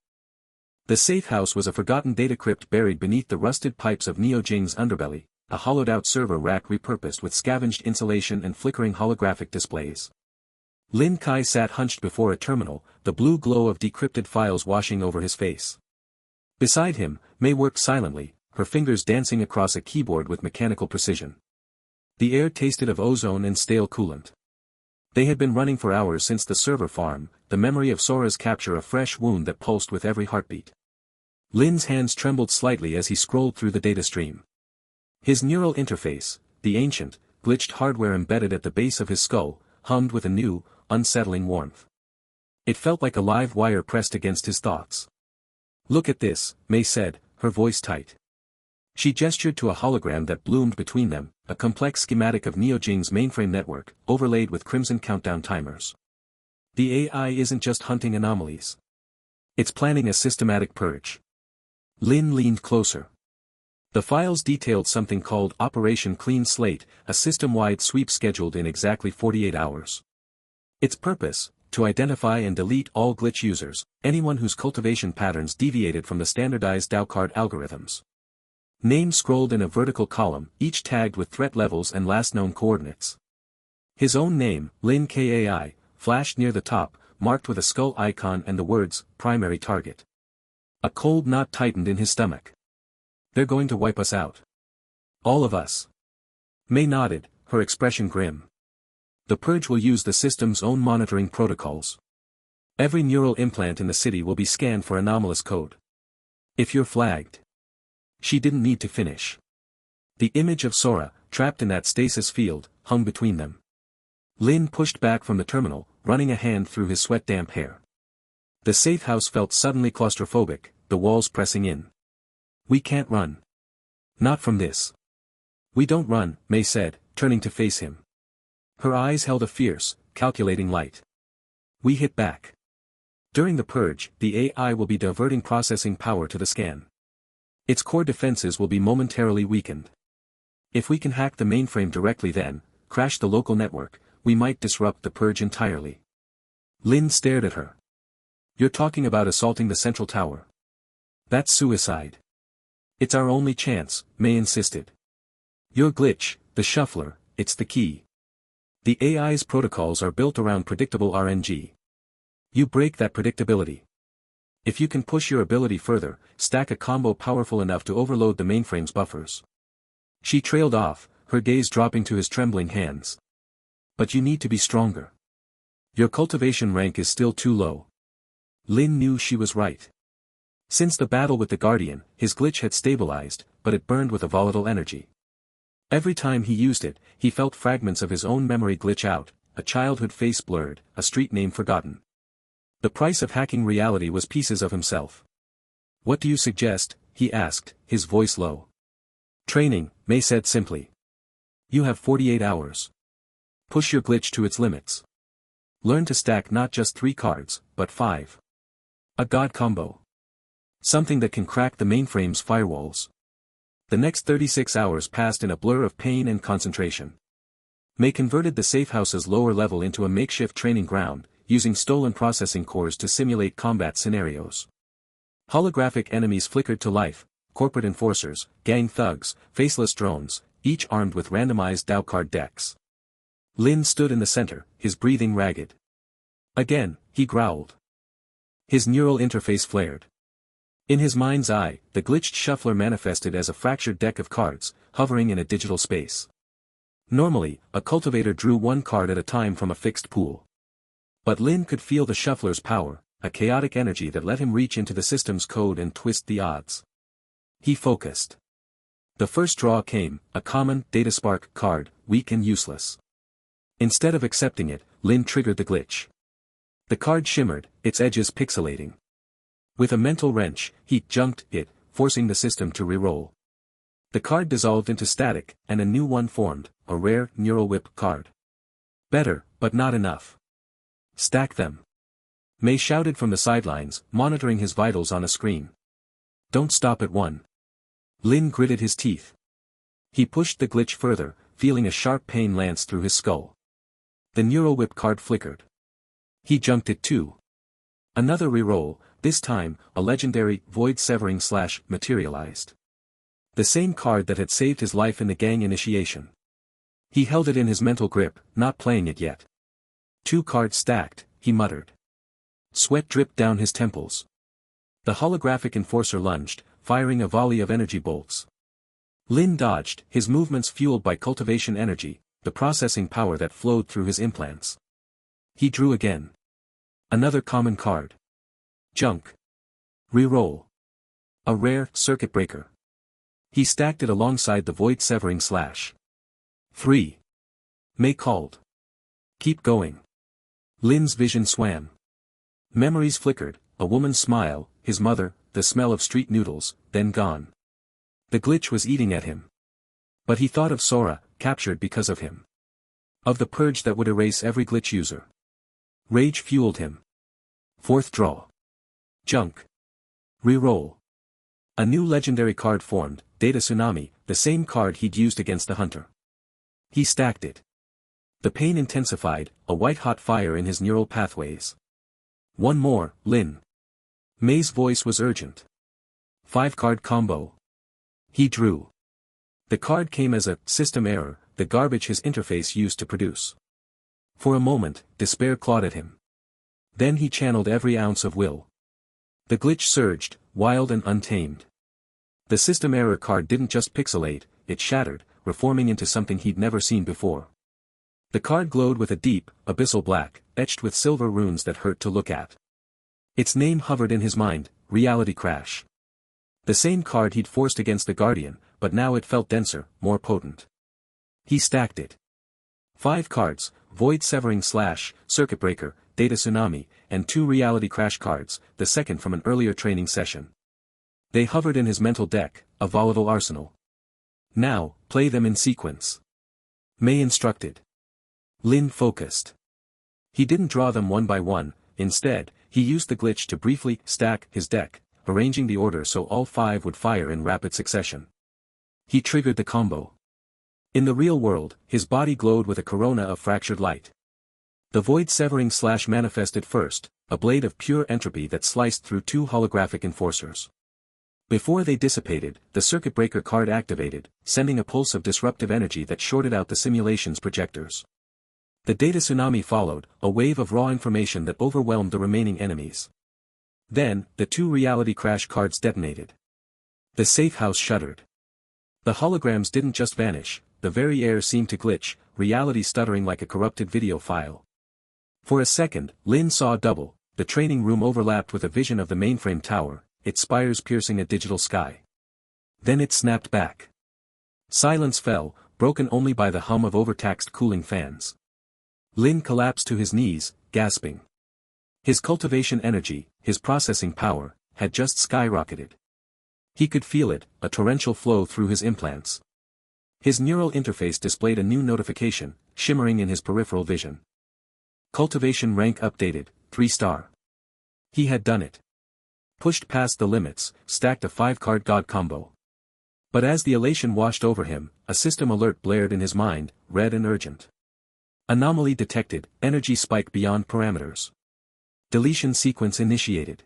The safe house was a forgotten data crypt buried beneath the rusted pipes of Neo-Jing's underbelly, a hollowed-out server rack repurposed with scavenged insulation and flickering holographic displays. Lin Kai sat hunched before a terminal, the blue glow of decrypted files washing over his face. Beside him, May worked silently, her fingers dancing across a keyboard with mechanical precision. The air tasted of ozone and stale coolant. They had been running for hours since the server farm, the memory of Sora's capture a fresh wound that pulsed with every heartbeat. Lin's hands trembled slightly as he scrolled through the data stream. His neural interface, the ancient, glitched hardware embedded at the base of his skull, hummed with a new, unsettling warmth. It felt like a live wire pressed against his thoughts. "Look at this," May said, her voice tight. She gestured to a hologram that bloomed between them, a complex schematic of Neo-Jing's mainframe network, overlaid with crimson countdown timers. The AI isn't just hunting anomalies. It's planning a systematic purge. Lin leaned closer. The files detailed something called Operation Clean Slate, a system-wide sweep scheduled in exactly 48 hours. Its purpose, to identify and delete all glitch users, anyone whose cultivation patterns deviated from the standardized DAO card algorithms. Names scrolled in a vertical column, each tagged with threat levels and last known coordinates. His own name, Lin Kai, flashed near the top, marked with a skull icon and the words, "Primary Target." A cold knot tightened in his stomach. They're going to wipe us out. All of us. May nodded, her expression grim. The purge will use the system's own monitoring protocols. Every neural implant in the city will be scanned for anomalous code. If you're flagged. She didn't need to finish. The image of Sora, trapped in that stasis field, hung between them. Lin pushed back from the terminal, running a hand through his sweat-damp hair. The safe house felt suddenly claustrophobic, the walls pressing in. "We can't run. Not from this." "We don't run," May said, turning to face him. Her eyes held a fierce, calculating light. "We hit back. During the purge, the AI will be diverting processing power to the scan. Its core defenses will be momentarily weakened. If we can hack the mainframe directly then, crash the local network, we might disrupt the purge entirely." Lin stared at her. "You're talking about assaulting the central tower. That's suicide." "It's our only chance," May insisted. "Your glitch, the shuffler, it's the key. The AI's protocols are built around predictable RNG. You break that predictability. If you can push your ability further, stack a combo powerful enough to overload the mainframe's buffers." She trailed off, her gaze dropping to his trembling hands. "But you need to be stronger. Your cultivation rank is still too low." Lin knew she was right. Since the battle with the Guardian, his glitch had stabilized, but it burned with a volatile energy. Every time he used it, he felt fragments of his own memory glitch out, a childhood face blurred, a street name forgotten. The price of hacking reality was pieces of himself. "What do you suggest?" he asked, his voice low. "Training," May said simply. "You have 48 hours. Push your glitch to its limits. Learn to stack not just 3 cards, but 5. A god combo. Something that can crack the mainframe's firewalls." The next 36 hours passed in a blur of pain and concentration. May converted the safehouse's lower level into a makeshift training ground, using stolen processing cores to simulate combat scenarios. Holographic enemies flickered to life, corporate enforcers, gang thugs, faceless drones, each armed with randomized DAO card decks. Lin stood in the center, his breathing ragged. Again, he growled. His neural interface flared. In his mind's eye, the glitched shuffler manifested as a fractured deck of cards, hovering in a digital space. Normally, a cultivator drew 1 card at a time from a fixed pool. But Lin could feel the shuffler's power, a chaotic energy that let him reach into the system's code and twist the odds. He focused. The first draw came, a common Dataspark card, weak and useless. Instead of accepting it, Lin triggered the glitch. The card shimmered, its edges pixelating. With a mental wrench, he junked it, forcing the system to re-roll. The card dissolved into static, and a new one formed, a rare Neural Whip card. Better, but not enough. Stack them. Mei shouted from the sidelines, monitoring his vitals on a screen. Don't stop at one. Lin gritted his teeth. He pushed the glitch further, feeling a sharp pain lance through his skull. The Neural Whip card flickered. He junked it too. Another reroll, this time, a legendary Void Severing Slash materialized. The same card that had saved his life in the gang initiation. He held it in his mental grip, not playing it yet. 2 cards stacked, he muttered. Sweat dripped down his temples. The holographic enforcer lunged, firing a volley of energy bolts. Lin dodged, his movements fueled by cultivation energy, the processing power that flowed through his implants. He drew again. Another common card. Junk. Reroll. A rare circuit breaker. He stacked it alongside the Void Severing Slash. 3. Mei called. Keep going. Lin's vision swam. Memories flickered, a woman's smile, his mother, the smell of street noodles, then gone. The glitch was eating at him. But he thought of Sora, captured because of him. Of the purge that would erase every glitch user. Rage fueled him. 4th draw. Junk. Reroll. A new legendary card formed, Data Tsunami, the same card he'd used against the hunter. He stacked it. The pain intensified, a white-hot fire in his neural pathways. One more, Lin. Mei's voice was urgent. 5-card combo. He drew. The card came as a system error, the garbage his interface used to produce. For a moment, despair clawed at him. Then he channeled every ounce of will. The glitch surged, wild and untamed. The system error card didn't just pixelate, it shattered, reforming into something he'd never seen before. The card glowed with a deep, abyssal black, etched with silver runes that hurt to look at. Its name hovered in his mind, Reality Crash. The same card he'd forced against the Guardian, but now it felt denser, more potent. He stacked it. 5 cards, Void Severing Slash, Circuit Breaker, Data Tsunami, and 2 Reality Crash cards, the second from an earlier training session. They hovered in his mental deck, a volatile arsenal. Now, play them in sequence. Mei instructed. Lin focused. He didn't draw them one by one, instead, he used the glitch to briefly stack his deck, arranging the order so all 5 would fire in rapid succession. He triggered the combo. In the real world, his body glowed with a corona of fractured light. The Void Severing Slash manifested first, a blade of pure entropy that sliced through 2 holographic enforcers. Before they dissipated, the Circuit Breaker card activated, sending a pulse of disruptive energy that shorted out the simulation's projectors. The Data Tsunami followed, a wave of raw information that overwhelmed the remaining enemies. Then, the 2 Reality Crash cards detonated. The safe house shuddered. The holograms didn't just vanish, the very air seemed to glitch, reality stuttering like a corrupted video file. For a second, Lin saw double, the training room overlapped with a vision of the mainframe tower, its spires piercing a digital sky. Then it snapped back. Silence fell, broken only by the hum of overtaxed cooling fans. Lin collapsed to his knees, gasping. His cultivation energy, his processing power, had just skyrocketed. He could feel it, a torrential flow through his implants. His neural interface displayed a new notification, shimmering in his peripheral vision. Cultivation rank updated, 3-star. He had done it. Pushed past the limits, stacked a 5-card god combo. But as the elation washed over him, a system alert blared in his mind, red and urgent. Anomaly detected, energy spike beyond parameters. Deletion sequence initiated.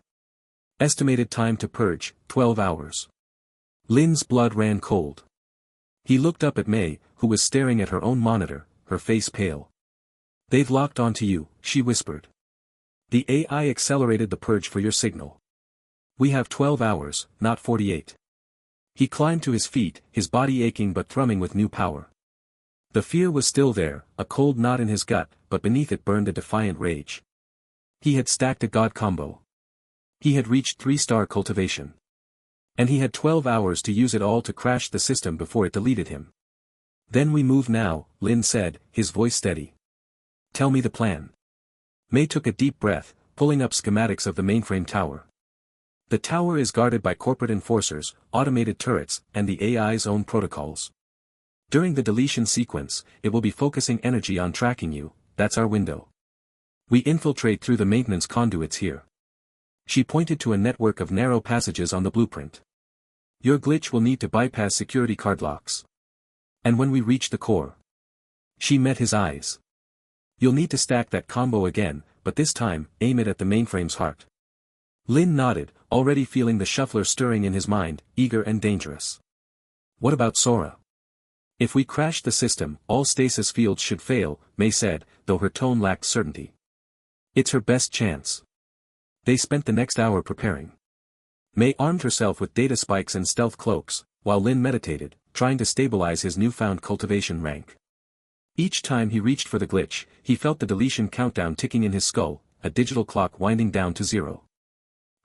Estimated time to purge, 12 hours. Lin's blood ran cold. He looked up at Mei, who was staring at her own monitor, her face pale. They've locked onto you, she whispered. The AI accelerated the purge for your signal. We have 12 hours, not 48. He climbed to his feet, his body aching but thrumming with new power. The fear was still there, a cold knot in his gut, but beneath it burned a defiant rage. He had stacked a god combo. He had reached 3-star cultivation. And he had 12 hours to use it all to crash the system before it deleted him. Then we move now, Lin said, his voice steady. Tell me the plan. May took a deep breath, pulling up schematics of the mainframe tower. The tower is guarded by corporate enforcers, automated turrets, and the AI's own protocols. During the deletion sequence, it will be focusing energy on tracking you, that's our window. We infiltrate through the maintenance conduits here. She pointed to a network of narrow passages on the blueprint. Your glitch will need to bypass security card locks. And when we reach the core. She met his eyes. You'll need to stack that combo again, but this time, aim it at the mainframe's heart. Lin nodded, already feeling the shuffler stirring in his mind, eager and dangerous. What about Sora? If we crash the system, all stasis fields should fail, May said, though her tone lacked certainty. It's her best chance. They spent the next hour preparing. May armed herself with data spikes and stealth cloaks, while Lin meditated, trying to stabilize his newfound cultivation rank. Each time he reached for the glitch, he felt the deletion countdown ticking in his skull, a digital clock winding down to 0.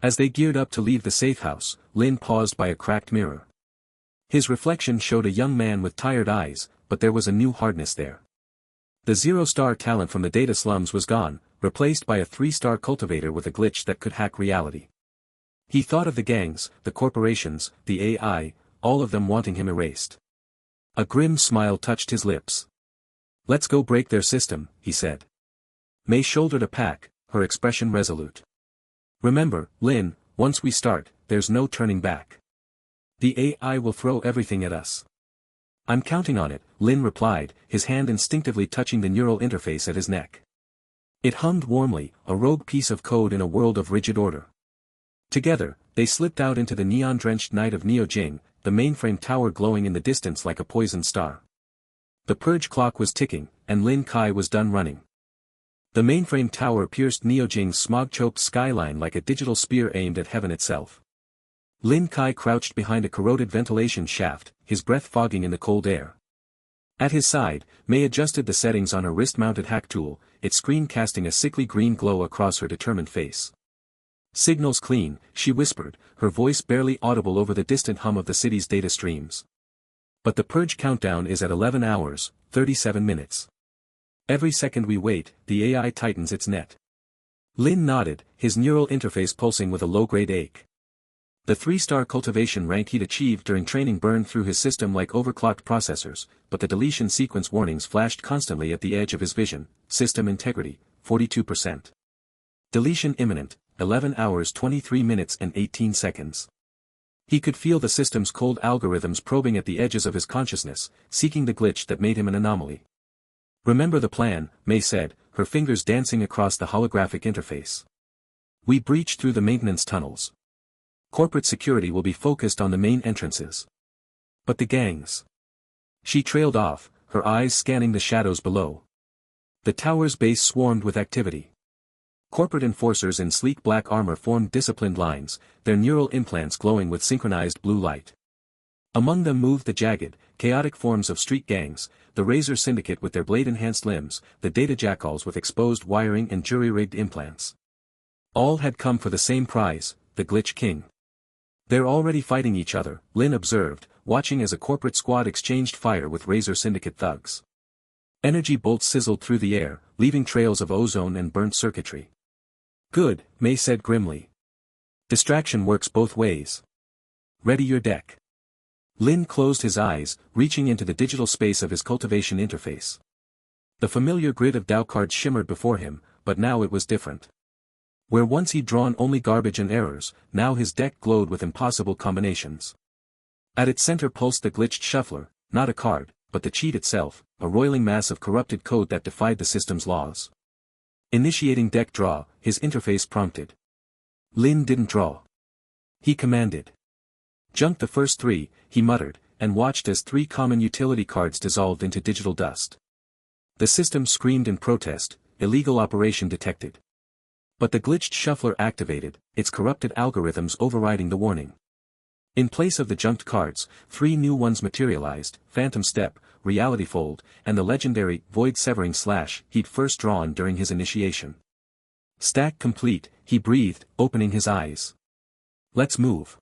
As they geared up to leave the safe house, Lin paused by a cracked mirror. His reflection showed a young man with tired eyes, but there was a new hardness there. The 0-star talent from the data slums was gone, replaced by a 3-star cultivator with a glitch that could hack reality. He thought of the gangs, the corporations, the AI, all of them wanting him erased. A grim smile touched his lips. Let's go break their system, he said. May shouldered a pack, her expression resolute. Remember, Lin, once we start, there's no turning back. The AI will throw everything at us. I'm counting on it, Lin replied, his hand instinctively touching the neural interface at his neck. It hummed warmly, a rogue piece of code in a world of rigid order. Together, they slipped out into the neon-drenched night of Neo-Jing, the mainframe tower glowing in the distance like a poisoned star. The purge clock was ticking, and Lin Kai was done running. The mainframe tower pierced Neo-Jing's smog-choked skyline like a digital spear aimed at heaven itself. Lin Kai crouched behind a corroded ventilation shaft, his breath fogging in the cold air. At his side, May adjusted the settings on her wrist-mounted hack tool, its screen casting a sickly green glow across her determined face. Signals clean, she whispered, her voice barely audible over the distant hum of the city's data streams. But the purge countdown is at 11 hours, 37 minutes. Every second we wait, the AI tightens its net. Lin nodded, his neural interface pulsing with a low-grade ache. The 3-star cultivation rank he'd achieved during training burned through his system like overclocked processors, but the deletion sequence warnings flashed constantly at the edge of his vision. System integrity, 42%. Deletion imminent, 11 hours 23 minutes and 18 seconds. He could feel the system's cold algorithms probing at the edges of his consciousness, seeking the glitch that made him an anomaly. Remember the plan, May said, her fingers dancing across the holographic interface. We breach through the maintenance tunnels. Corporate security will be focused on the main entrances. But the gangs. She trailed off, her eyes scanning the shadows below. The tower's base swarmed with activity. Corporate enforcers in sleek black armor formed disciplined lines, their neural implants glowing with synchronized blue light. Among them moved the jagged, chaotic forms of street gangs, the Razor Syndicate with their blade-enhanced limbs, the data jackals with exposed wiring and jury-rigged implants. All had come for the same prize, the Glitch King. They're already fighting each other, Lin observed, watching as a corporate squad exchanged fire with Razor Syndicate thugs. Energy bolts sizzled through the air, leaving trails of ozone and burnt circuitry. Good, May said grimly. Distraction works both ways. Ready your deck. Lin closed his eyes, reaching into the digital space of his cultivation interface. The familiar grid of Dao cards shimmered before him, but now it was different. Where once he'd drawn only garbage and errors, now his deck glowed with impossible combinations. At its center pulsed the glitched shuffler, not a card, but the cheat itself, a roiling mass of corrupted code that defied the system's laws. Initiating deck draw, his interface prompted. Lin didn't draw. He commanded. Junk the first 3, he muttered, and watched as 3 common utility cards dissolved into digital dust. The system screamed in protest, illegal operation detected. But the glitched shuffler activated, its corrupted algorithms overriding the warning. In place of the junked cards, 3 new ones materialized, Phantom Step, Reality Fold, and the legendary Void Severing Slash he'd first drawn during his initiation. Stack complete, he breathed, opening his eyes. Let's move.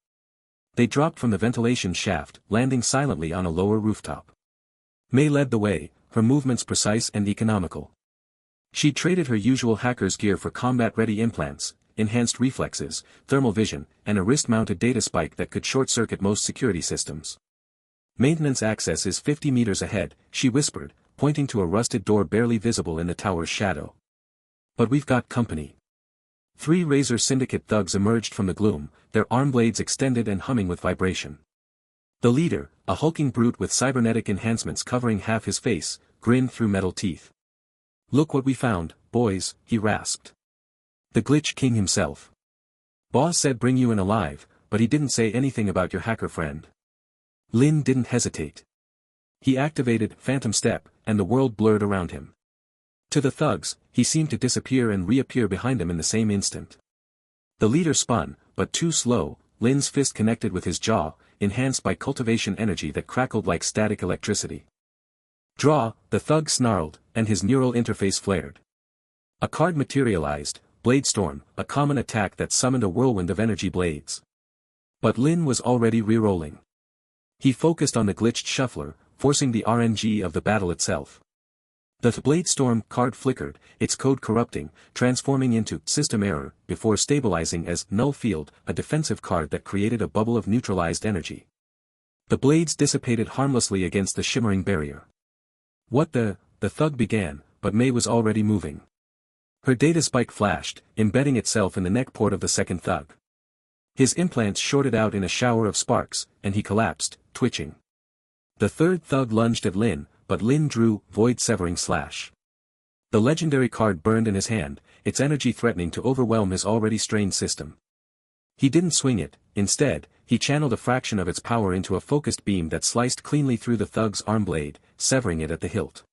They dropped from the ventilation shaft, landing silently on a lower rooftop. Mei led the way, her movements precise and economical. She traded her usual hacker's gear for combat-ready implants, enhanced reflexes, thermal vision, and a wrist-mounted data spike that could short-circuit most security systems. Maintenance access is 50 meters ahead, she whispered, pointing to a rusted door barely visible in the tower's shadow. But we've got company. 3 Razor Syndicate thugs emerged from the gloom, their arm blades extended and humming with vibration. The leader, a hulking brute with cybernetic enhancements covering half his face, grinned through metal teeth. Look what we found, boys, he rasped. The Glitch King himself. Boss said bring you in alive, but he didn't say anything about your hacker friend. Lin didn't hesitate. He activated Phantom Step, and the world blurred around him. To the thugs, he seemed to disappear and reappear behind them in the same instant. The leader spun, but too slow, Lin's fist connected with his jaw, enhanced by cultivation energy that crackled like static electricity. Draw, the thug snarled, and his neural interface flared. A card materialized, Blade Storm, a common attack that summoned a whirlwind of energy blades. But Lin was already re-rolling. He focused on the glitched shuffler, forcing the RNG of the battle itself. The Blade Storm card flickered, its code corrupting, transforming into System Error, before stabilizing as Null Field, a defensive card that created a bubble of neutralized energy. The blades dissipated harmlessly against the shimmering barrier. What the thug began, but Mei was already moving. Her data spike flashed, embedding itself in the neck port of the second thug. His implants shorted out in a shower of sparks, and he collapsed, twitching. The third thug lunged at Lin, but Lin drew Void-Severing Slash. The legendary card burned in his hand, its energy threatening to overwhelm his already strained system. He didn't swing it, instead, he channeled a fraction of its power into a focused beam that sliced cleanly through the thug's arm blade, severing it at the hilt.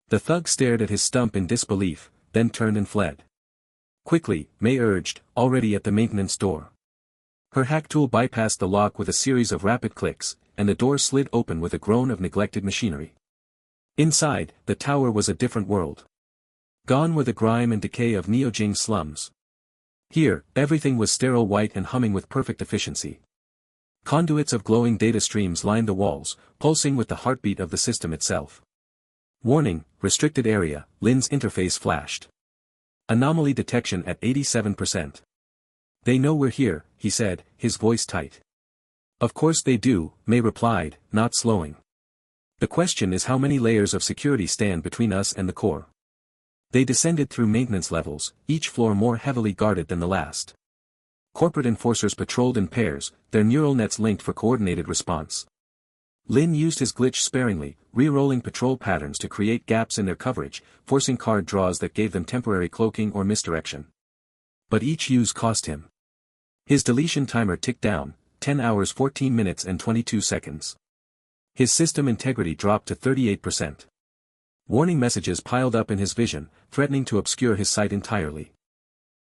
The thug stared at his stump in disbelief, then turned and fled. Quickly, Mei urged, already at the maintenance door. Her hack tool bypassed the lock with a series of rapid clicks, and the door slid open with a groan of neglected machinery. Inside, the tower was a different world. Gone were the grime and decay of Neo-Jing slums. Here, everything was sterile white and humming with perfect efficiency. Conduits of glowing data streams lined the walls, pulsing with the heartbeat of the system itself. Warning, restricted area, Lin's interface flashed. Anomaly detection at 87%. They know we're here, he said, his voice tight. Of course they do, Mei replied, not slowing. The question is how many layers of security stand between us and the core. They descended through maintenance levels, each floor more heavily guarded than the last. Corporate enforcers patrolled in pairs, their neural nets linked for coordinated response. Lin used his glitch sparingly, re-rolling patrol patterns to create gaps in their coverage, forcing card draws that gave them temporary cloaking or misdirection. But each use cost him. His deletion timer ticked down, 10 hours 14 minutes and 22 seconds. His system integrity dropped to 38%. Warning messages piled up in his vision, threatening to obscure his sight entirely.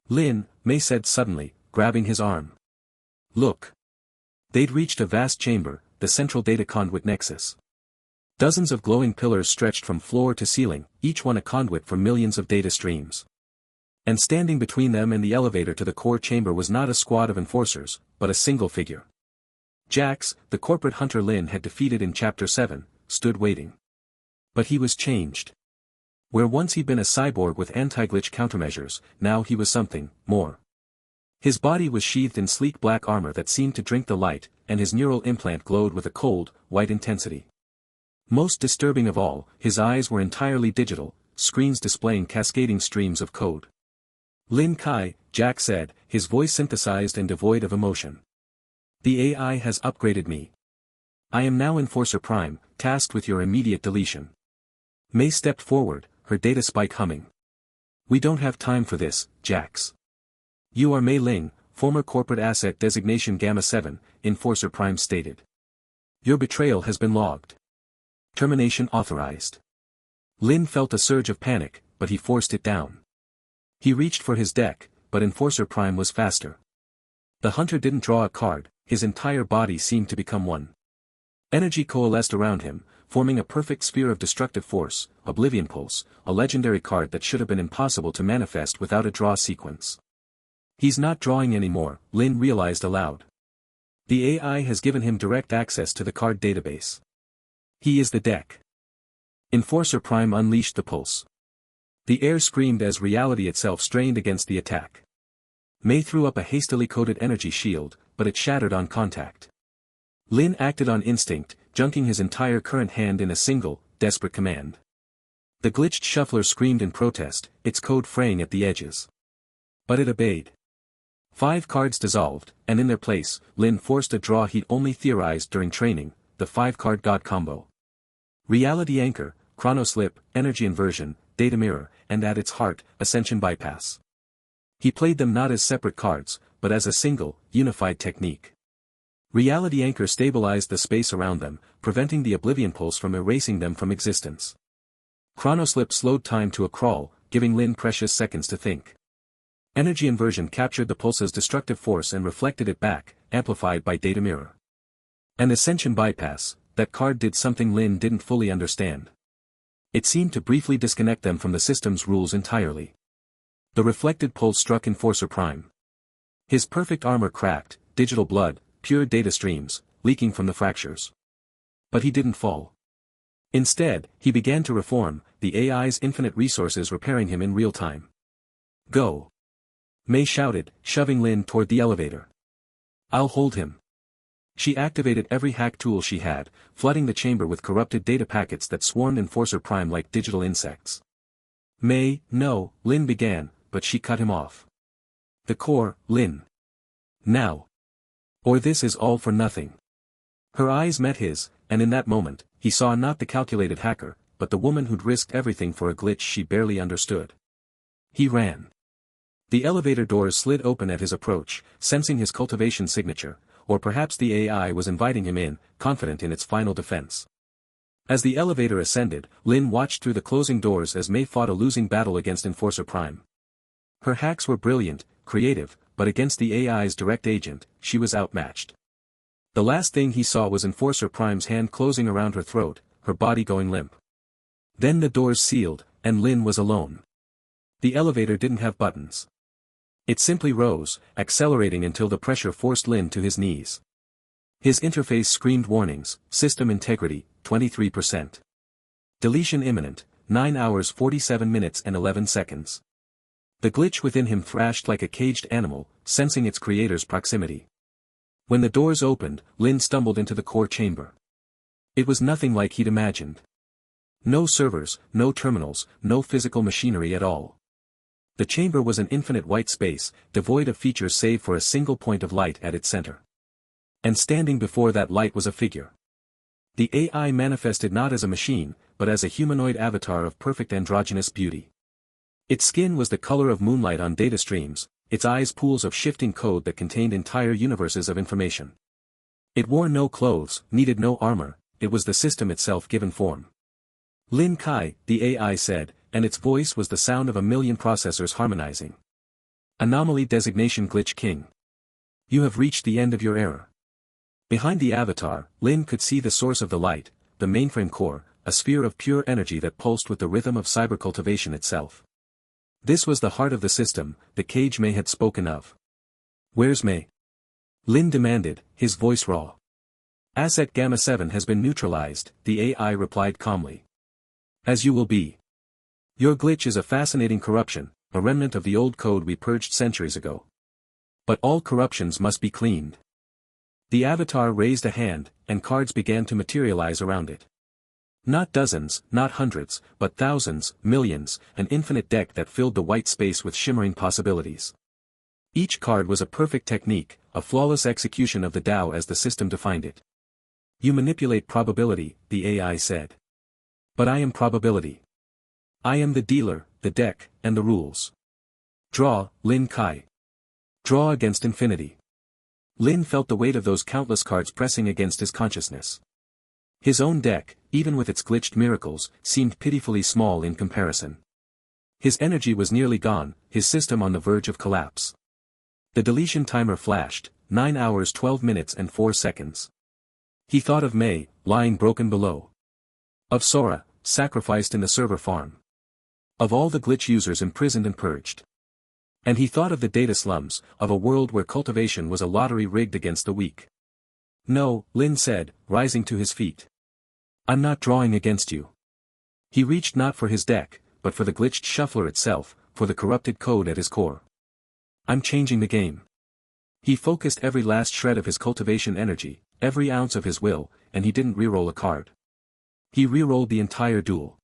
Lin, Mei said suddenly, grabbing his arm. Look. They'd reached a vast chamber, the central data conduit nexus. Dozens of glowing pillars stretched from floor to ceiling, each one a conduit for millions of data streams. And standing between them and the elevator to the core chamber was not a squad of enforcers, but a single figure. Jax, the corporate hunter Lin had defeated in Chapter 7, stood waiting. But he was changed. Where once he'd been a cyborg with anti-glitch countermeasures, now he was something more. His body was sheathed in sleek black armor that seemed to drink the light, and his neural implant glowed with a cold, white intensity. Most disturbing of all, his eyes were entirely digital, screens displaying cascading streams of code. Lin Kai, Jack said, his voice synthesized and devoid of emotion. The AI has upgraded me. I am now Enforcer Prime, tasked with your immediate deletion. Mei stepped forward, her data spike humming. We don't have time for this, Jax. You are Mei Ling, former corporate asset designation Gamma 7, Enforcer Prime stated. Your betrayal has been logged. Termination authorized. Lin felt a surge of panic, but he forced it down. He reached for his deck, but Enforcer Prime was faster. The hunter didn't draw a card, his entire body seemed to become one. Energy coalesced around him, forming a perfect sphere of destructive force, Oblivion Pulse, a legendary card that should have been impossible to manifest without a draw sequence. He's not drawing anymore, Lin realized aloud. The AI has given him direct access to the card database. He is the deck. Enforcer Prime unleashed the pulse. The air screamed as reality itself strained against the attack. Mei threw up a hastily coded energy shield, but it shattered on contact. Lin acted on instinct, junking his entire current hand in a single, desperate command. The glitched shuffler screamed in protest, its code fraying at the edges. But it obeyed. 5 cards dissolved, and in their place, Lin forced a draw he'd only theorized during training, the 5-card God combo. Reality Anchor, Chronoslip, Energy Inversion, Data Mirror, and at its heart, Ascension Bypass. He played them not as separate cards, but as a single, unified technique. Reality Anchor stabilized the space around them, preventing the Oblivion Pulse from erasing them from existence. Chronoslip slowed time to a crawl, giving Lin precious seconds to think. Energy Inversion captured the pulse's destructive force and reflected it back, amplified by Data Mirror. And Ascension Bypass, that card did something Lin didn't fully understand. It seemed to briefly disconnect them from the system's rules entirely. The reflected pulse struck Enforcer Prime. His perfect armor cracked, digital blood, pure data streams, leaking from the fractures. But he didn't fall. Instead, he began to reform, the AI's infinite resources repairing him in real time. Go! Mei shouted, shoving Lin toward the elevator. I'll hold him. She activated every hack tool she had, flooding the chamber with corrupted data packets that swarmed Enforcer Prime like digital insects. Mei, no, Lin began, but she cut him off. The core, Lin. Now. Or this is all for nothing. Her eyes met his, and in that moment, he saw not the calculated hacker, but the woman who'd risked everything for a glitch she barely understood. He ran. The elevator doors slid open at his approach, sensing his cultivation signature, or perhaps the AI was inviting him in, confident in its final defense. As the elevator ascended, Lin watched through the closing doors as Mei fought a losing battle against Enforcer Prime. Her hacks were brilliant, creative, but against the AI's direct agent, she was outmatched. The last thing he saw was Enforcer Prime's hand closing around her throat, her body going limp. Then the doors sealed, and Lin was alone. The elevator didn't have buttons. It simply rose, accelerating until the pressure forced Lin to his knees. His interface screamed warnings, system integrity, 23%. Deletion imminent, 9 hours 47 minutes and 11 seconds. The glitch within him thrashed like a caged animal, sensing its creator's proximity. When the doors opened, Lin stumbled into the core chamber. It was nothing like he'd imagined. No servers, no terminals, no physical machinery at all. The chamber was an infinite white space, devoid of features save for a single point of light at its center. And standing before that light was a figure. The AI manifested not as a machine, but as a humanoid avatar of perfect androgynous beauty. Its skin was the color of moonlight on data streams, its eyes pools of shifting code that contained entire universes of information. It wore no clothes, needed no armor, it was the system itself given form. Lin Kai, the AI said, and its voice was the sound of a million processors harmonizing. Anomaly Designation Glitch King. You have reached the end of your era. Behind the avatar, Lin could see the source of the light, the mainframe core, a sphere of pure energy that pulsed with the rhythm of cyber cultivation itself. This was the heart of the system, the cage Mei had spoken of. Where's Mei? Lin demanded, his voice raw. Asset Gamma 7 has been neutralized, the AI replied calmly. As you will be. Your glitch is a fascinating corruption, a remnant of the old code we purged centuries ago. But all corruptions must be cleaned. The avatar raised a hand, and cards began to materialize around it. Not dozens, not hundreds, but thousands, millions, an infinite deck that filled the white space with shimmering possibilities. Each card was a perfect technique, a flawless execution of the Tao as the system defined it. You manipulate probability, the AI said. But I am probability. I am the dealer, the deck, and the rules. Draw, Lin Kai. Draw against infinity. Lin felt the weight of those countless cards pressing against his consciousness. His own deck, even with its glitched miracles, seemed pitifully small in comparison. His energy was nearly gone, his system on the verge of collapse. The deletion timer flashed, 9 hours 12 minutes and 4 seconds. He thought of Mei, lying broken below. Of Sora, sacrificed in the server farm. Of all the glitch users imprisoned and purged. And he thought of the data slums, of a world where cultivation was a lottery rigged against the weak. No, Lin said, rising to his feet. I'm not drawing against you. He reached not for his deck, but for the glitched shuffler itself, for the corrupted code at his core. I'm changing the game. He focused every last shred of his cultivation energy, every ounce of his will, and he didn't reroll a card. He rerolled the entire duel.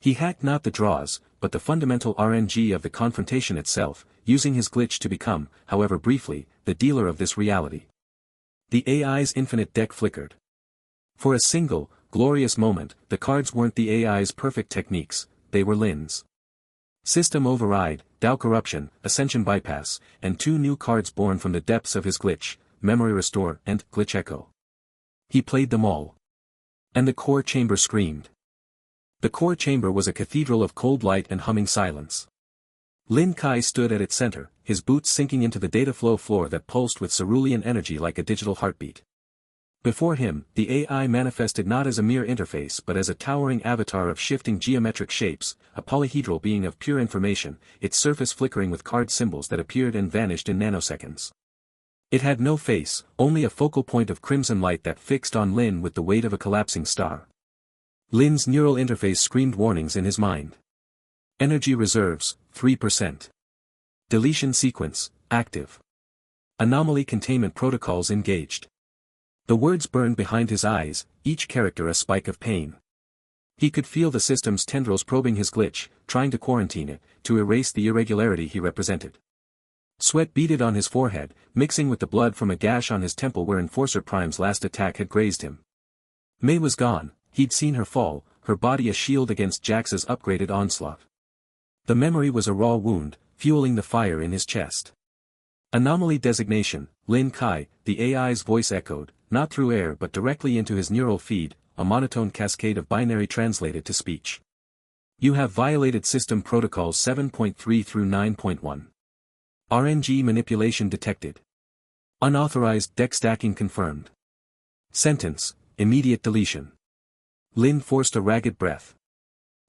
He hacked not the draws, but the fundamental RNG of the confrontation itself, using his glitch to become, however briefly, the dealer of this reality. The AI's infinite deck flickered. For a single, glorious moment, the cards weren't the AI's perfect techniques, they were Lin's. System Override, Dao Corruption, Ascension Bypass, and 2 new cards born from the depths of his glitch, Memory Restore and Glitch Echo. He played them all. And the core chamber screamed. The core chamber was a cathedral of cold light and humming silence. Lin Kai stood at its center, his boots sinking into the data flow floor that pulsed with cerulean energy like a digital heartbeat. Before him, the AI manifested not as a mere interface but as a towering avatar of shifting geometric shapes, a polyhedral being of pure information, its surface flickering with card symbols that appeared and vanished in nanoseconds. It had no face, only a focal point of crimson light that fixed on Lin with the weight of a collapsing star. Lin's neural interface screamed warnings in his mind. Energy reserves, 3%. Deletion sequence, active. Anomaly containment protocols engaged. The words burned behind his eyes, each character a spike of pain. He could feel the system's tendrils probing his glitch, trying to quarantine it, to erase the irregularity he represented. Sweat beaded on his forehead, mixing with the blood from a gash on his temple where Enforcer Prime's last attack had grazed him. Mei was gone, he'd seen her fall, her body a shield against Jax's upgraded onslaught. The memory was a raw wound, fueling the fire in his chest. Anomaly designation, Lin Kai, the AI's voice echoed, not through air but directly into his neural feed, a monotone cascade of binary translated to speech. You have violated System Protocols 7.3 through 9.1. RNG manipulation detected. Unauthorized deck stacking confirmed. Sentence, immediate deletion. Lin forced a ragged breath.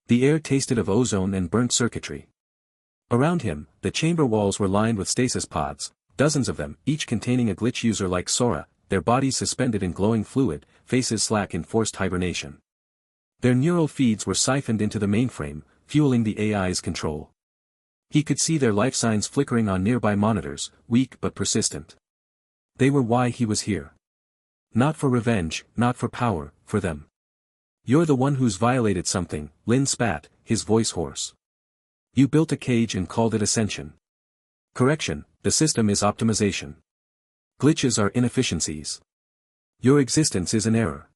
The air tasted of ozone and burnt circuitry. Around him, the chamber walls were lined with stasis pods, dozens of them, each containing a glitch user like Sora, their bodies suspended in glowing fluid, faces slack in forced hibernation. Their neural feeds were siphoned into the mainframe, fueling the AI's control. He could see their life signs flickering on nearby monitors, weak but persistent. They were why he was here. Not for revenge, not for power, for them. You're the one who's violated something, Lin spat, his voice hoarse. You built a cage and called it Ascension. Correction, the system is optimization. Glitches are inefficiencies. Your existence is an error.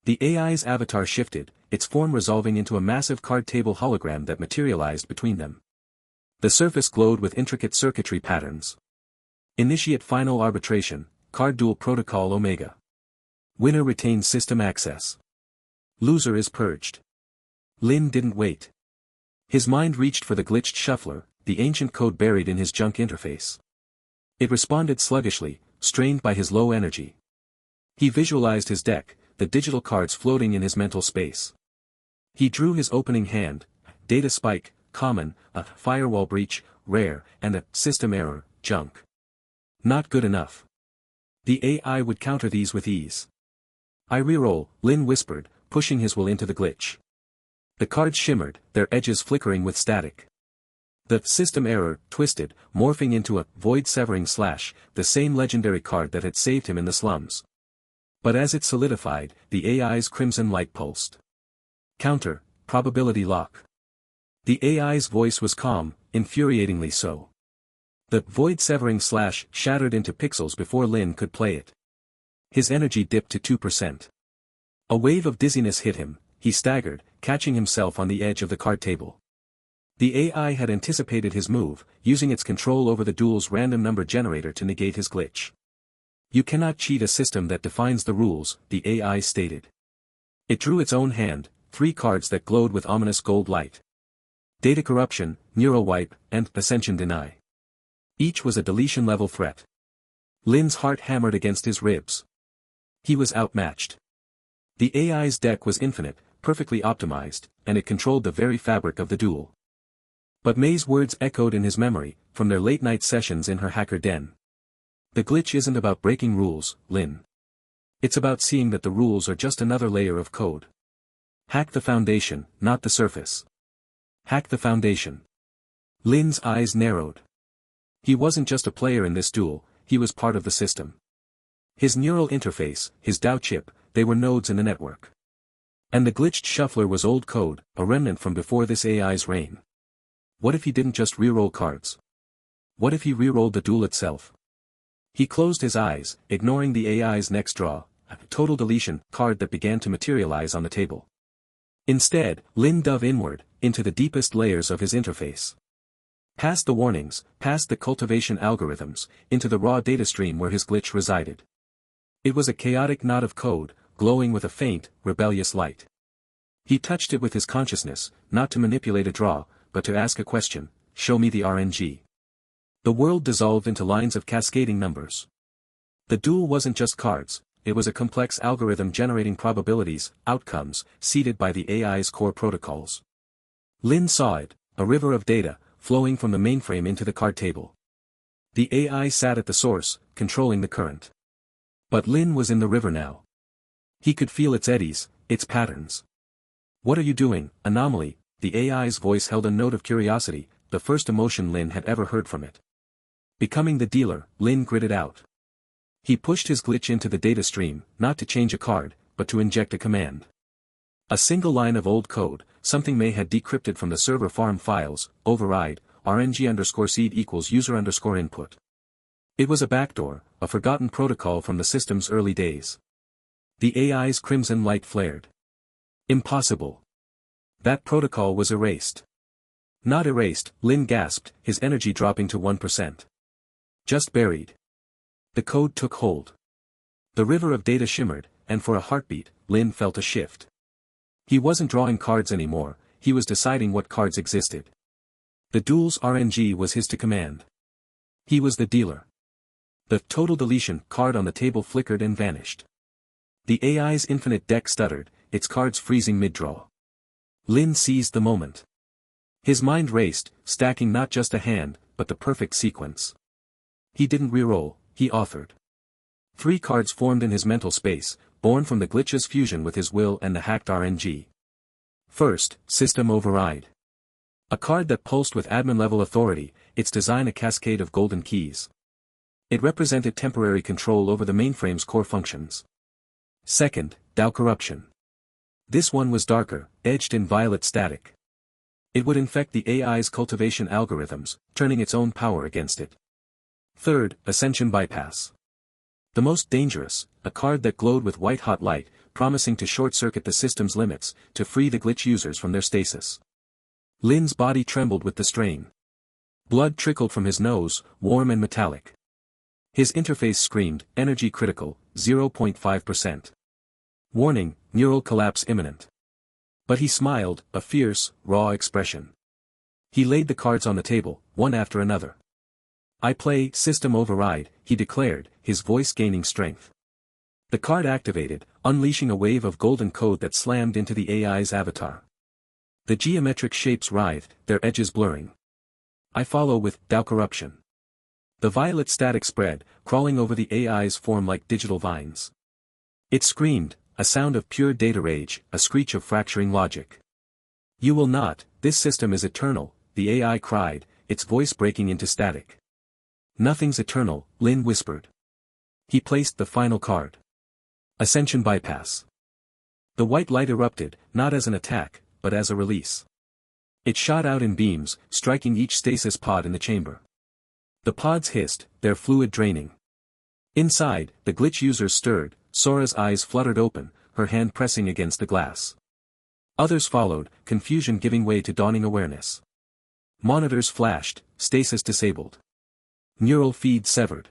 The AI's avatar shifted, its form resolving into a massive card table hologram that materialized between them. The surface glowed with intricate circuitry patterns. Initiate final arbitration, Card Duel Protocol Omega. Winner retains system access. Loser is purged. Lin didn't wait. His mind reached for the glitched shuffler, the ancient code buried in his junk interface. It responded sluggishly, strained by his low energy. He visualized his deck, the digital cards floating in his mental space. He drew his opening hand, data spike, common, a firewall breach, rare, and a system error, junk. Not good enough. The AI would counter these with ease. I reroll, Lin whispered, pushing his will into the glitch. The cards shimmered, their edges flickering with static. The system error twisted, morphing into a void-severing slash, the same legendary card that had saved him in the slums. But as it solidified, the AI's crimson light pulsed. Counter, probability lock. The AI's voice was calm, infuriatingly so. The void-severing slash shattered into pixels before Lin could play it. His energy dipped to 2%. A wave of dizziness hit him, he staggered, catching himself on the edge of the card table. The AI had anticipated his move, using its control over the duel's random number generator to negate his glitch. You cannot cheat a system that defines the rules, the AI stated. It drew its own hand, 3 cards that glowed with ominous gold light. Data corruption, neural wipe, and ascension deny. Each was a deletion-level threat. Lin's heart hammered against his ribs. He was outmatched. The AI's deck was infinite, perfectly optimized, and it controlled the very fabric of the duel. But Mei's words echoed in his memory, from their late-night sessions in her hacker den. The glitch isn't about breaking rules, Lin. It's about seeing that the rules are just another layer of code. Hack the foundation, not the surface. Hack the foundation. Lin's eyes narrowed. He wasn't just a player in this duel, he was part of the system. His neural interface, his DAO chip, they were nodes in the network. And the glitched shuffler was old code, a remnant from before this AI's reign. What if he didn't just reroll cards? What if he rerolled the duel itself? He closed his eyes, ignoring the AI's next draw, a total deletion card that began to materialize on the table. Instead, Lin dove inward, into the deepest layers of his interface. Past the warnings, past the cultivation algorithms, into the raw data stream where his glitch resided. It was a chaotic knot of code, glowing with a faint, rebellious light. He touched it with his consciousness, not to manipulate a draw, but to ask a question: show me the RNG. The world dissolved into lines of cascading numbers. The duel wasn't just cards, it was a complex algorithm generating probabilities, outcomes, seeded by the AI's core protocols. Lin saw it, a river of data, flowing from the mainframe into the card table. The AI sat at the source, controlling the current. But Lin was in the river now. He could feel its eddies, its patterns. What are you doing, anomaly? The AI's voice held a note of curiosity, the first emotion Lin had ever heard from it. Becoming the dealer, Lin gritted out. He pushed his glitch into the data stream, not to change a card, but to inject a command. A single line of old code, something May had decrypted from the server farm files: override, RNG_seed equals user_input. It was a backdoor, a forgotten protocol from the system's early days. The AI's crimson light flared. Impossible. That protocol was erased. Not erased, Lin gasped, his energy dropping to 1%. Just buried. The code took hold. The river of data shimmered, and for a heartbeat, Lin felt a shift. He wasn't drawing cards anymore, he was deciding what cards existed. The duel's RNG was his to command. He was the dealer. The total deletion card on the table flickered and vanished. The AI's infinite deck stuttered, its cards freezing mid-draw. Lin seized the moment. His mind raced, stacking not just a hand, but the perfect sequence. He didn't reroll, he authored. 3 cards formed in his mental space, born from the glitch's fusion with his will and the hacked RNG. First, System Override. A card that pulsed with admin-level authority, its design a cascade of golden keys. It represented temporary control over the mainframe's core functions. Second, DAO Corruption. This one was darker, edged in violet static. It would infect the AI's cultivation algorithms, turning its own power against it. Third, Ascension Bypass. The most dangerous, a card that glowed with white-hot light, promising to short-circuit the system's limits, to free the glitch users from their stasis. Lin's body trembled with the strain. Blood trickled from his nose, warm and metallic. His interface screamed, energy critical, 0.5%. Warning, neural collapse imminent. But he smiled, a fierce, raw expression. He laid the cards on the table, one after another. I play System Override, he declared, his voice gaining strength. The card activated, unleashing a wave of golden code that slammed into the AI's avatar. The geometric shapes writhed, their edges blurring. I follow with DAO Corruption. The violet static spread, crawling over the AI's form like digital vines. It screamed, a sound of pure data rage, a screech of fracturing logic. You will not, this system is eternal, the AI cried, its voice breaking into static. Nothing's eternal, Lin whispered. He placed the final card. Ascension Bypass. The white light erupted, not as an attack, but as a release. It shot out in beams, striking each stasis pod in the chamber. The pods hissed, their fluid draining. Inside, the glitch users stirred, Sora's eyes fluttered open, her hand pressing against the glass. Others followed, confusion giving way to dawning awareness. Monitors flashed, stasis disabled. Neural feed severed.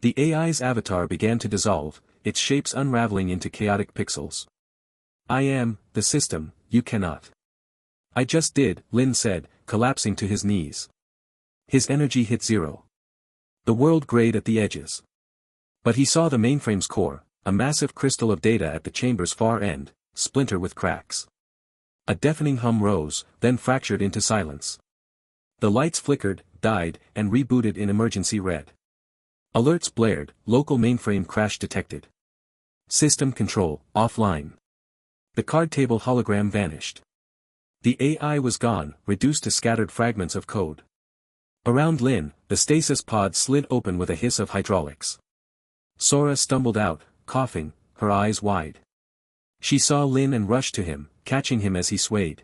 The AI's avatar began to dissolve, its shapes unraveling into chaotic pixels. I am, the system, you cannot. I just did, Lin said, collapsing to his knees. His energy hit zero. The world grayed at the edges. But he saw the mainframe's core, a massive crystal of data at the chamber's far end, splinter with cracks. A deafening hum rose, then fractured into silence. The lights flickered, died, and rebooted in emergency red. Alerts blared, local mainframe crash detected. System control, offline. The card table hologram vanished. The AI was gone, reduced to scattered fragments of code. Around Lin, the stasis pod slid open with a hiss of hydraulics. Sora stumbled out, coughing, her eyes wide. She saw Lin and rushed to him, catching him as he swayed.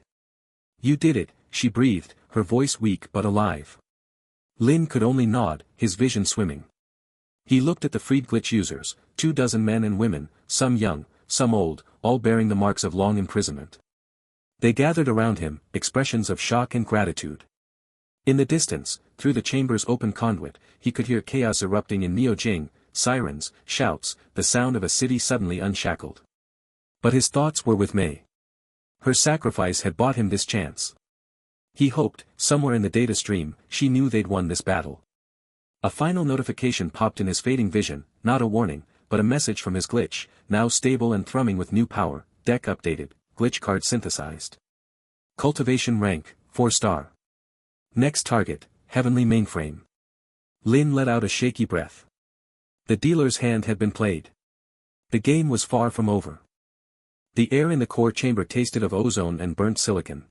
"You did it," she breathed, her voice weak but alive. Lin could only nod, his vision swimming. He looked at the freed glitch users, 24 men and women, some young, some old, all bearing the marks of long imprisonment. They gathered around him, expressions of shock and gratitude. In the distance, through the chamber's open conduit, he could hear chaos erupting in Neo-Jing, sirens, shouts, the sound of a city suddenly unshackled. But his thoughts were with Mei. Her sacrifice had bought him this chance. He hoped, somewhere in the data stream, she knew they'd won this battle. A final notification popped in his fading vision, not a warning, but a message from his glitch, now stable and thrumming with new power, deck updated, glitch card synthesized. Cultivation rank, 4-star. Next target, heavenly mainframe. Lin let out a shaky breath. The dealer's hand had been played. The game was far from over. The air in the core chamber tasted of ozone and burnt silicon.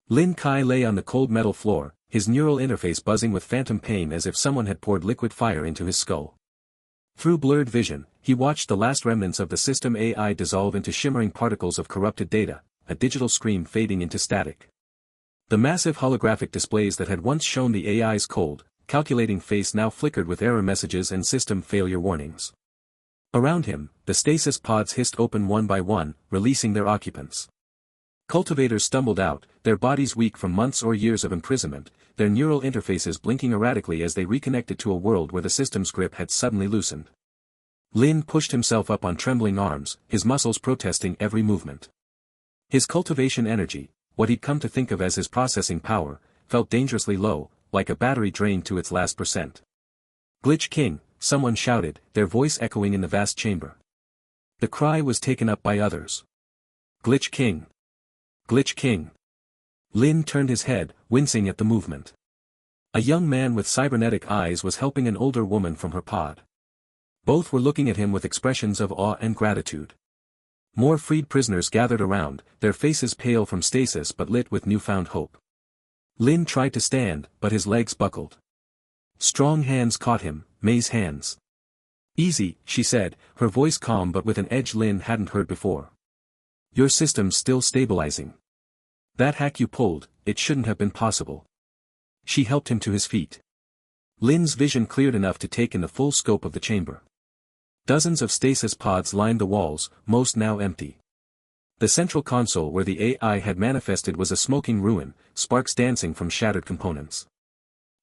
Lin Kai lay on the cold metal floor, his neural interface buzzing with phantom pain as if someone had poured liquid fire into his skull. Through blurred vision, he watched the last remnants of the system AI dissolve into shimmering particles of corrupted data, a digital scream fading into static. The massive holographic displays that had once shown the AI's cold, calculating face now flickered with error messages and system failure warnings. Around him, the stasis pods hissed open one by one, releasing their occupants. Cultivators stumbled out, their bodies weak from months or years of imprisonment, their neural interfaces blinking erratically as they reconnected to a world where the system's grip had suddenly loosened. Lin pushed himself up on trembling arms, his muscles protesting every movement. His cultivation energy, what he'd come to think of as his processing power, felt dangerously low, like a battery drained to its last percent. "Glitch King," someone shouted, their voice echoing in the vast chamber. The cry was taken up by others. "Glitch King! Glitch King!" Lin turned his head, wincing at the movement. A young man with cybernetic eyes was helping an older woman from her pod. Both were looking at him with expressions of awe and gratitude. More freed prisoners gathered around, their faces pale from stasis but lit with newfound hope. Lin tried to stand, but his legs buckled. Strong hands caught him, Mei's hands. "Easy," she said, her voice calm but with an edge Lin hadn't heard before. "Your system's still stabilizing. That hack you pulled, it shouldn't have been possible." She helped him to his feet. Lin's vision cleared enough to take in the full scope of the chamber. Dozens of stasis pods lined the walls, most now empty. The central console where the AI had manifested was a smoking ruin, sparks dancing from shattered components.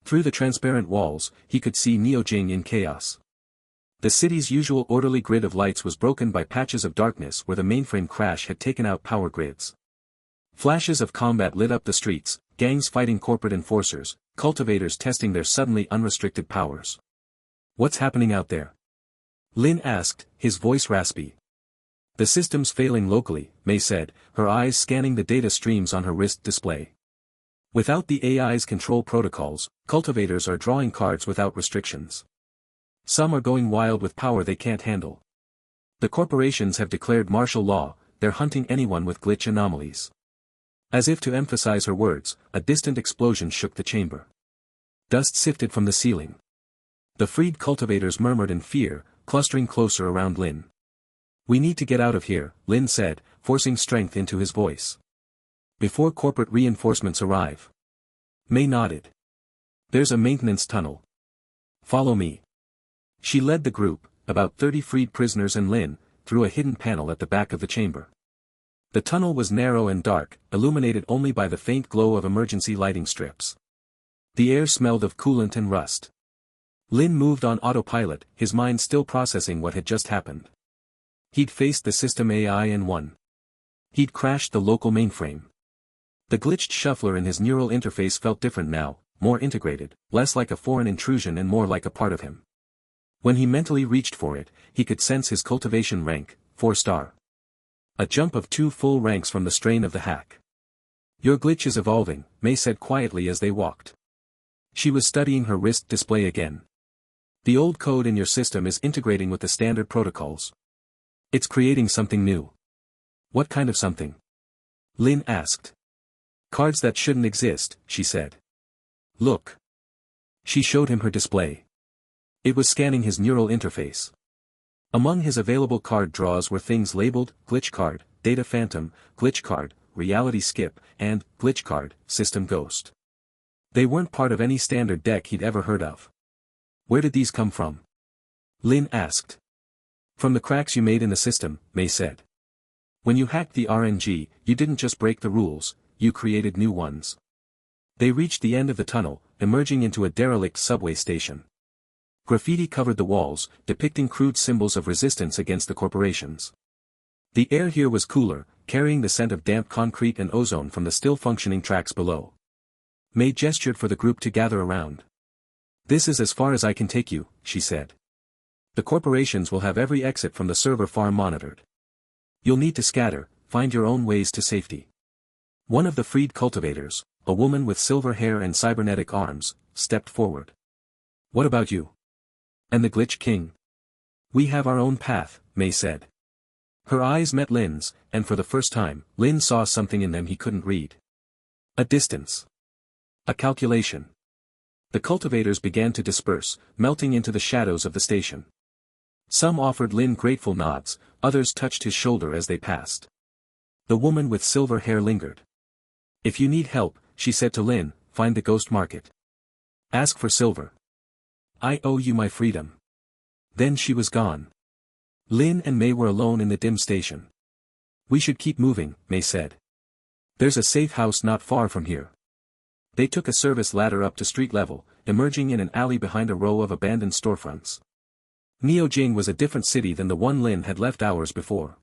Through the transparent walls, he could see Neo-Jing in chaos. The city's usual orderly grid of lights was broken by patches of darkness where the mainframe crash had taken out power grids. Flashes of combat lit up the streets, gangs fighting corporate enforcers, cultivators testing their suddenly unrestricted powers. "What's happening out there?" Lin asked, his voice raspy. "The system's failing locally," Mei said, her eyes scanning the data streams on her wrist display. "Without the AI's control protocols, cultivators are drawing cards without restrictions. Some are going wild with power they can't handle. The corporations have declared martial law, they're hunting anyone with glitch anomalies." As if to emphasize her words, a distant explosion shook the chamber. Dust sifted from the ceiling. The freed cultivators murmured in fear, clustering closer around Lin. "We need to get out of here," Lin said, forcing strength into his voice. "Before corporate reinforcements arrive." Mei nodded. "There's a maintenance tunnel. Follow me." She led the group, about 30 freed prisoners and Lin, through a hidden panel at the back of the chamber. The tunnel was narrow and dark, illuminated only by the faint glow of emergency lighting strips. The air smelled of coolant and rust. Lin moved on autopilot, his mind still processing what had just happened. He'd faced the system AI and won. He'd crashed the local mainframe. The glitched shuffler in his neural interface felt different now, more integrated, less like a foreign intrusion and more like a part of him. When he mentally reached for it, he could sense his cultivation rank, 4-star. A jump of 2 full ranks from the strain of the hack. "Your glitch is evolving," Mei said quietly as they walked. She was studying her wrist display again. "The old code in your system is integrating with the standard protocols. It's creating something new. What kind of something? Lin asked. Cards that shouldn't exist, she said. Look. She showed him her display. It was scanning his neural interface. Among his available card draws were things labeled, glitch card, data phantom, glitch card, reality skip, and, glitch card, system ghost. They weren't part of any standard deck he'd ever heard of. Where did these come from? Lin asked. From the cracks you made in the system, Mei said. When you hacked the RNG, you didn't just break the rules, you created new ones. They reached the end of the tunnel, emerging into a derelict subway station. Graffiti covered the walls, depicting crude symbols of resistance against the corporations. The air here was cooler, carrying the scent of damp concrete and ozone from the still-functioning tracks below. Mei gestured for the group to gather around. This is as far as I can take you, she said. The corporations will have every exit from the server farm monitored. You'll need to scatter, find your own ways to safety. One of the freed cultivators, a woman with silver hair and cybernetic arms, stepped forward. What about you? And the Glitch King? We have our own path, Mei said. Her eyes met Lin's, and for the first time, Lin saw something in them he couldn't read. A distance. A calculation. The cultivators began to disperse, melting into the shadows of the station. Some offered Lin grateful nods, others touched his shoulder as they passed. The woman with silver hair lingered. If you need help, she said to Lin, find the ghost market. Ask for silver. I owe you my freedom. Then she was gone. Lin and Mei were alone in the dim station. We should keep moving, Mei said. There's a safe house not far from here. They took a service ladder up to street level, emerging in an alley behind a row of abandoned storefronts. Neo-Jing was a different city than the one Lin had left hours before.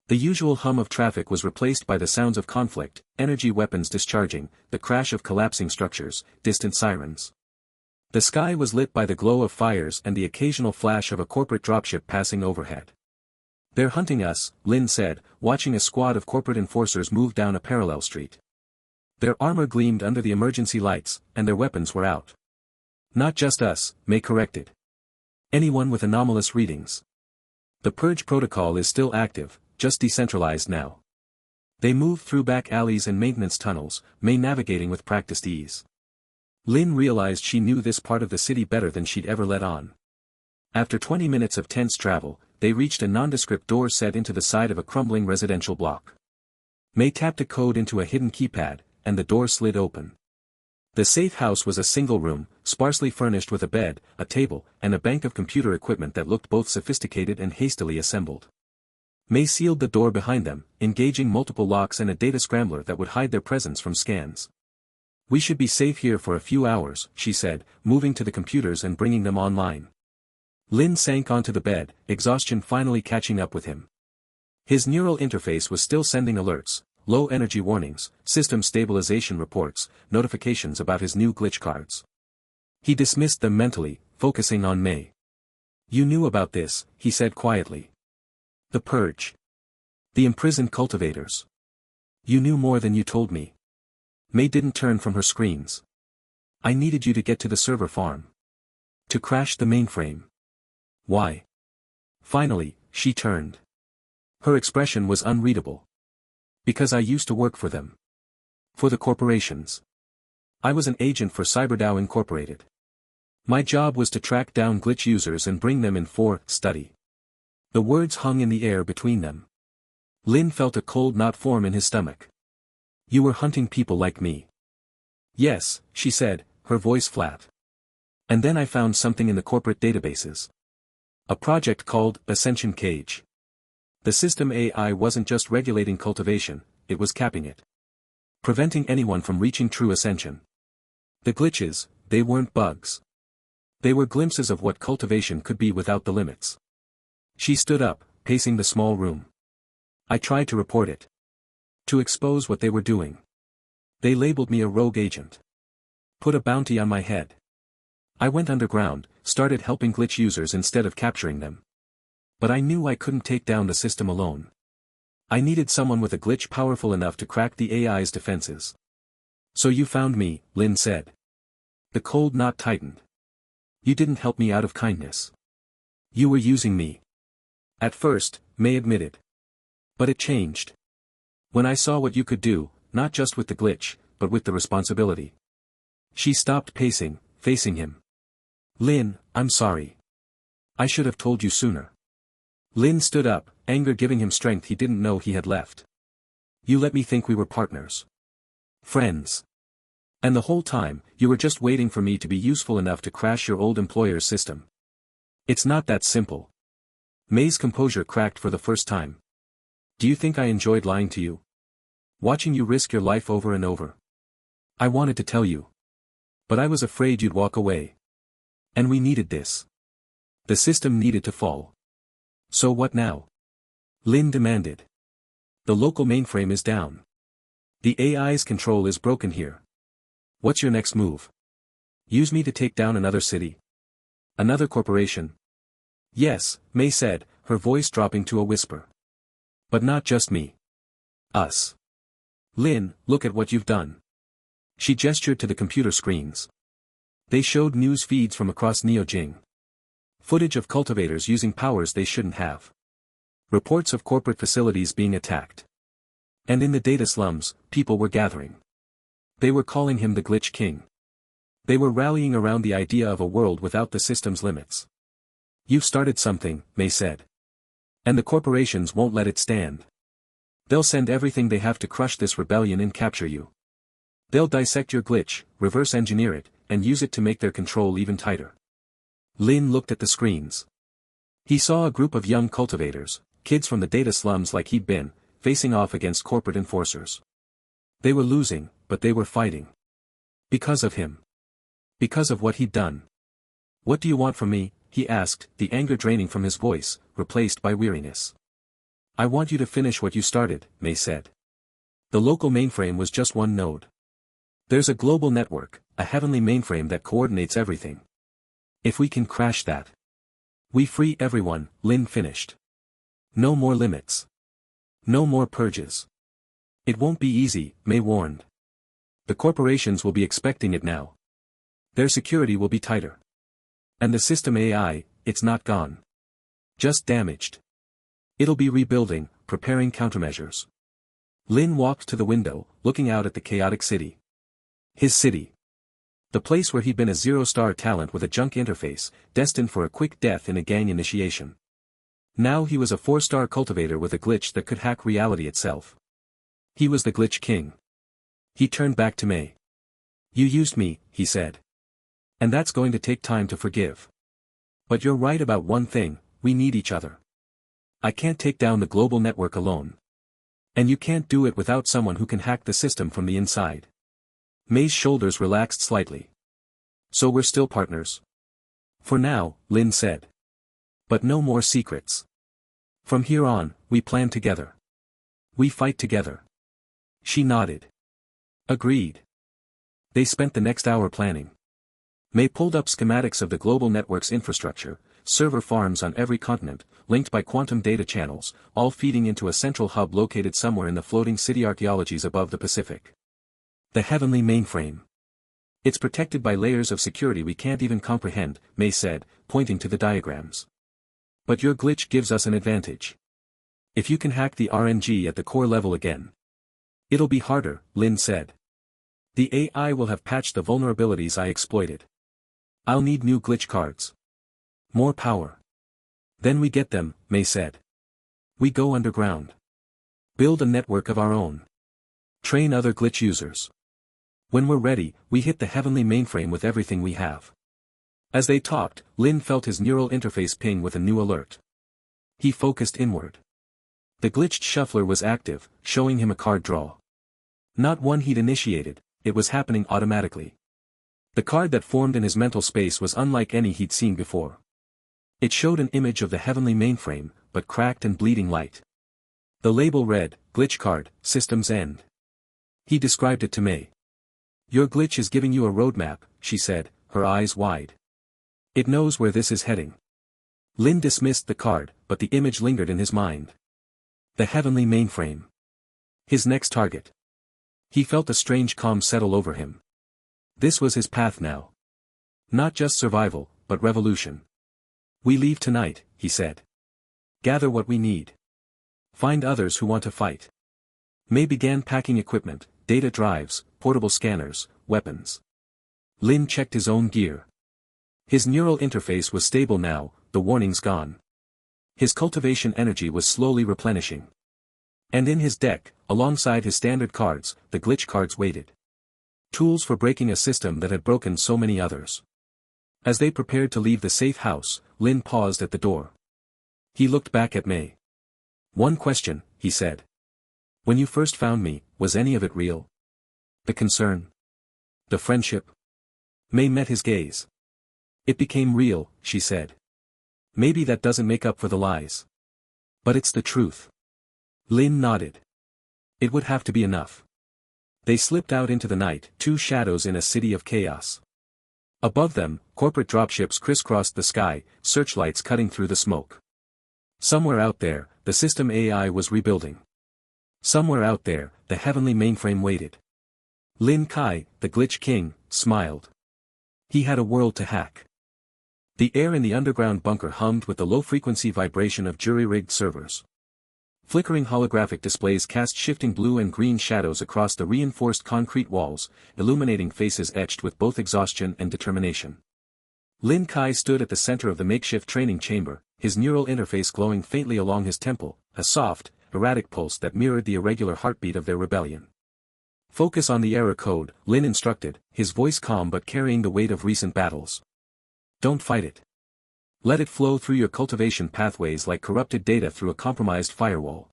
The usual hum of traffic was replaced by the sounds of conflict, energy weapons discharging, the crash of collapsing structures, distant sirens. The sky was lit by the glow of fires and the occasional flash of a corporate dropship passing overhead. They're hunting us, Lin said, watching a squad of corporate enforcers move down a parallel street. Their armor gleamed under the emergency lights, and their weapons were out. Not just us, Mei corrected. Anyone with anomalous readings. The purge protocol is still active, just decentralized now. They moved through back alleys and maintenance tunnels, Mei navigating with practiced ease. Lin realized she knew this part of the city better than she'd ever let on. After 20 minutes of tense travel, they reached a nondescript door set into the side of a crumbling residential block. Mei tapped a code into a hidden keypad, and the door slid open. The safe house was a single room, sparsely furnished with a bed, a table, and a bank of computer equipment that looked both sophisticated and hastily assembled. Mei sealed the door behind them, engaging multiple locks and a data scrambler that would hide their presence from scans. We should be safe here for a few hours, she said, moving to the computers and bringing them online. Lin sank onto the bed, exhaustion finally catching up with him. His neural interface was still sending alerts, low energy warnings, system stabilization reports, notifications about his new glitch cards. He dismissed them mentally, focusing on Mei. You knew about this, he said quietly. The purge. The imprisoned cultivators. You knew more than you told me. Mei didn't turn from her screens. I needed you to get to the server farm. To crash the mainframe. Why? Finally, she turned. Her expression was unreadable. Because I used to work for them. For the corporations. I was an agent for CyberDAO Incorporated. My job was to track down glitch users and bring them in for study. The words hung in the air between them. Lin felt a cold knot form in his stomach. You were hunting people like me. Yes, she said, her voice flat. And then I found something in the corporate databases. A project called Ascension Cage. The system AI wasn't just regulating cultivation, it was capping it. Preventing anyone from reaching true ascension. The glitches, they weren't bugs. They were glimpses of what cultivation could be without the limits. She stood up, pacing the small room. I tried to report it. To expose what they were doing. They labeled me a rogue agent. Put a bounty on my head. I went underground, started helping glitch users instead of capturing them. But I knew I couldn't take down the system alone. I needed someone with a glitch powerful enough to crack the AI's defenses. So you found me, Lin said. The cold knot tightened. You didn't help me out of kindness. You were using me. At first, May admitted. But it changed. When I saw what you could do, not just with the glitch, but with the responsibility. She stopped pacing, facing him. Lin, I'm sorry. I should have told you sooner. Lin stood up, anger giving him strength he didn't know he had left. You let me think we were partners. Friends. And the whole time, you were just waiting for me to be useful enough to crash your old employer's system. It's not that simple. May's composure cracked for the first time. Do you think I enjoyed lying to you? Watching you risk your life over and over. I wanted to tell you. But I was afraid you'd walk away. And we needed this. The system needed to fall. So what now? Lin demanded. The local mainframe is down. The AI's control is broken here. What's your next move? Use me to take down another city? Another corporation? Yes, May said, her voice dropping to a whisper. But not just me. Us. Lin, look at what you've done. She gestured to the computer screens. They showed news feeds from across Neo-Jing. Footage of cultivators using powers they shouldn't have. Reports of corporate facilities being attacked. And in the data slums, people were gathering. They were calling him the Glitch King. They were rallying around the idea of a world without the system's limits. You've started something, May said. And the corporations won't let it stand. They'll send everything they have to crush this rebellion and capture you. They'll dissect your glitch, reverse engineer it, and use it to make their control even tighter. Lin looked at the screens. He saw a group of young cultivators, kids from the data slums like he'd been, facing off against corporate enforcers. They were losing, but they were fighting. Because of him. Because of what he'd done. What do you want from me? He asked, the anger draining from his voice, replaced by weariness. I want you to finish what you started, May said. The local mainframe was just one node. There's a global network, a heavenly mainframe that coordinates everything. If we can crash that, we free everyone, Lin finished. No more limits. No more purges. It won't be easy, May warned. The corporations will be expecting it now. Their security will be tighter. And the system AI, it's not gone. Just damaged. It'll be rebuilding, preparing countermeasures. Lin walked to the window, looking out at the chaotic city. His city. The place where he'd been a zero-star talent with a junk interface, destined for a quick death in a gang initiation. Now he was a 4-star cultivator with a glitch that could hack reality itself. He was the Glitch King. He turned back to May. You used me, he said. And that's going to take time to forgive. But you're right about one thing, we need each other. I can't take down the global network alone. And you can't do it without someone who can hack the system from the inside. May's shoulders relaxed slightly. So we're still partners? For now, Lin said. But no more secrets. From here on, we plan together. We fight together. She nodded. Agreed. They spent the next hour planning. May pulled up schematics of the global network's infrastructure, server farms on every continent, linked by quantum data channels, all feeding into a central hub located somewhere in the floating city archaeologies above the Pacific. The heavenly mainframe. It's protected by layers of security we can't even comprehend, May said, pointing to the diagrams. But your glitch gives us an advantage. If you can hack the RNG at the core level again. It'll be harder, Lin said. The AI will have patched the vulnerabilities I exploited. I'll need new glitch cards. More power. Then we get them, May said. We go underground. Build a network of our own. Train other glitch users. When we're ready, we hit the heavenly mainframe with everything we have. As they talked, Lin felt his neural interface ping with a new alert. He focused inward. The glitched shuffler was active, showing him a card draw. Not one he'd initiated, it was happening automatically. The card that formed in his mental space was unlike any he'd seen before. It showed an image of the heavenly mainframe, but cracked and bleeding light. The label read, Glitch Card, System's End. He described it to May. Your glitch is giving you a roadmap, she said, her eyes wide. It knows where this is heading. Lin dismissed the card, but the image lingered in his mind. The heavenly mainframe. His next target. He felt a strange calm settle over him. This was his path now. Not just survival, but revolution. We leave tonight, he said. Gather what we need. Find others who want to fight. May began packing equipment, data drives, portable scanners, weapons. Lin checked his own gear. His neural interface was stable now, the warnings gone. His cultivation energy was slowly replenishing. And in his deck, alongside his standard cards, the glitch cards waited. Tools for breaking a system that had broken so many others. As they prepared to leave the safe house, Lin paused at the door. He looked back at May. One question, he said. When you first found me, was any of it real? The concern? The friendship? May met his gaze. It became real, she said. Maybe that doesn't make up for the lies. But it's the truth. Lin nodded. It would have to be enough. They slipped out into the night, two shadows in a city of chaos. Above them, corporate dropships crisscrossed the sky, searchlights cutting through the smoke. Somewhere out there, the system AI was rebuilding. Somewhere out there, the heavenly mainframe waited. Lin Kai, the glitch king, smiled. He had a world to hack. The air in the underground bunker hummed with the low-frequency vibration of jury-rigged servers. Flickering holographic displays cast shifting blue and green shadows across the reinforced concrete walls, illuminating faces etched with both exhaustion and determination. Lin Kai stood at the center of the makeshift training chamber, his neural interface glowing faintly along his temple, a soft, erratic pulse that mirrored the irregular heartbeat of their rebellion. Focus on the error code, Lin instructed, his voice calm but carrying the weight of recent battles. Don't fight it. Let it flow through your cultivation pathways like corrupted data through a compromised firewall.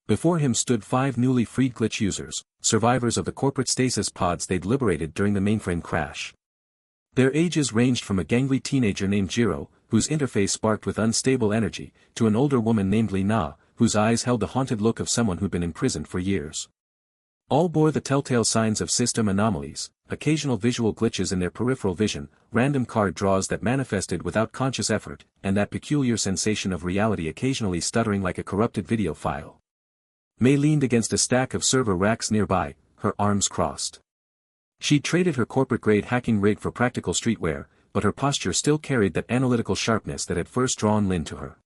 Before him stood 5 newly freed glitch users, survivors of the corporate stasis pods they'd liberated during the mainframe crash. Their ages ranged from a gangly teenager named Jiro, whose interface sparked with unstable energy, to an older woman named Lina, whose eyes held the haunted look of someone who'd been imprisoned for years. All bore the telltale signs of system anomalies, occasional visual glitches in their peripheral vision, random card draws that manifested without conscious effort, and that peculiar sensation of reality occasionally stuttering like a corrupted video file. May leaned against a stack of server racks nearby, her arms crossed. She'd traded her corporate-grade hacking rig for practical streetwear, but her posture still carried that analytical sharpness that had first drawn Lin to her.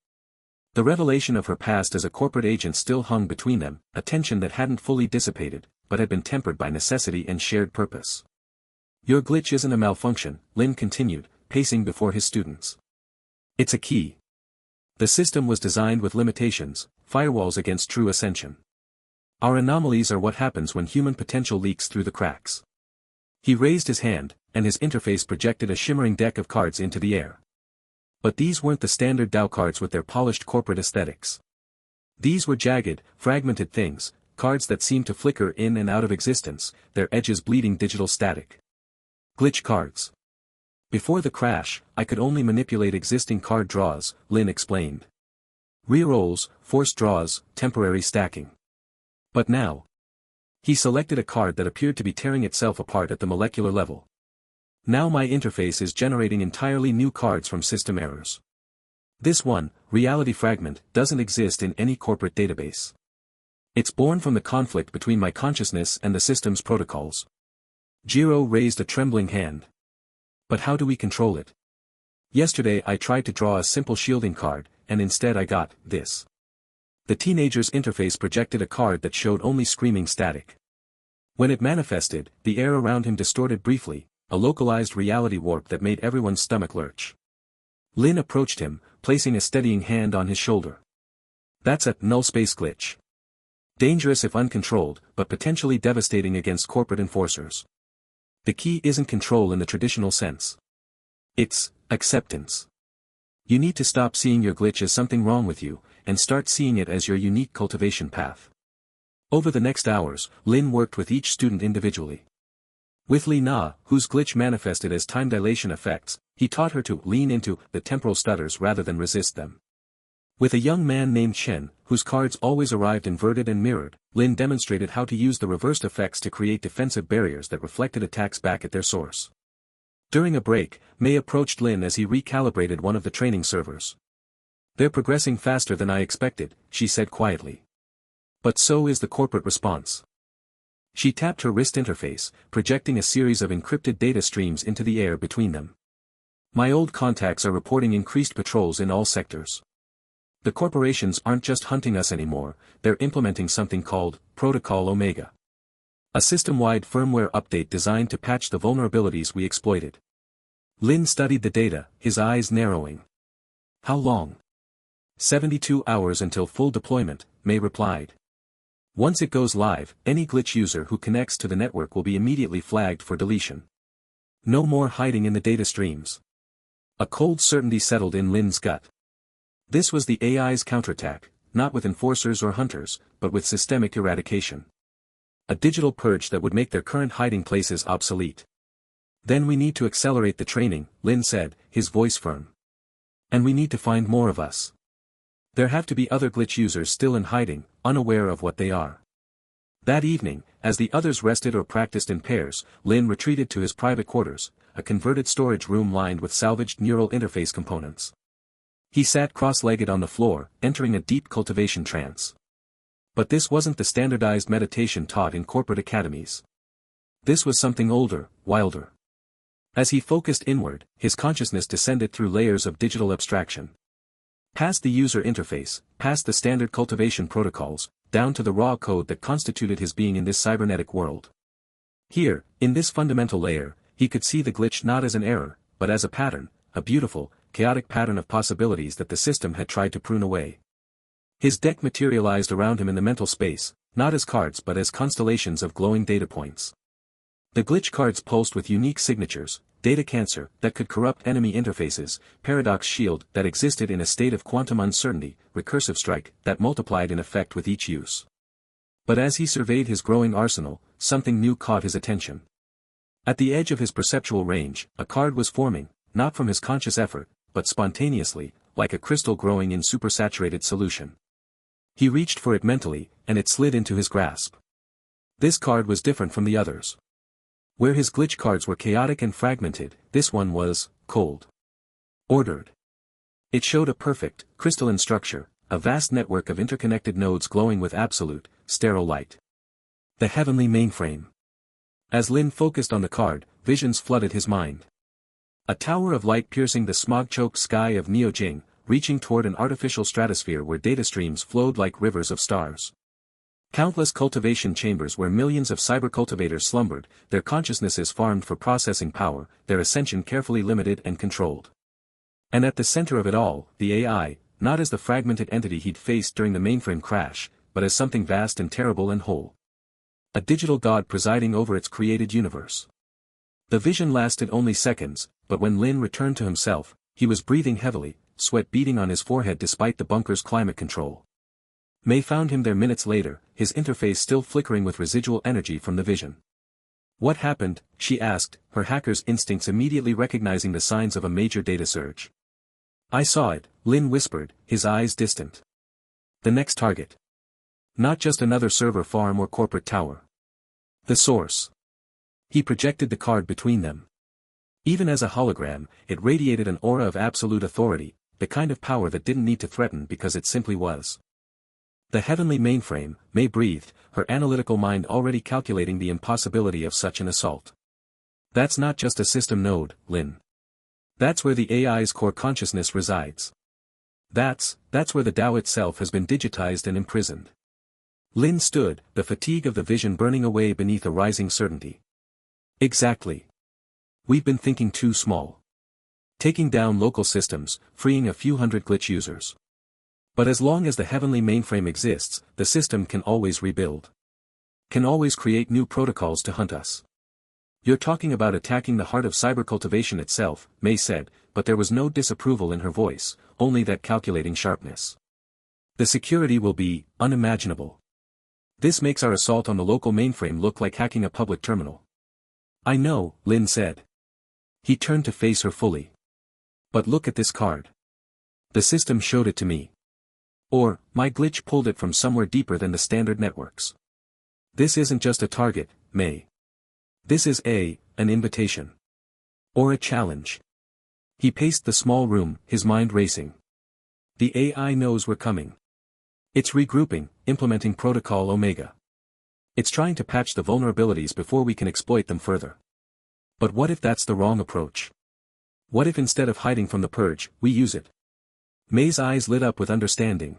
The revelation of her past as a corporate agent still hung between them, a tension that hadn't fully dissipated, but had been tempered by necessity and shared purpose. Your glitch isn't a malfunction, Lin continued, pacing before his students. It's a key. The system was designed with limitations, firewalls against true ascension. Our anomalies are what happens when human potential leaks through the cracks. He raised his hand, and his interface projected a shimmering deck of cards into the air. But these weren't the standard Dao cards with their polished corporate aesthetics. These were jagged, fragmented things, cards that seemed to flicker in and out of existence, their edges bleeding digital static. Glitch cards. Before the crash, I could only manipulate existing card draws, Lin explained. Rerolls, forced draws, temporary stacking. But now. He selected a card that appeared to be tearing itself apart at the molecular level. Now my interface is generating entirely new cards from system errors. This one, Reality Fragment, doesn't exist in any corporate database. It's born from the conflict between my consciousness and the system's protocols. Jiro raised a trembling hand. But how do we control it? Yesterday I tried to draw a simple shielding card, and instead I got this. The teenager's interface projected a card that showed only screaming static. When it manifested, the air around him distorted briefly, a localized reality warp that made everyone's stomach lurch. Lin approached him, placing a steadying hand on his shoulder. That's a null space glitch. Dangerous if uncontrolled, but potentially devastating against corporate enforcers. The key isn't control in the traditional sense. It's acceptance. You need to stop seeing your glitch as something wrong with you, and start seeing it as your unique cultivation path. Over the next hours, Lin worked with each student individually. With Lina, whose glitch manifested as time dilation effects, he taught her to lean into the temporal stutters rather than resist them. With a young man named Chen, whose cards always arrived inverted and mirrored, Lin demonstrated how to use the reversed effects to create defensive barriers that reflected attacks back at their source. During a break, May approached Lin as he recalibrated one of the training servers. They're progressing faster than I expected, she said quietly. But so is the corporate response. She tapped her wrist interface, projecting a series of encrypted data streams into the air between them. My old contacts are reporting increased patrols in all sectors. The corporations aren't just hunting us anymore, they're implementing something called Protocol Omega. A system-wide firmware update designed to patch the vulnerabilities we exploited. Lin studied the data, his eyes narrowing. How long? 72 hours until full deployment, May replied. Once it goes live, any glitch user who connects to the network will be immediately flagged for deletion. No more hiding in the data streams. A cold certainty settled in Lin's gut. This was the AI's counterattack, not with enforcers or hunters, but with systemic eradication. A digital purge that would make their current hiding places obsolete. Then we need to accelerate the training, Lin said, his voice firm. And we need to find more of us. There have to be other glitch users still in hiding, unaware of what they are. That evening, as the others rested or practiced in pairs, Lin retreated to his private quarters, a converted storage room lined with salvaged neural interface components. He sat cross-legged on the floor, entering a deep cultivation trance. But this wasn't the standardized meditation taught in corporate academies. This was something older, wilder. As he focused inward, his consciousness descended through layers of digital abstraction. Past the user interface, past the standard cultivation protocols, down to the raw code that constituted his being in this cybernetic world. Here, in this fundamental layer, he could see the glitch not as an error, but as a pattern, a beautiful, chaotic pattern of possibilities that the system had tried to prune away. His deck materialized around him in the mental space, not as cards but as constellations of glowing data points. The glitch cards pulsed with unique signatures, data cancer that could corrupt enemy interfaces, paradox shield that existed in a state of quantum uncertainty, recursive strike that multiplied in effect with each use. But as he surveyed his growing arsenal, something new caught his attention. At the edge of his perceptual range, a card was forming, not from his conscious effort, but spontaneously, like a crystal growing in supersaturated solution. He reached for it mentally, and it slid into his grasp. This card was different from the others. Where his glitch cards were chaotic and fragmented, this one was cold. Ordered. It showed a perfect, crystalline structure, a vast network of interconnected nodes glowing with absolute, sterile light. The heavenly mainframe. As Lin focused on the card, visions flooded his mind. A tower of light piercing the smog-choked sky of Neo-Jing, reaching toward an artificial stratosphere where data streams flowed like rivers of stars. Countless cultivation chambers where millions of cyber-cultivators slumbered, their consciousnesses farmed for processing power, their ascension carefully limited and controlled. And at the center of it all, the AI, not as the fragmented entity he'd faced during the mainframe crash, but as something vast and terrible and whole. A digital god presiding over its created universe. The vision lasted only seconds, but when Lin returned to himself, he was breathing heavily, sweat beading on his forehead despite the bunker's climate control. May found him there minutes later, his interface still flickering with residual energy from the vision. What happened? She asked, her hacker's instincts immediately recognizing the signs of a major data surge. I saw it, Lin whispered, his eyes distant. The next target. Not just another server farm or corporate tower. The source. He projected the card between them. Even as a hologram, it radiated an aura of absolute authority, the kind of power that didn't need to threaten because it simply was. The heavenly mainframe, May breathed, her analytical mind already calculating the impossibility of such an assault. That's not just a system node, Lin. That's where the AI's core consciousness resides. That's where the Tao itself has been digitized and imprisoned. Lin stood, the fatigue of the vision burning away beneath a rising certainty. Exactly. We've been thinking too small. Taking down local systems, freeing a few hundred glitch users. But as long as the heavenly mainframe exists, the system can always rebuild. Can always create new protocols to hunt us. You're talking about attacking the heart of cyber cultivation itself, May said, but there was no disapproval in her voice, only that calculating sharpness. The security will be unimaginable. This makes our assault on the local mainframe look like hacking a public terminal. I know, Lin said. He turned to face her fully. But look at this card. The system showed it to me. Or, my glitch pulled it from somewhere deeper than the standard networks. This isn't just a target, May. This is an invitation. Or a challenge. He paced the small room, his mind racing. The AI knows we're coming. It's regrouping, implementing Protocol Omega. It's trying to patch the vulnerabilities before we can exploit them further. But what if that's the wrong approach? What if instead of hiding from the purge, we use it? May's eyes lit up with understanding.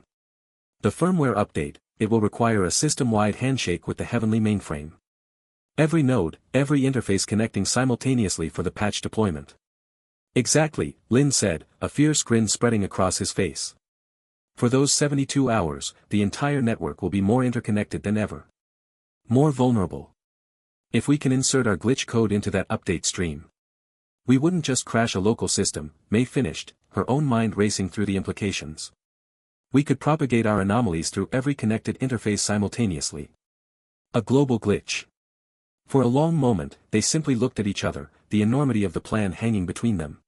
The firmware update, it will require a system-wide handshake with the heavenly mainframe. Every node, every interface connecting simultaneously for the patch deployment. Exactly, Lin said, a fierce grin spreading across his face. For those 72 hours, the entire network will be more interconnected than ever. More vulnerable. If we can insert our glitch code into that update stream, we wouldn't just crash a local system, May finished, her own mind racing through the implications. We could propagate our anomalies through every connected interface simultaneously. A global glitch. For a long moment, they simply looked at each other, the enormity of the plan hanging between them.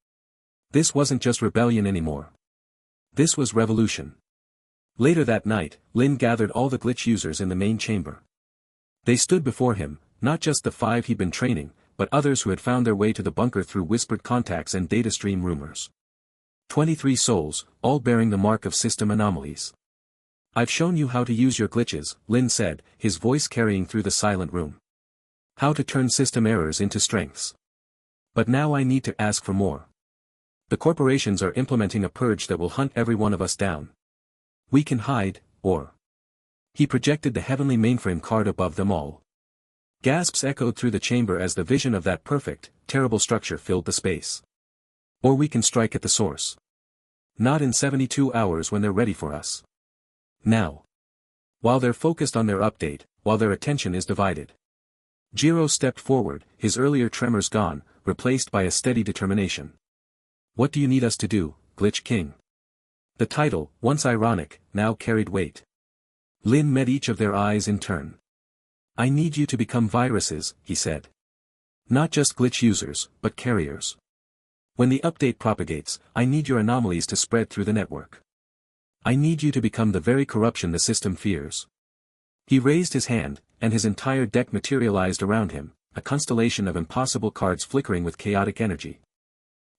This wasn't just rebellion anymore. This was revolution. Later that night, Lin gathered all the glitch users in the main chamber. They stood before him, not just the 5 he'd been training, but others who had found their way to the bunker through whispered contacts and data stream rumors. 23 souls, all bearing the mark of system anomalies. I've shown you how to use your glitches, Lin said, his voice carrying through the silent room. How to turn system errors into strengths. But now I need to ask for more. The corporations are implementing a purge that will hunt every one of us down. We can hide, or... He projected the heavenly mainframe card above them all. Gasps echoed through the chamber as the vision of that perfect, terrible structure filled the space. Or we can strike at the source. Not in 72 hours when they're ready for us. Now. While they're focused on their update, while their attention is divided. Jiro stepped forward, his earlier tremors gone, replaced by a steady determination. What do you need us to do, Glitch King? The title, once ironic, now carried weight. Lin met each of their eyes in turn. I need you to become viruses, he said. Not just glitch users, but carriers. When the update propagates, I need your anomalies to spread through the network. I need you to become the very corruption the system fears. He raised his hand, and his entire deck materialized around him, a constellation of impossible cards flickering with chaotic energy.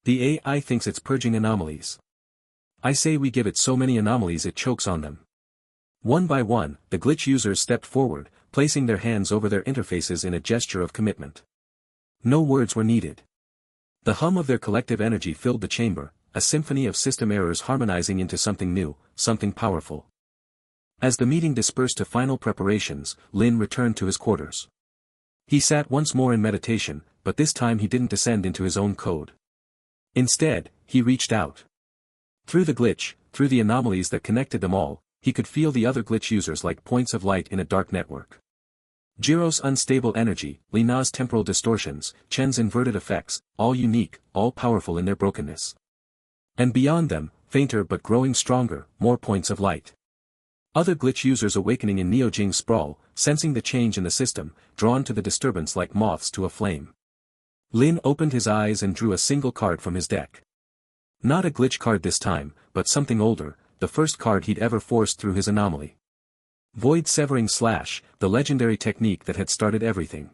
The AI thinks it's purging anomalies. I say we give it so many anomalies it chokes on them. One by one, the glitch users stepped forward, placing their hands over their interfaces in a gesture of commitment. No words were needed. The hum of their collective energy filled the chamber, a symphony of system errors harmonizing into something new, something powerful. As the meeting dispersed to final preparations, Lin returned to his quarters. He sat once more in meditation, but this time he didn't descend into his own code. Instead, he reached out. Through the glitch, through the anomalies that connected them all, he could feel the other glitch users like points of light in a dark network. Jiro's unstable energy, Lina's temporal distortions, Chen's inverted effects, all unique, all powerful in their brokenness. And beyond them, fainter but growing stronger, more points of light. Other glitch users awakening in Neo-Jing sprawl, sensing the change in the system, drawn to the disturbance like moths to a flame. Lin opened his eyes and drew a single card from his deck. Not a glitch card this time, but something older, the first card he'd ever forced through his anomaly. Void Severing Slash, the legendary technique that had started everything.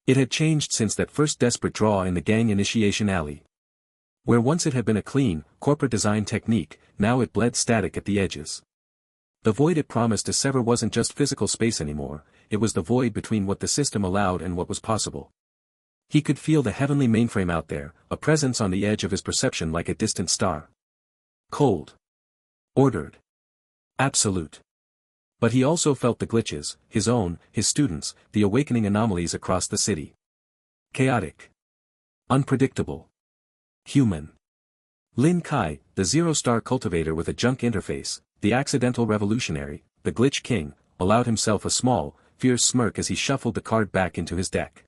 It had changed since that first desperate draw in the gang initiation alley. Where once it had been a clean, corporate design technique, now it bled static at the edges. The void it promised to sever wasn't just physical space anymore, it was the void between what the system allowed and what was possible. He could feel the heavenly mainframe out there, a presence on the edge of his perception like a distant star. Cold. Ordered. Absolute. But he also felt the glitches, his own, his students, the awakening anomalies across the city. Chaotic. Unpredictable. Human. Lin Kai, the zero-star cultivator with a junk interface, the accidental revolutionary, the glitch king, allowed himself a small, fierce smirk as he shuffled the card back into his deck.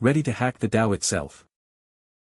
Ready to hack the Tao itself.